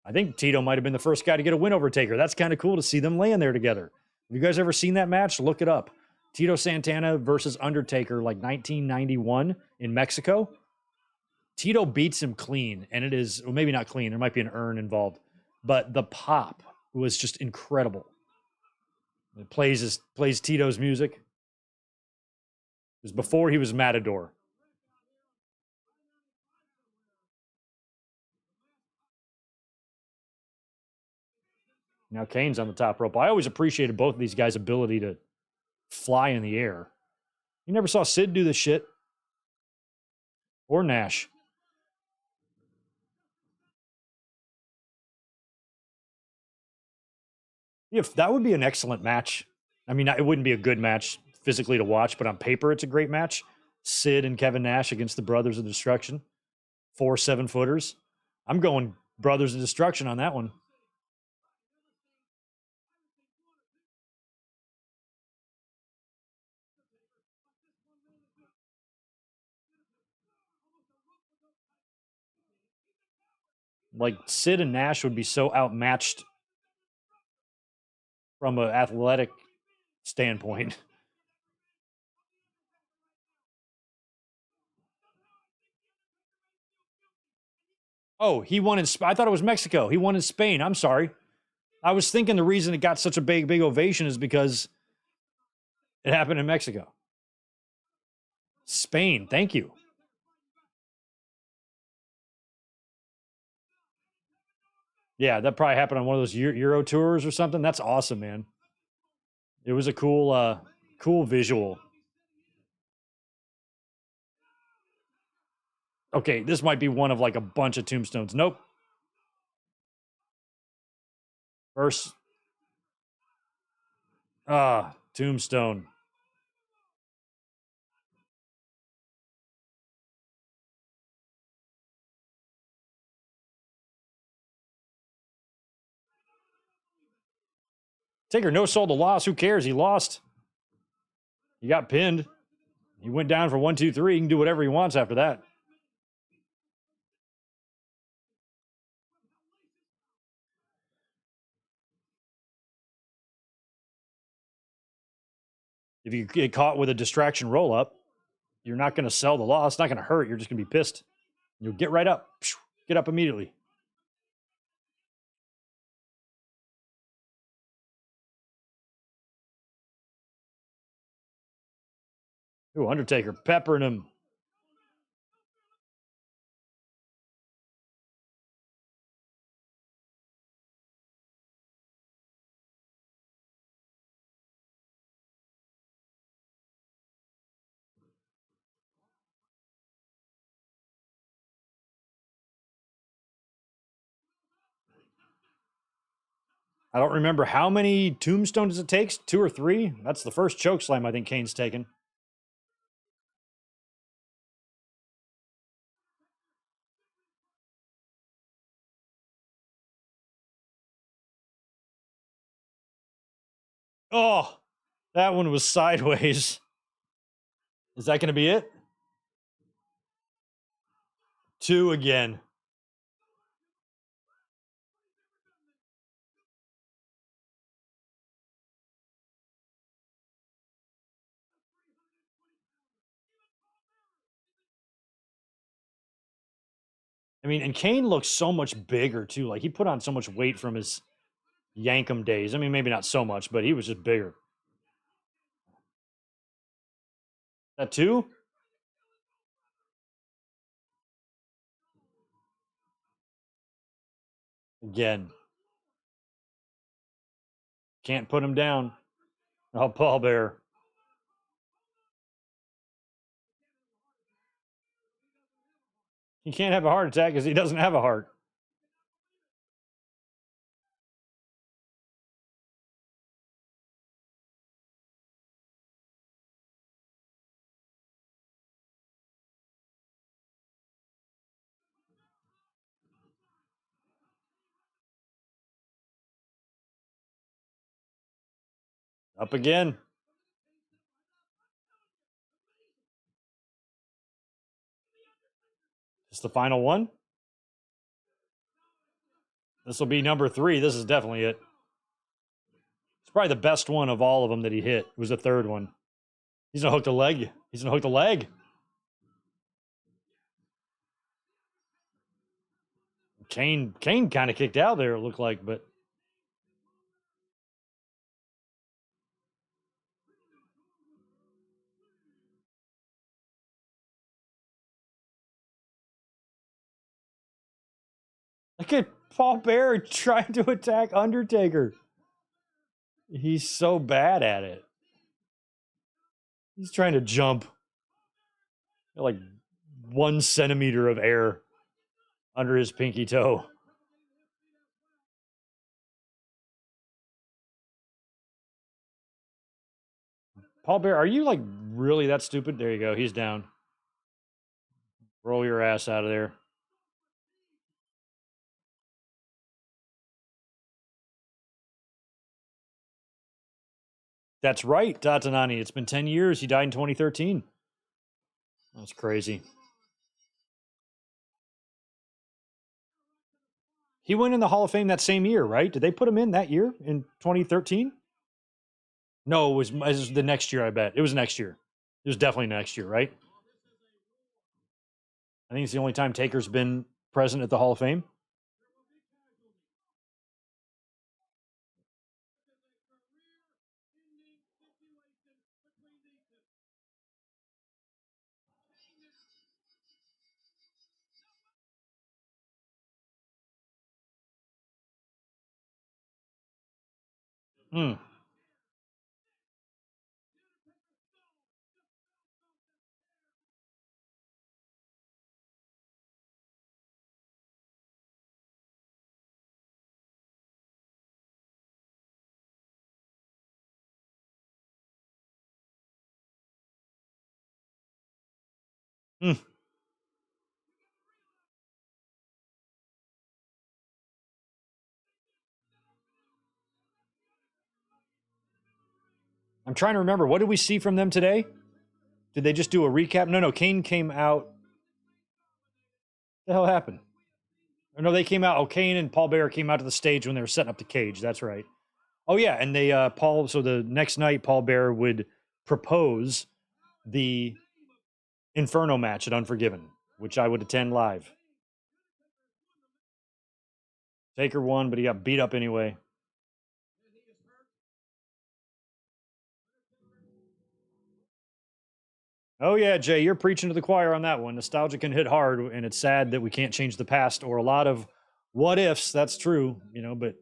I think Tito might have been the first guy to get a win over Taker. That's kind of cool to see them laying there together. Have you guys ever seen that match? Look it up. Tito Santana versus Undertaker, like 1991 in Mexico. Tito beats him clean, and it is, well, maybe not clean. There might be an urn involved, but the pop was just incredible. It plays Tito's music. It was before he was Matador. Now Kane's on the top rope. I always appreciated both of these guys' ability to fly in the air. You never saw Sid do this shit. Or Nash. If that would be an excellent match. I mean, it wouldn't be a good match physically to watch, but on paper, it's a great match. Sid and Kevin Nash against the Brothers of Destruction. 4 7-footers. I'm going Brothers of Destruction on that one. Like Sid and Nash would be so outmatched from an athletic standpoint. Oh, he won in I thought it was Mexico. He won in Spain. I'm sorry. I was thinking the reason it got such a big ovation is because it happened in Mexico. Spain. Thank you. Yeah, that probably happened on one of those Euro tours or something. That's awesome, man. It was a cool visual. Okay, this might be one of like a bunch of tombstones. Nope. First, tombstone. Taker no sold the loss. Who cares? He lost. He got pinned. He went down for 1, 2, 3. He can do whatever he wants after that. If you get caught with a distraction roll up, you're not going to sell the loss. It's not going to hurt. You're just going to be pissed. You'll get right up. Get up immediately. Ooh, Undertaker peppering him. I don't remember how many tombstones it takes. 2 or 3. That's the first choke slam I think Kane's taken. Oh, That one was sideways. Is that going to be it? 2 again. I mean, and Kane looks so much bigger too. Like he put on so much weight from his Yankum days. I mean, maybe not so much, but he was just bigger. That 2? Again. Can't put him down. Oh, Paul Bear. He can't have a heart attack because he doesn't have a heart. Up again. It's the final one. This will be number 3. This is definitely it. It's probably the best one of all of them that he hit. Was the third one. He's gonna hook the leg. He's gonna hook the leg. Kane kind of kicked out there. It looked like, but look at Paul Bear trying to attack Undertaker. He's so bad at it. He's trying to jump like 1 centimeter of air under his pinky toe. Paul Bear, are you like really that stupid? There you go. He's down. Roll your ass out of there. That's right, Tatanani. It's been 10 years. He died in 2013. That's crazy. He went in the Hall of Fame that same year, right? Did they put him in that year in 2013? No, it was the next year, I bet. It was next year. It was definitely next year, right? I think it's the only time Taker's been present at the Hall of Fame. Hmm. Hmm. I'm trying to remember. What did we see from them today? Did they just do a recap? No, Kane came out. What the hell happened? Or no, they came out. Oh, Kane and Paul Bear came out to the stage when they were setting up the cage. That's right. Oh yeah, and they Paul. So the next night, Paul Bear would propose the Inferno match at Unforgiven, which I would attend live. Taker won, but he got beat up anyway. Oh yeah, Jay, you're preaching to the choir on that one. Nostalgia can hit hard, and it's sad that we can't change the past or a lot of what ifs. That's true, but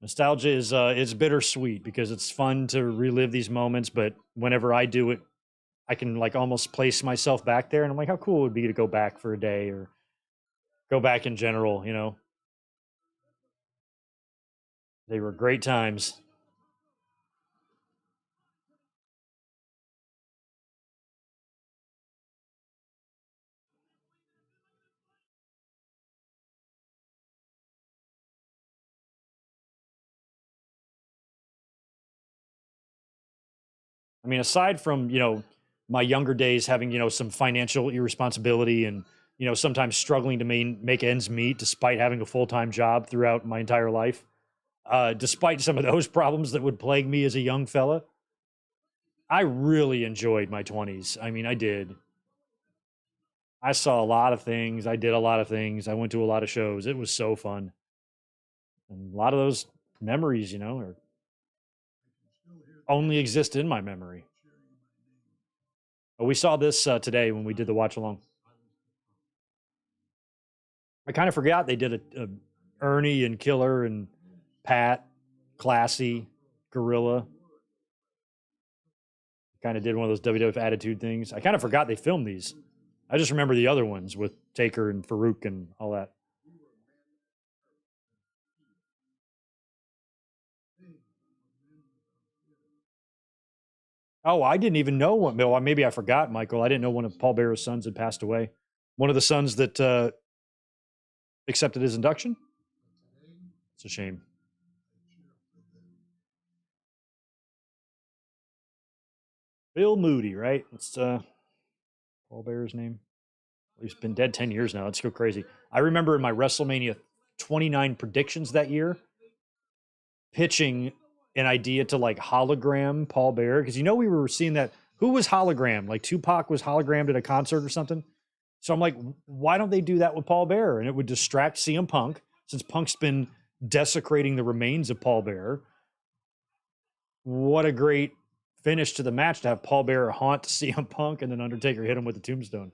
nostalgia is bittersweet because it's fun to relive these moments. But whenever I do it, I can like almost place myself back there, and I'm like, how cool it would be to go back for a day or go back in general. They were great times. I mean, aside from, my younger days having, some financial irresponsibility and, sometimes struggling to make ends meet despite having a full-time job throughout my entire life, despite some of those problems that would plague me as a young fella, I really enjoyed my 20s. I mean, I did. I saw a lot of things. I did a lot of things. I went to a lot of shows. It was so fun. And a lot of those memories, are only exist in my memory. But we saw this today when we did the watch along. I kind of forgot they did a Ernie and Killer and Pat, Classy, Gorilla. Kind of did one of those WWF Attitude things. I kind of forgot they filmed these. I just remember the other ones with Taker and Farouk and all that. Oh, I didn't even know one. Well, maybe I forgot, Michael. I didn't know one of Paul Bearer's sons had passed away. One of the sons that accepted his induction. It's a shame. Bill Moody, right? It's Paul Bearer's name. He's been dead 10 years now. It's so crazy. I remember in my WrestleMania 29 predictions that year, pitching an idea to like hologram Paul Bearer. Because we were seeing that. Who was hologram? Like Tupac was hologrammed at a concert or something. So I'm like, why don't they do that with Paul Bearer? And it would distract CM Punk, since Punk's been desecrating the remains of Paul Bearer. What a great finish to the match to have Paul Bearer haunt CM Punk and then Undertaker hit him with the tombstone.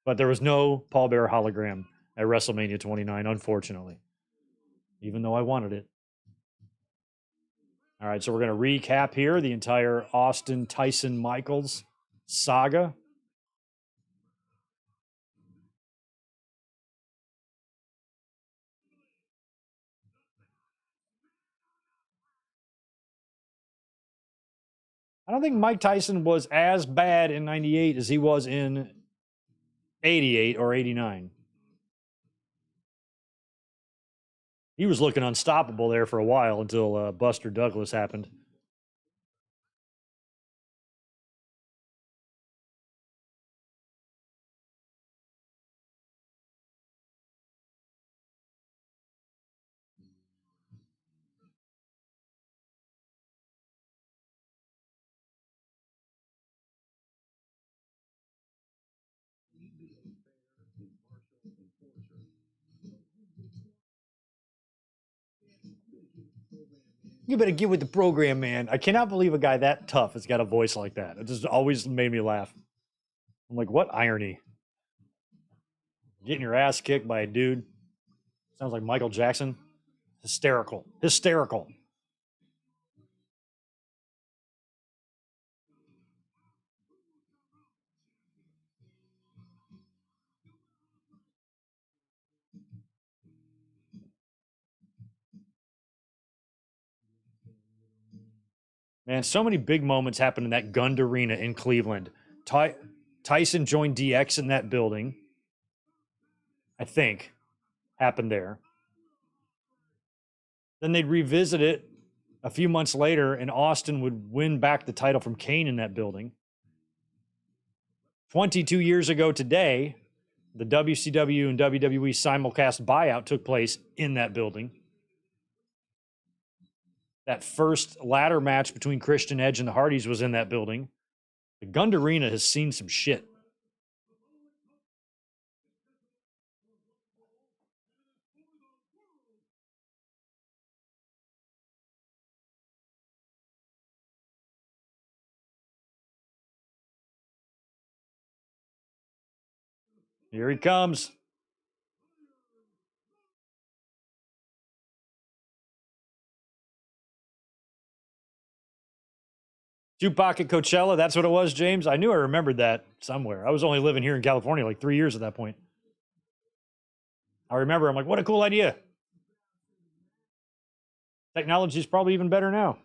But there was no Paul Bearer hologram at WrestleMania 29, unfortunately, even though I wanted it. All right, so we're going to recap here the entire Austin Tyson Michaels saga. I don't think Mike Tyson was as bad in 98 as he was in 88 or 89. He was looking unstoppable there for a while until Buster Douglas happened. You better get with the program, man. I cannot believe a guy that tough has got a voice like that. It just always made me laugh. I'm like, what irony? Getting your ass kicked by a dude. Sounds like Michael Jackson. Hysterical. Hysterical. Man, so many big moments happened in that Gund Arena in Cleveland. Tyson joined DX in that building, I think, happened there. Then they'd revisit it a few months later, and Austin would win back the title from Kane in that building. 22 years ago today, the WCW and WWE simulcast buyout took place in that building. That first ladder match between Christian Edge and the Hardys was in that building. The Gund Arena has seen some shit. Here he comes. Tupac at Coachella, that's what it was, James. I knew I remembered that somewhere. I was only living here in California like 3 years at that point. I remember, I'm like, what a cool idea. Technology is probably even better now.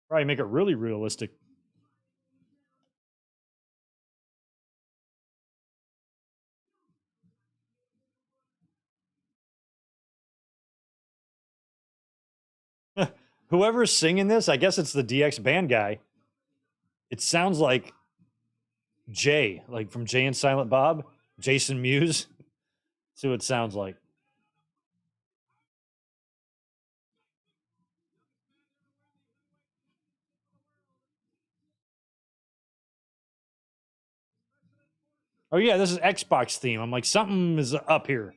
Probably make it really realistic. Whoever's singing this, I guess it's the DX band guy. It sounds like Jay, like from Jay and Silent Bob, Jason Mewes. See what it sounds like. Oh yeah, this is Xbox theme. I'm like, something is up here.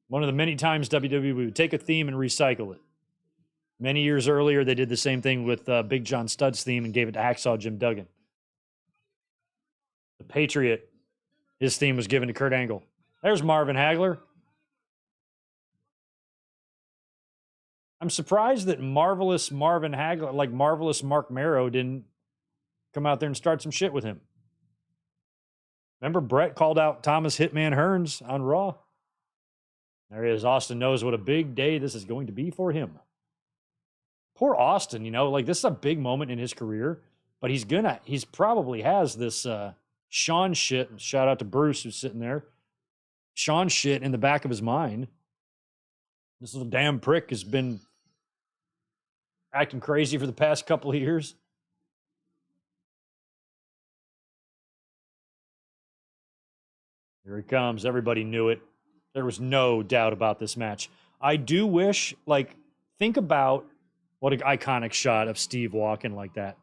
One of the many times WWE would take a theme and recycle it. Many years earlier, they did the same thing with Big John Studd's theme and gave it to Hacksaw Jim Duggan. The Patriot, his theme was given to Kurt Angle. There's Marvin Hagler. I'm surprised that Marvelous Marvin Hagler, like Marvelous Mark Marrow, didn't come out there and start some shit with him. Remember, Brett called out Thomas Hitman Hearns on Raw? There he is. Austin knows what a big day this is going to be for him. Poor Austin, you know, like this is a big moment in his career, but he's probably has this Sean shit. Shout out to Bruce who's sitting there. Sean shit in the back of his mind. This little damn prick has been acting crazy for the past couple of years. Here he comes. Everybody knew it. There was no doubt about this match. I do wish, like, think about what an iconic shot of Steve walking like that.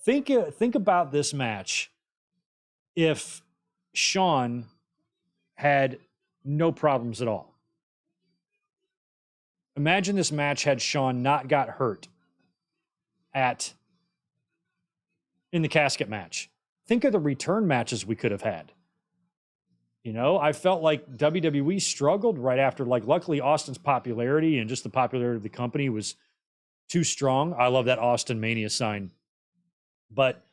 Think about this match if Sean had no problems at all. Imagine this match had Sean not got hurt in the casket match. Think of the return matches we could have had. You know, I felt like WWE struggled right after, like, luckily Austin's popularity and just the popularity of the company was too strong. I love that Austin Mania sign. But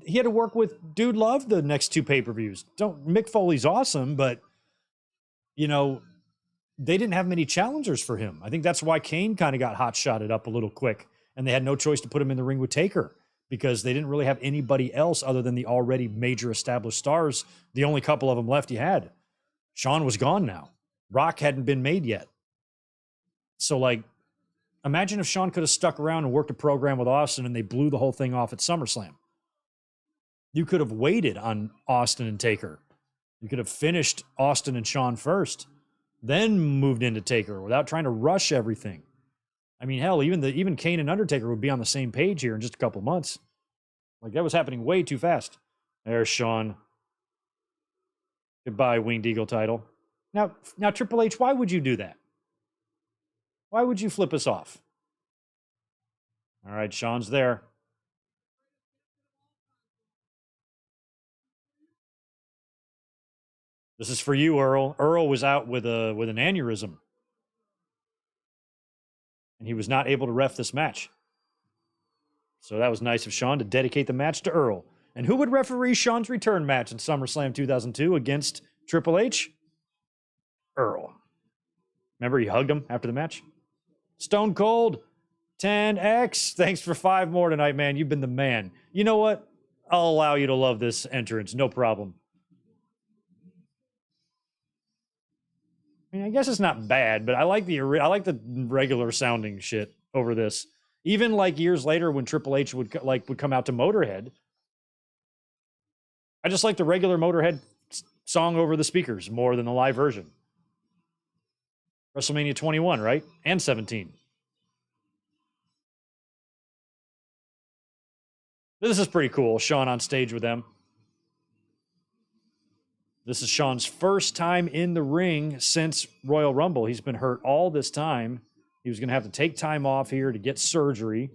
he had to work with Dude Love the next two pay-per-views. Mick Foley's awesome, but, you know, they didn't have many challengers for him. I think that's why Kane kind of got hot-shotted up a little quick, and they had no choice to put him in the ring with Taker because they didn't really have anybody else other than the already major established stars. The only couple of them left he had. Sean was gone now. Rock hadn't been made yet. So, like, imagine if Sean could have stuck around and worked a program with Austin and they blew the whole thing off at SummerSlam. You could have waited on Austin and Taker. You could have finished Austin and Sean first, then moved into Taker without trying to rush everything. I mean, hell, even Kane and Undertaker would be on the same page here in just a couple months. Like, that was happening way too fast. There's Sean. Goodbye, Winged Eagle title. Now, Triple H, why would you do that? Why would you flip us off? All right, Sean's there. This is for you, Earl. Earl was out with an aneurysm. And he was not able to ref this match. So that was nice of Sean to dedicate the match to Earl. And who would referee Sean's return match in SummerSlam 2002 against Triple H? Earl. Remember he hugged him after the match? Stone Cold, 10X. Thanks for 5 more tonight, man. You've been the man. You know what? I'll allow you to love this entrance. No problem. I mean, I guess it's not bad, but I like the regular sounding shit over this. Even like years later when Triple H would come out to Motorhead, I just like the regular Motorhead song over the speakers more than the live version. WrestleMania 21, right? And 17. This is pretty cool. Sean on stage with them. This is Sean's first time in the ring since Royal Rumble. He's been hurt all this time. He was going to have to take time off here to get surgery.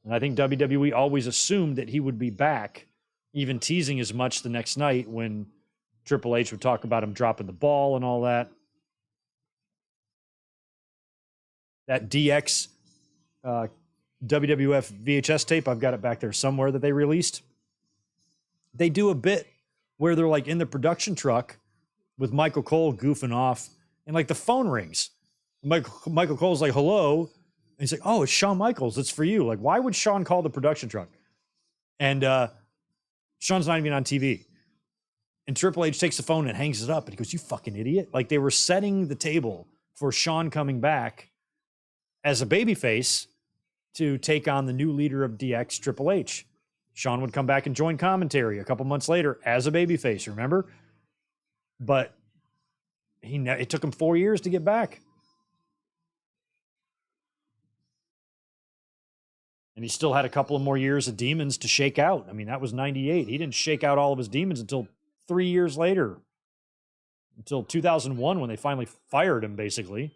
And I think WWE always assumed that he would be back, even teasing as much the next night when Triple H would talk about him dropping the ball and all that. That DX WWF VHS tape, I've got it back there somewhere that they released. They do a bit where they're like in the production truck with Michael Cole goofing off, and like the phone rings. Michael Cole's like, hello. And he's like, oh, it's Shawn Michaels. It's for you. Like, why would Shawn call the production truck? And Shawn's not even on TV. And Triple H takes the phone and hangs it up. And he goes, you fucking idiot. Like, they were setting the table for Shawn coming back as a babyface to take on the new leader of DX, Triple H. Sean would come back and join commentary a couple months later as a babyface, remember? But it took him 4 years to get back. And he still had a couple of more years of demons to shake out. I mean, that was 98. He didn't shake out all of his demons until 3 years later, until 2001 when they finally fired him, basically.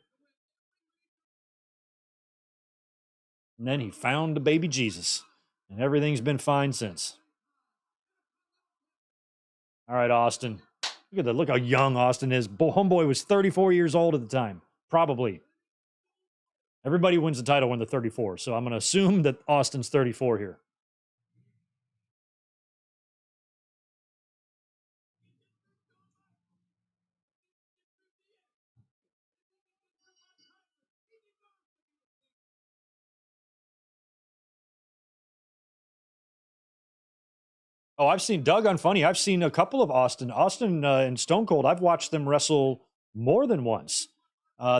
And then he found the baby Jesus, and everything's been fine since. All right, Austin. Look at that. Look how young Austin is. Homeboy was 34 years old at the time, probably. Everybody wins the title when they're 34, so I'm going to assume that Austin's 34 here. Oh, I've seen Doug Unfunny. I've seen a couple of Austin. Austin and Stone Cold, I've watched them wrestle more than once.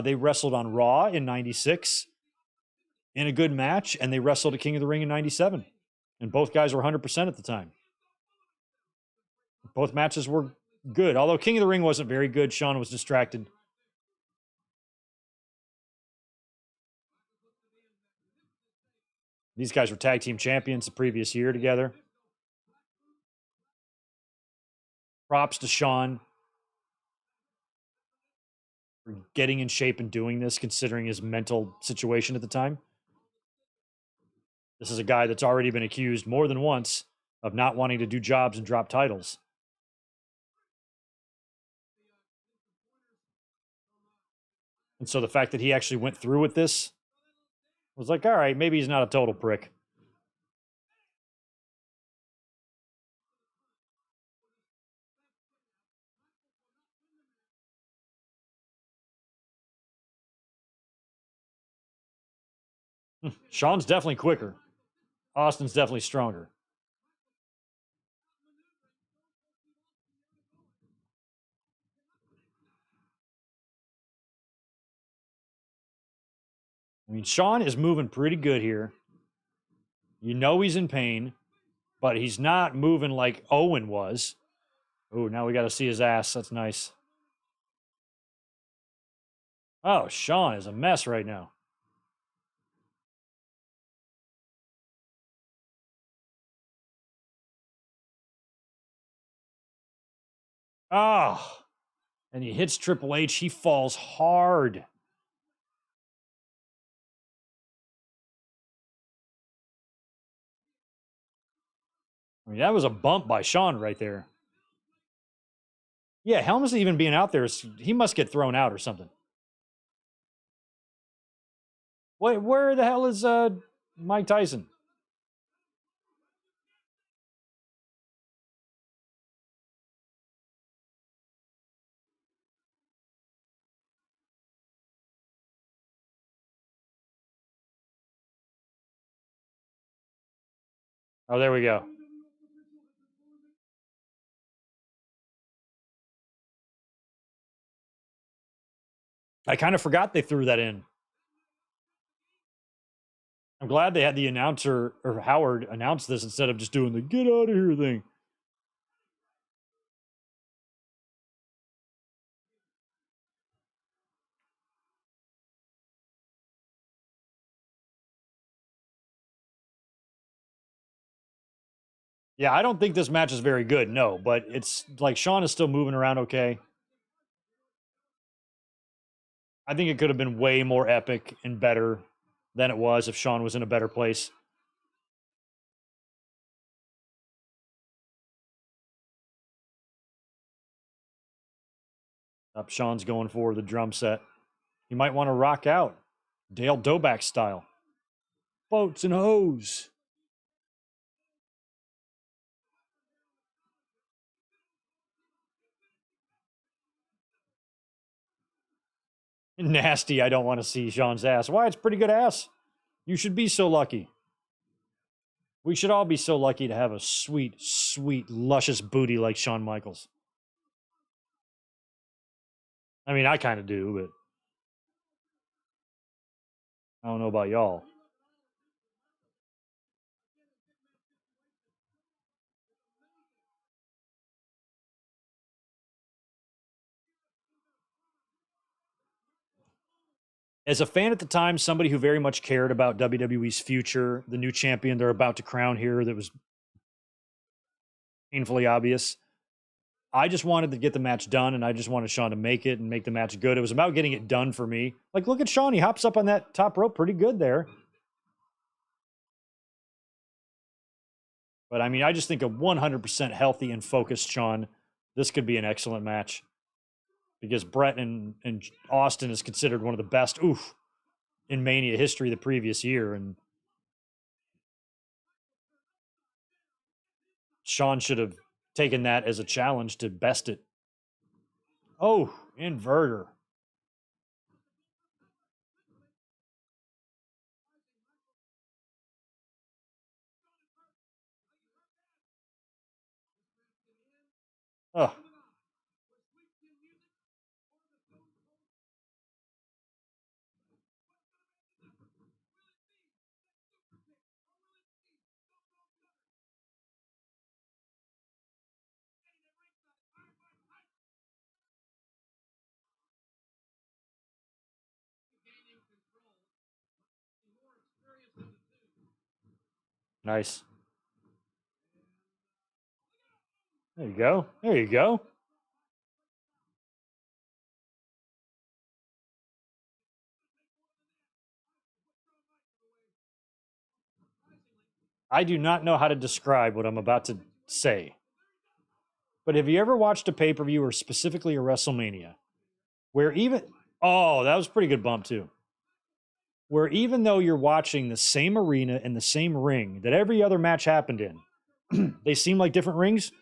They wrestled on Raw in 96 in a good match, and they wrestled at King of the Ring in 97. And both guys were 100% at the time. Both matches were good. Although King of the Ring wasn't very good, Sean was distracted. These guys were tag team champions the previous year together. Props to Sean for getting in shape and doing this, considering his mental situation at the time. This is a guy that's already been accused more than once of not wanting to do jobs and drop titles. And so the fact that he actually went through with this was like, all right, maybe he's not a total prick. Sean's definitely quicker. Austin's definitely stronger. I mean, Sean is moving pretty good here. You know he's in pain, but he's not moving like Owen was. Oh, now we got to see his ass. That's nice. Oh, Sean is a mess right now. Oh, and he hits Triple H. He falls hard. I mean, that was a bump by Sean right there. Yeah, Helms even being out there, he must get thrown out or something. Wait, where the hell is Mike Tyson? Oh, there we go. I kind of forgot they threw that in. I'm glad they had the announcer or Howard announce this instead of just doing the get out of here thing. Yeah, I don't think this match is very good, no, but it's like Sean is still moving around okay. I think it could have been way more epic and better than it was if Sean was in a better place. Up Sean's going for the drum set. He might want to rock out. Dale Doback style. Boats and hose. Nasty, I don't want to see Sean's ass. Why? It's pretty good ass. You should be so lucky. We should all be so lucky to have a sweet, sweet, luscious booty like Shawn Michaels. I mean, I kind of do, but I don't know about y'all. As a fan at the time, somebody who very much cared about WWE's future, the new champion they're about to crown here that was painfully obvious. I just wanted to get the match done, and I just wanted Shawn to make it and make the match good. It was about getting it done for me. Like, look at Shawn. He hops up on that top rope pretty good there. But, I mean, I just think a 100% healthy and focused Shawn, this could be an excellent match. Because Brett and Austin is considered one of the best, in Mania history the previous year. And Shawn should have taken that as a challenge to best it. Oh, inverter. Oh. Nice. There you go. There you go. I do not know how to describe what I'm about to say. But have you ever watched a pay-per-view or specifically a WrestleMania where even that was a pretty good bump too. Where even though you're watching the same arena and the same ring that every other match happened in, they seem like different rings.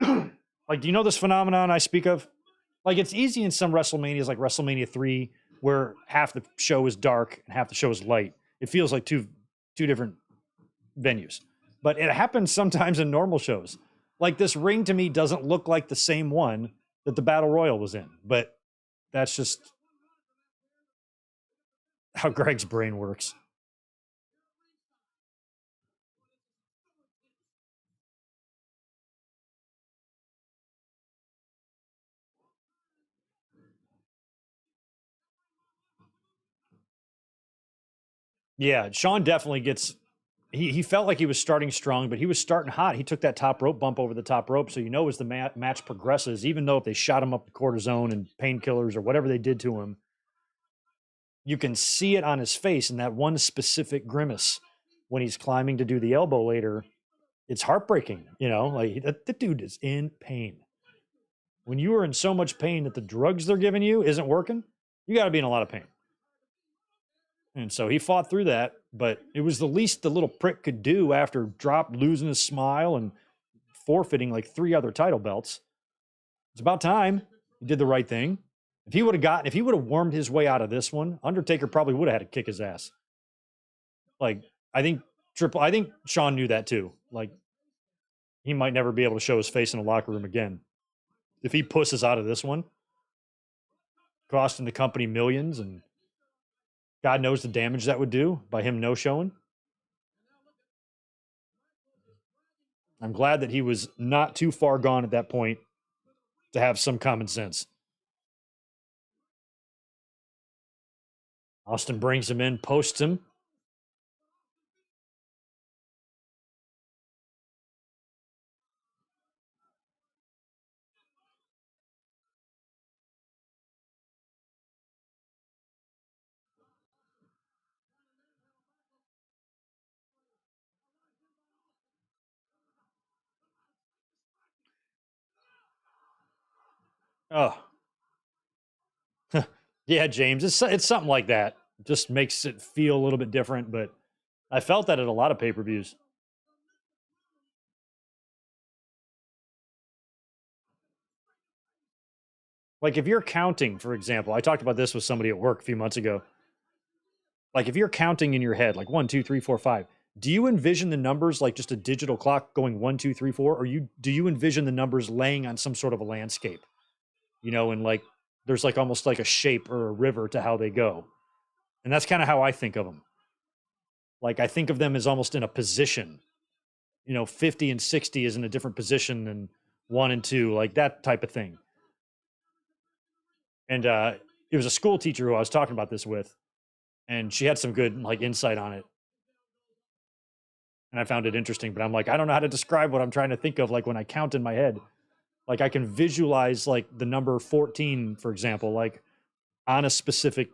Like, do you know this phenomenon I speak of? Like, it's easy in some WrestleManias, like WrestleMania 3, where half the show is dark and half the show is light. It feels like two different venues. But it happens sometimes in normal shows. Like, this ring to me doesn't look like the same one that the Battle Royal was in. But that's just how Greg's brain works. Yeah, Shawn definitely gets. He felt like he was starting strong, but he was starting hot. He took that top rope bump over the top rope, so you know as the match progresses, even though if they shot him up with cortisone and painkillers or whatever they did to him, you can see it on his face in that one specific grimace when he's climbing to do the elbow later. It's heartbreaking, like the dude is in pain. When you are in so much pain that the drugs they're giving you isn't working, you got to be in a lot of pain. And so he fought through that, but it was the least the little prick could do after losing his smile and forfeiting like 3 other title belts. It's about time he did the right thing. If he would have wormed his way out of this one, Undertaker probably would have had to kick his ass. Like, I think Shawn knew that too. Like, he might never be able to show his face in a locker room again. If he pusses out of this one, costing the company millions, and God knows the damage that would do by him no showing. I'm glad that he was not too far gone at that point to have some common sense. Austin brings him in, posts him. Oh, yeah, James. It's something like that. Just makes it feel a little bit different, but I felt that at a lot of pay-per-views. Like, if you're counting, for example, I talked about this with somebody at work a few months ago. Like, if you're counting in your head, like 1, 2, 3, 4, 5, do you envision the numbers like just a digital clock going 1, 2, 3, 4, or do you envision the numbers laying on some sort of a landscape? And like there's like almost like a shape or a river to how they go. And that's kind of how I think of them. Like, I think of them as almost in a position. 50 and 60 is in a different position than 1 and 2, like that type of thing. And It was a school teacher who I was talking about this with, and she had some good like insight on it. And I found it interesting, but I'm like, I don't know how to describe what I'm trying to think of. Like when I count in my head, like I can visualize like the number 14, for example, like on a specific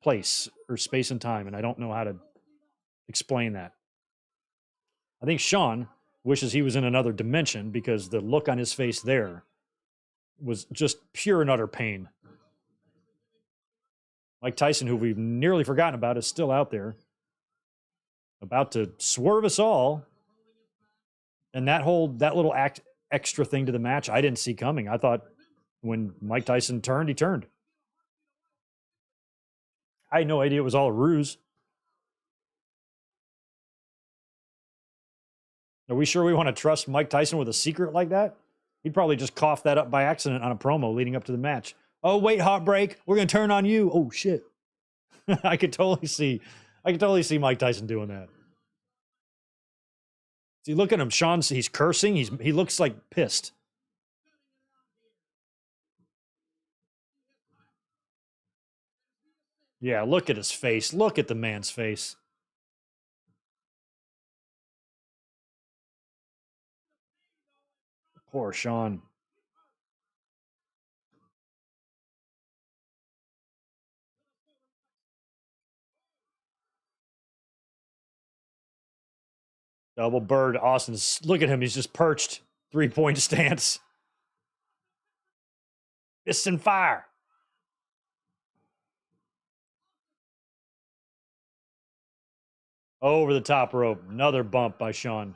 place or space and time. And I don't know how to explain that. I think Sean wishes he was in another dimension because the look on his face there was just pure and utter pain. Mike Tyson, who we've nearly forgotten about, is still out there, about to swerve us all. And that little extra thing to the match, I didn't see coming. I thought when Mike Tyson turned, he turned. I had no idea it was all a ruse. Are we sure we want to trust Mike Tyson with a secret like that? He'd probably just cough that up by accident on a promo leading up to the match. Oh, wait, Heartbreak, we're going to turn on you. Oh, shit. I could totally see Mike Tyson doing that. See, look at him. He's cursing. He looks like pissed. Yeah, look at his face. Look at the man's face. Poor Sean. Double bird. Austin's, look at him. He's just perched. 3-point stance. Fists and fire. Over the top rope. Another bump by Sean.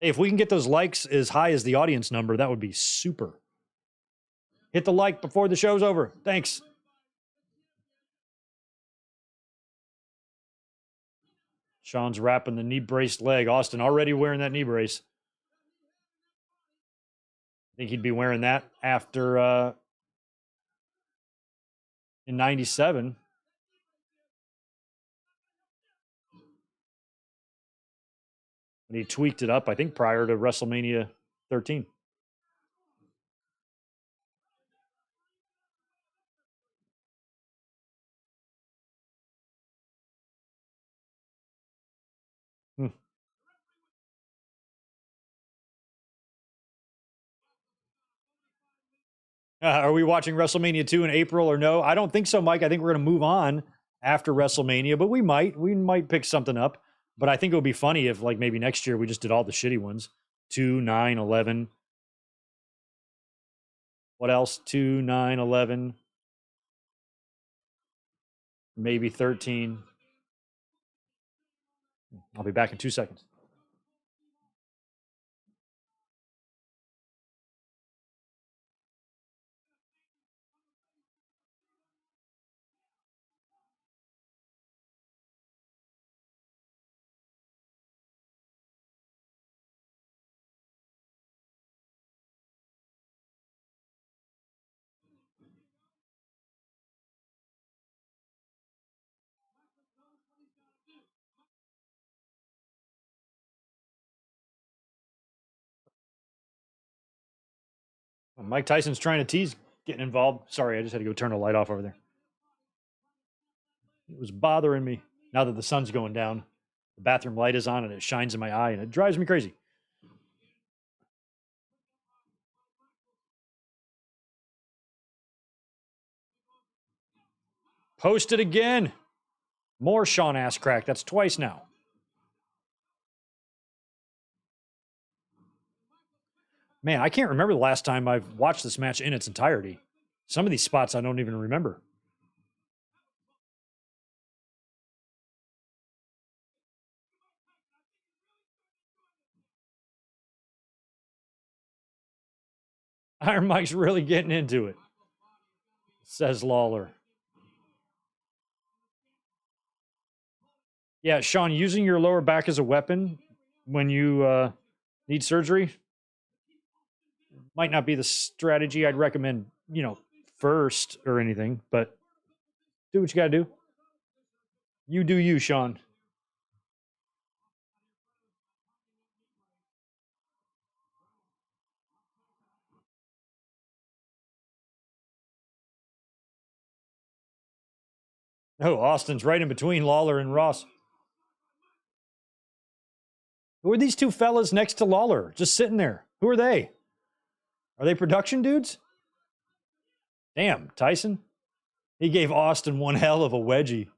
Hey, if we can get those likes as high as the audience number, that would be super. Hit the like before the show's over. Thanks. Sean's wrapping the knee braced leg. Austin already wearing that knee brace. I think he'd be wearing that after in 97. When he tweaked it up, I think prior to WrestleMania 13. Are we watching WrestleMania 2 in April or no? I don't think so, Mike. I think we're going to move on after WrestleMania, but we might pick something up. But I think it would be funny if, like, maybe next year we just did all the shitty ones. 2, 9, 11. What else? 2, 9, 11. Maybe 13. I'll be back in 2 seconds. Mike Tyson's trying to tease getting involved. Sorry, I just had to go turn the light off over there. It was bothering me. Now that the sun's going down, the bathroom light is on and it shines in my eye and it drives me crazy. Post it again. More Sean ass crack. That's twice now. Man, I can't remember the last time I've watched this match in its entirety. Some of these spots I don't even remember. Iron Mike's really getting into it, says Lawler. Yeah, Sean, using your lower back as a weapon when you need surgery might not be the strategy I'd recommend, first or anything, but do what you got to do. You do you, Sean. Oh, Austin's right in between Lawler and Ross. Who are these two fellas next to Lawler? Just sitting there. Who are they? Are they production dudes? Damn, Tyson. He gave Austin one hell of a wedgie.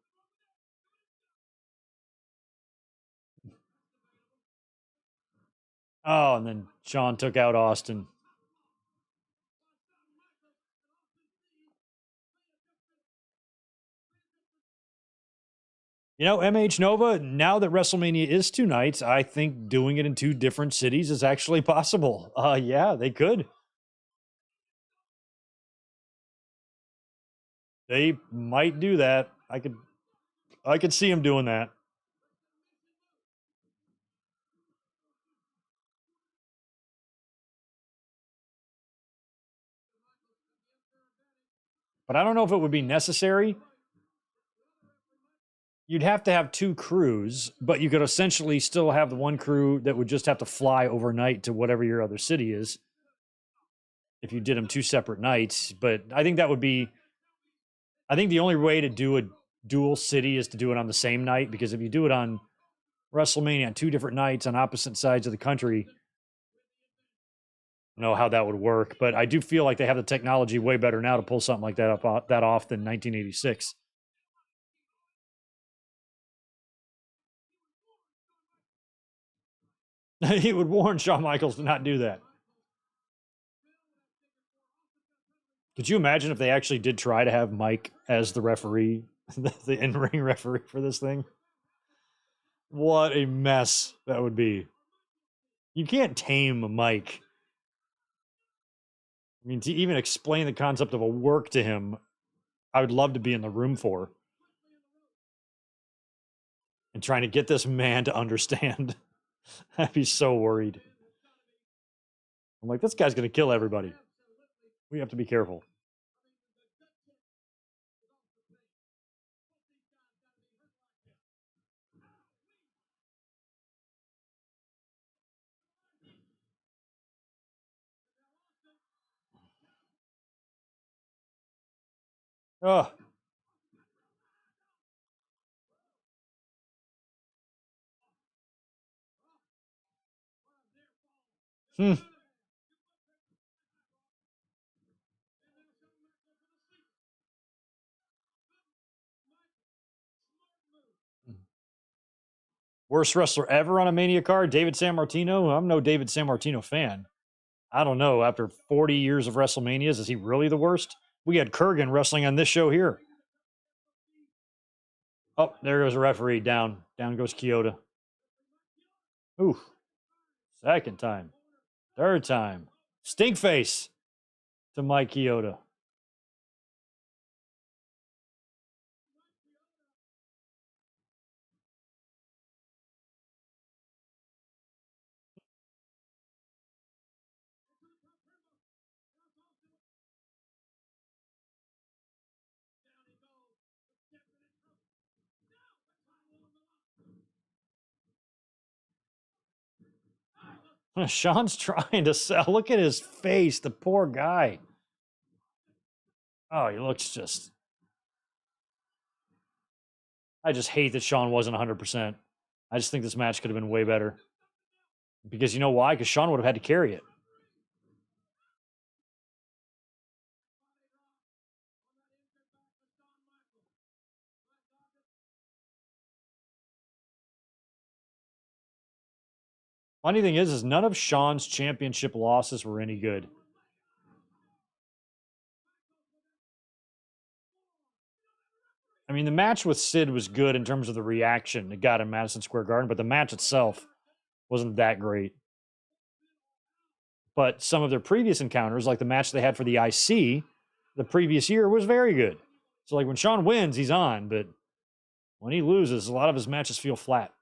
Oh, and then Sean took out Austin. You know, MH Nova, now that WrestleMania is 2 nights, I think doing it in 2 different cities is actually possible. Yeah, they could. They might do that. I could see him doing that. But I don't know if it would be necessary. You'd have to have 2 crews, but you could essentially still have the one crew that would just have to fly overnight to whatever your other city is if you did them 2 separate nights. But I think that would be, I think the only way to do a dual city is to do it on the same night, because if you do it on WrestleMania on 2 different nights on opposite sides of the country, I don't know how that would work. But I do feel like they have the technology way better now to pull something like that off than 1986. He would warn Shawn Michaels to not do that. Could you imagine if they actually did try to have Mike as the referee, the in-ring referee for this thing? What a mess that would be. You can't tame Mike. I mean, to even explain the concept of a work to him, I would love to be in the room for. And trying to get this man to understand. I'd be so worried. I'm like, this guy's going to kill everybody. We have to be careful. Oh. Hmm. Worst wrestler ever on a Mania card, David Sammartino. I'm no David Sammartino fan. I don't know. After 40 years of WrestleManias, is he really the worst? We had Kurgan wrestling on this show here. Oh, there goes a referee. Down. Down goes Kyoto. Ooh. Second time. Third time. Stink face to Mike Kyoto. Sean's trying to sell. Look at his face. The poor guy. Oh, he looks just. I just hate that Sean wasn't 100%. I just think this match could have been way better. Because you know why? Because Sean would have had to carry it. Funny thing is none of Sean's championship losses were any good. I mean, the match with Sid was good in terms of the reaction it got in Madison Square Garden, but the match itself wasn't that great. But some of their previous encounters, like the match they had for the IC the previous year, was very good. So, like when Sean wins, he's on, but when he loses, a lot of his matches feel flat.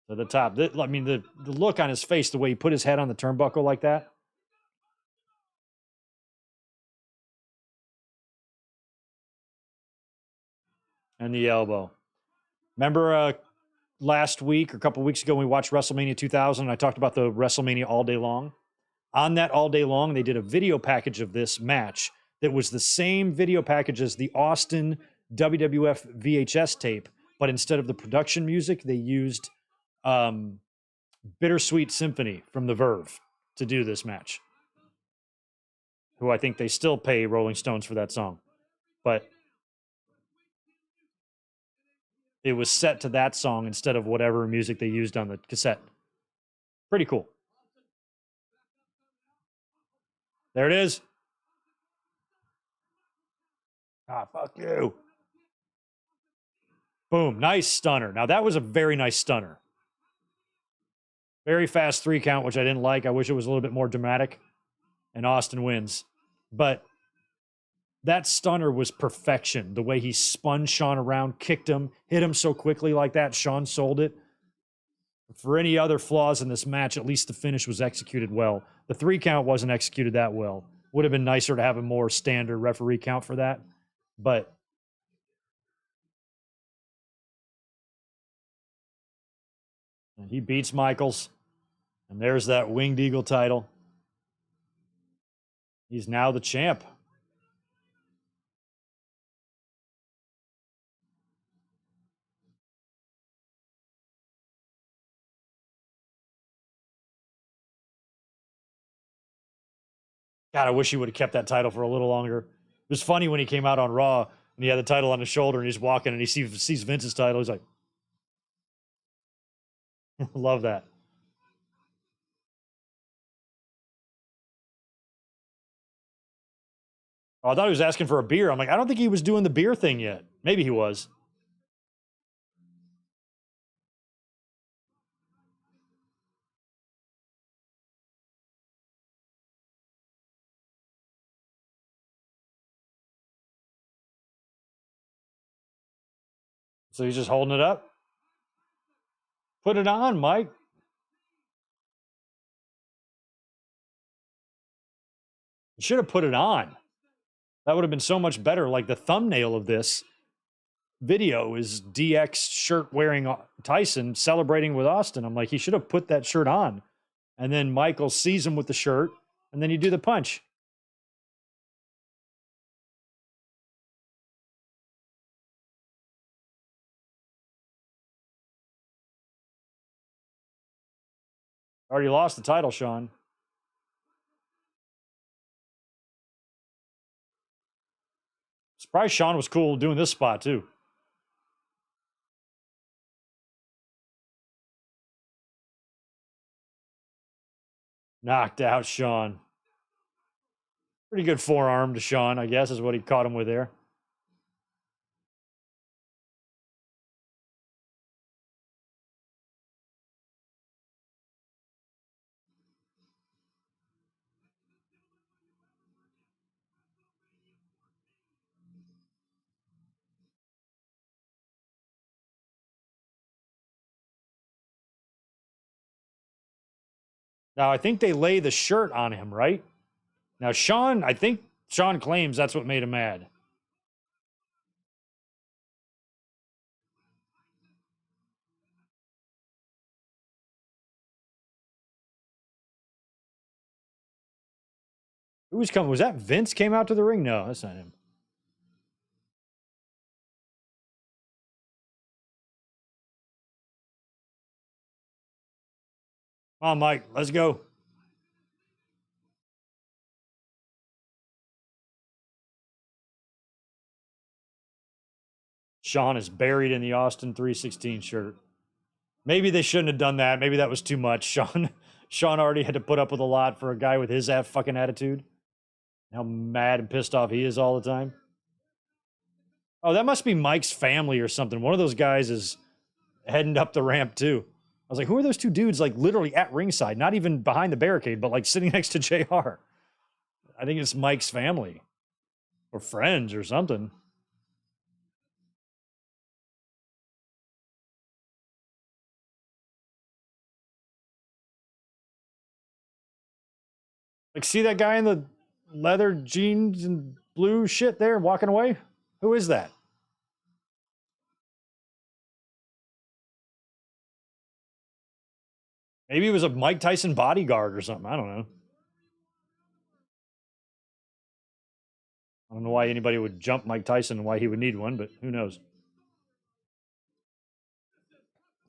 To the top. I mean, the look on his face, the way he put his head on the turnbuckle like that. And the elbow. Remember last week or a couple weeks ago when we watched WrestleMania 2000, I talked about the WrestleMania All Day Long. On that All Day Long, they did a video package of this match that was the same video package as the Austin WWF VHS tape, but instead of the production music, they used Bittersweet Symphony from the Verve to do this match, who I think they still pay Rolling Stones for that song. But it was set to that song instead of whatever music they used on the cassette. Pretty cool. There it is. Ah, fuck you. Boom. Nice stunner. Now, that was a very nice stunner. Very fast 3 count, which I didn't like. I wish it was a little bit more dramatic. And Austin wins. But that stunner was perfection. The way he spun Shawn around, kicked him, hit him so quickly like that. Shawn sold it. For any other flaws in this match, at least the finish was executed well. The 3 count wasn't executed that well. Would have been nicer to have a more standard referee count for that. But he beats Michaels. And there's that Winged Eagle title. He's now the champ. God, I wish he would have kept that title for a little longer. It was funny when he came out on Raw and he had the title on his shoulder and he's walking and he sees Vince's title. He's like, love that. Oh, I thought he was asking for a beer. I'm like, I don't think he was doing the beer thing yet. Maybe he was. So he's just holding it up. Put it on, Mike. You should have put it on. That would have been so much better. Like the thumbnail of this video is DX shirt wearing Tyson celebrating with Austin. I'm like, he should have put that shirt on. And then Michael sees him with the shirt, and then you do the punch. Already lost the title, Shawn. Surprised Shawn was cool doing this spot, too. Knocked out Shawn. Pretty good forearm to Shawn, I guess, is what he caught him with there. Now, I think they lay the shirt on him, right? Now, Shawn, I think Shawn claims that's what made him mad. Who was coming? Was that Vince came out to the ring? No, that's not him. Come on, Mike, let's go. Shawn is buried in the Austin 316 shirt. Maybe they shouldn't have done that. Maybe that was too much. Shawn already had to put up with a lot for a guy with his fucking attitude. How mad and pissed off he is all the time. Oh, that must be Mike's family or something. One of those guys is heading up the ramp too. I was like, who are those two dudes like literally at ringside, not even behind the barricade, but like sitting next to JR? I think it's Mike's family or friends or something. Like, see that guy in the leather jeans and blue shit there walking away? Who is that? Maybe he was a Mike Tyson bodyguard or something. I don't know. I don't know why anybody would jump Mike Tyson and why he would need one, but who knows?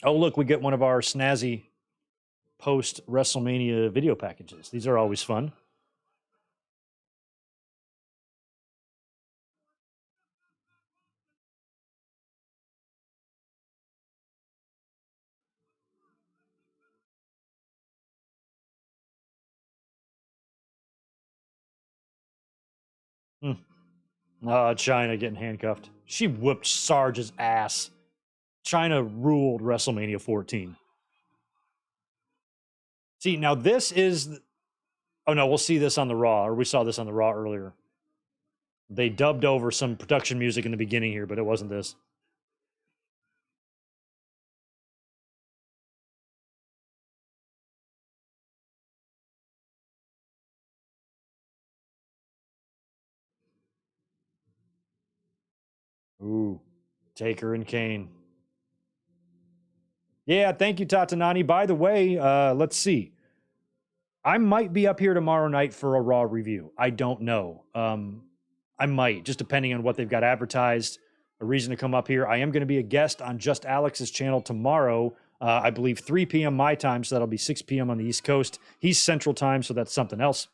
Oh, look, we get one of our snazzy post WrestleMania video packages. These are always fun. Hmm. China getting handcuffed. She whooped Sarge's ass. China ruled WrestleMania 14. See, now this is. Oh, no, we'll see this on the Raw, or we saw this on the Raw earlier. They dubbed over some production music in the beginning here, but it wasn't this. Ooh, Taker and Kane. Yeah, thank you, Tatanani. By the way, let's see. I might be up here tomorrow night for a Raw review. I don't know. I might, just depending on what they've got advertised. A reason to come up here. I am going to be a guest on Just Alex's channel tomorrow. I believe 3 p.m. my time, so that'll be 6 p.m. on the East Coast. He's Central Time, so that's something else.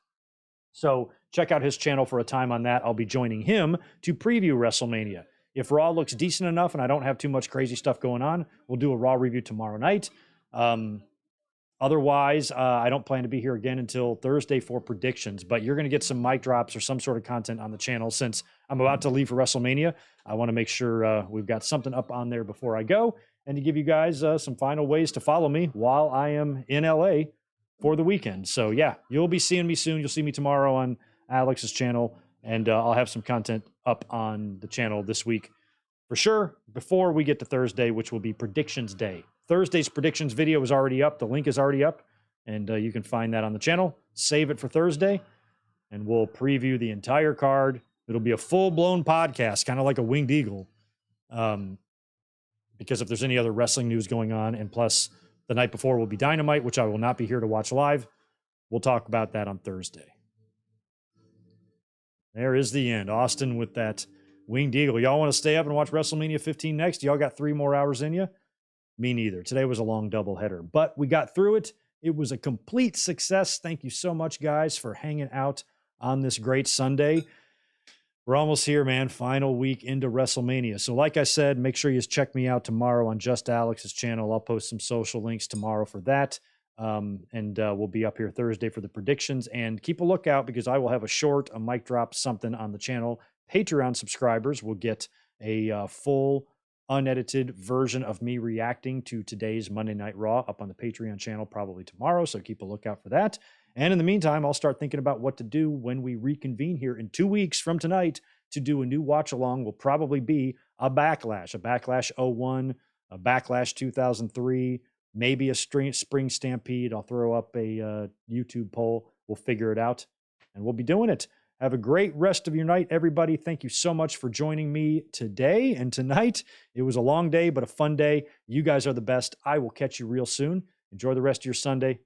So check out his channel for a time on that. I'll be joining him to preview WrestleMania. If Raw looks decent enough and I don't have too much crazy stuff going on, we'll do a Raw review tomorrow night. Otherwise, I don't plan to be here again until Thursday for predictions, but you're going to get some mic drops or some sort of content on the channel since I'm about to leave for WrestleMania. I want to make sure we've got something up on there before I go and to give you guys some final ways to follow me while I am in LA for the weekend. So yeah, you'll be seeing me soon. You'll see me tomorrow on Alex's channel, and I'll have some content up on the channel this week for sure before we get to Thursday, which will be predictions day. Thursday's predictions video is already up. The link is already up, and you can find that on the channel. Save it for Thursday, and we'll preview the entire card. It'll be a full-blown podcast, kind of like a Winged Eagle, because if there's any other wrestling news going on, and plus the night before will be Dynamite, which I will not be here to watch live. We'll talk about that on Thursday. There is the end. Austin with that Winged Eagle. Y'all want to stay up and watch WrestleMania 15 next? Y'all got 3 more hours in you? Me neither. Today was a long doubleheader, but we got through it. It was a complete success. Thank you so much, guys, for hanging out on this great Sunday. We're almost here, man. Final week into WrestleMania. So like I said, make sure you check me out tomorrow on Just Alex's channel. I'll post some social links tomorrow for that. And we'll be up here Thursday for the predictions. And keep a lookout because I will have a mic drop, something on the channel. Patreon subscribers will get a full unedited version of me reacting to today's Monday Night Raw up on the Patreon channel probably tomorrow. So keep a lookout for that. And in the meantime, I'll start thinking about what to do when we reconvene here in 2 weeks from tonight to do a new watch along. Will probably be a Backlash 01, a Backlash 2003, maybe a Spring Stampede. I'll throw up a YouTube poll. We'll figure it out and we'll be doing it. Have a great rest of your night, everybody. Thank you so much for joining me today and tonight. It was a long day, but a fun day. You guys are the best. I will catch you real soon. Enjoy the rest of your Sunday.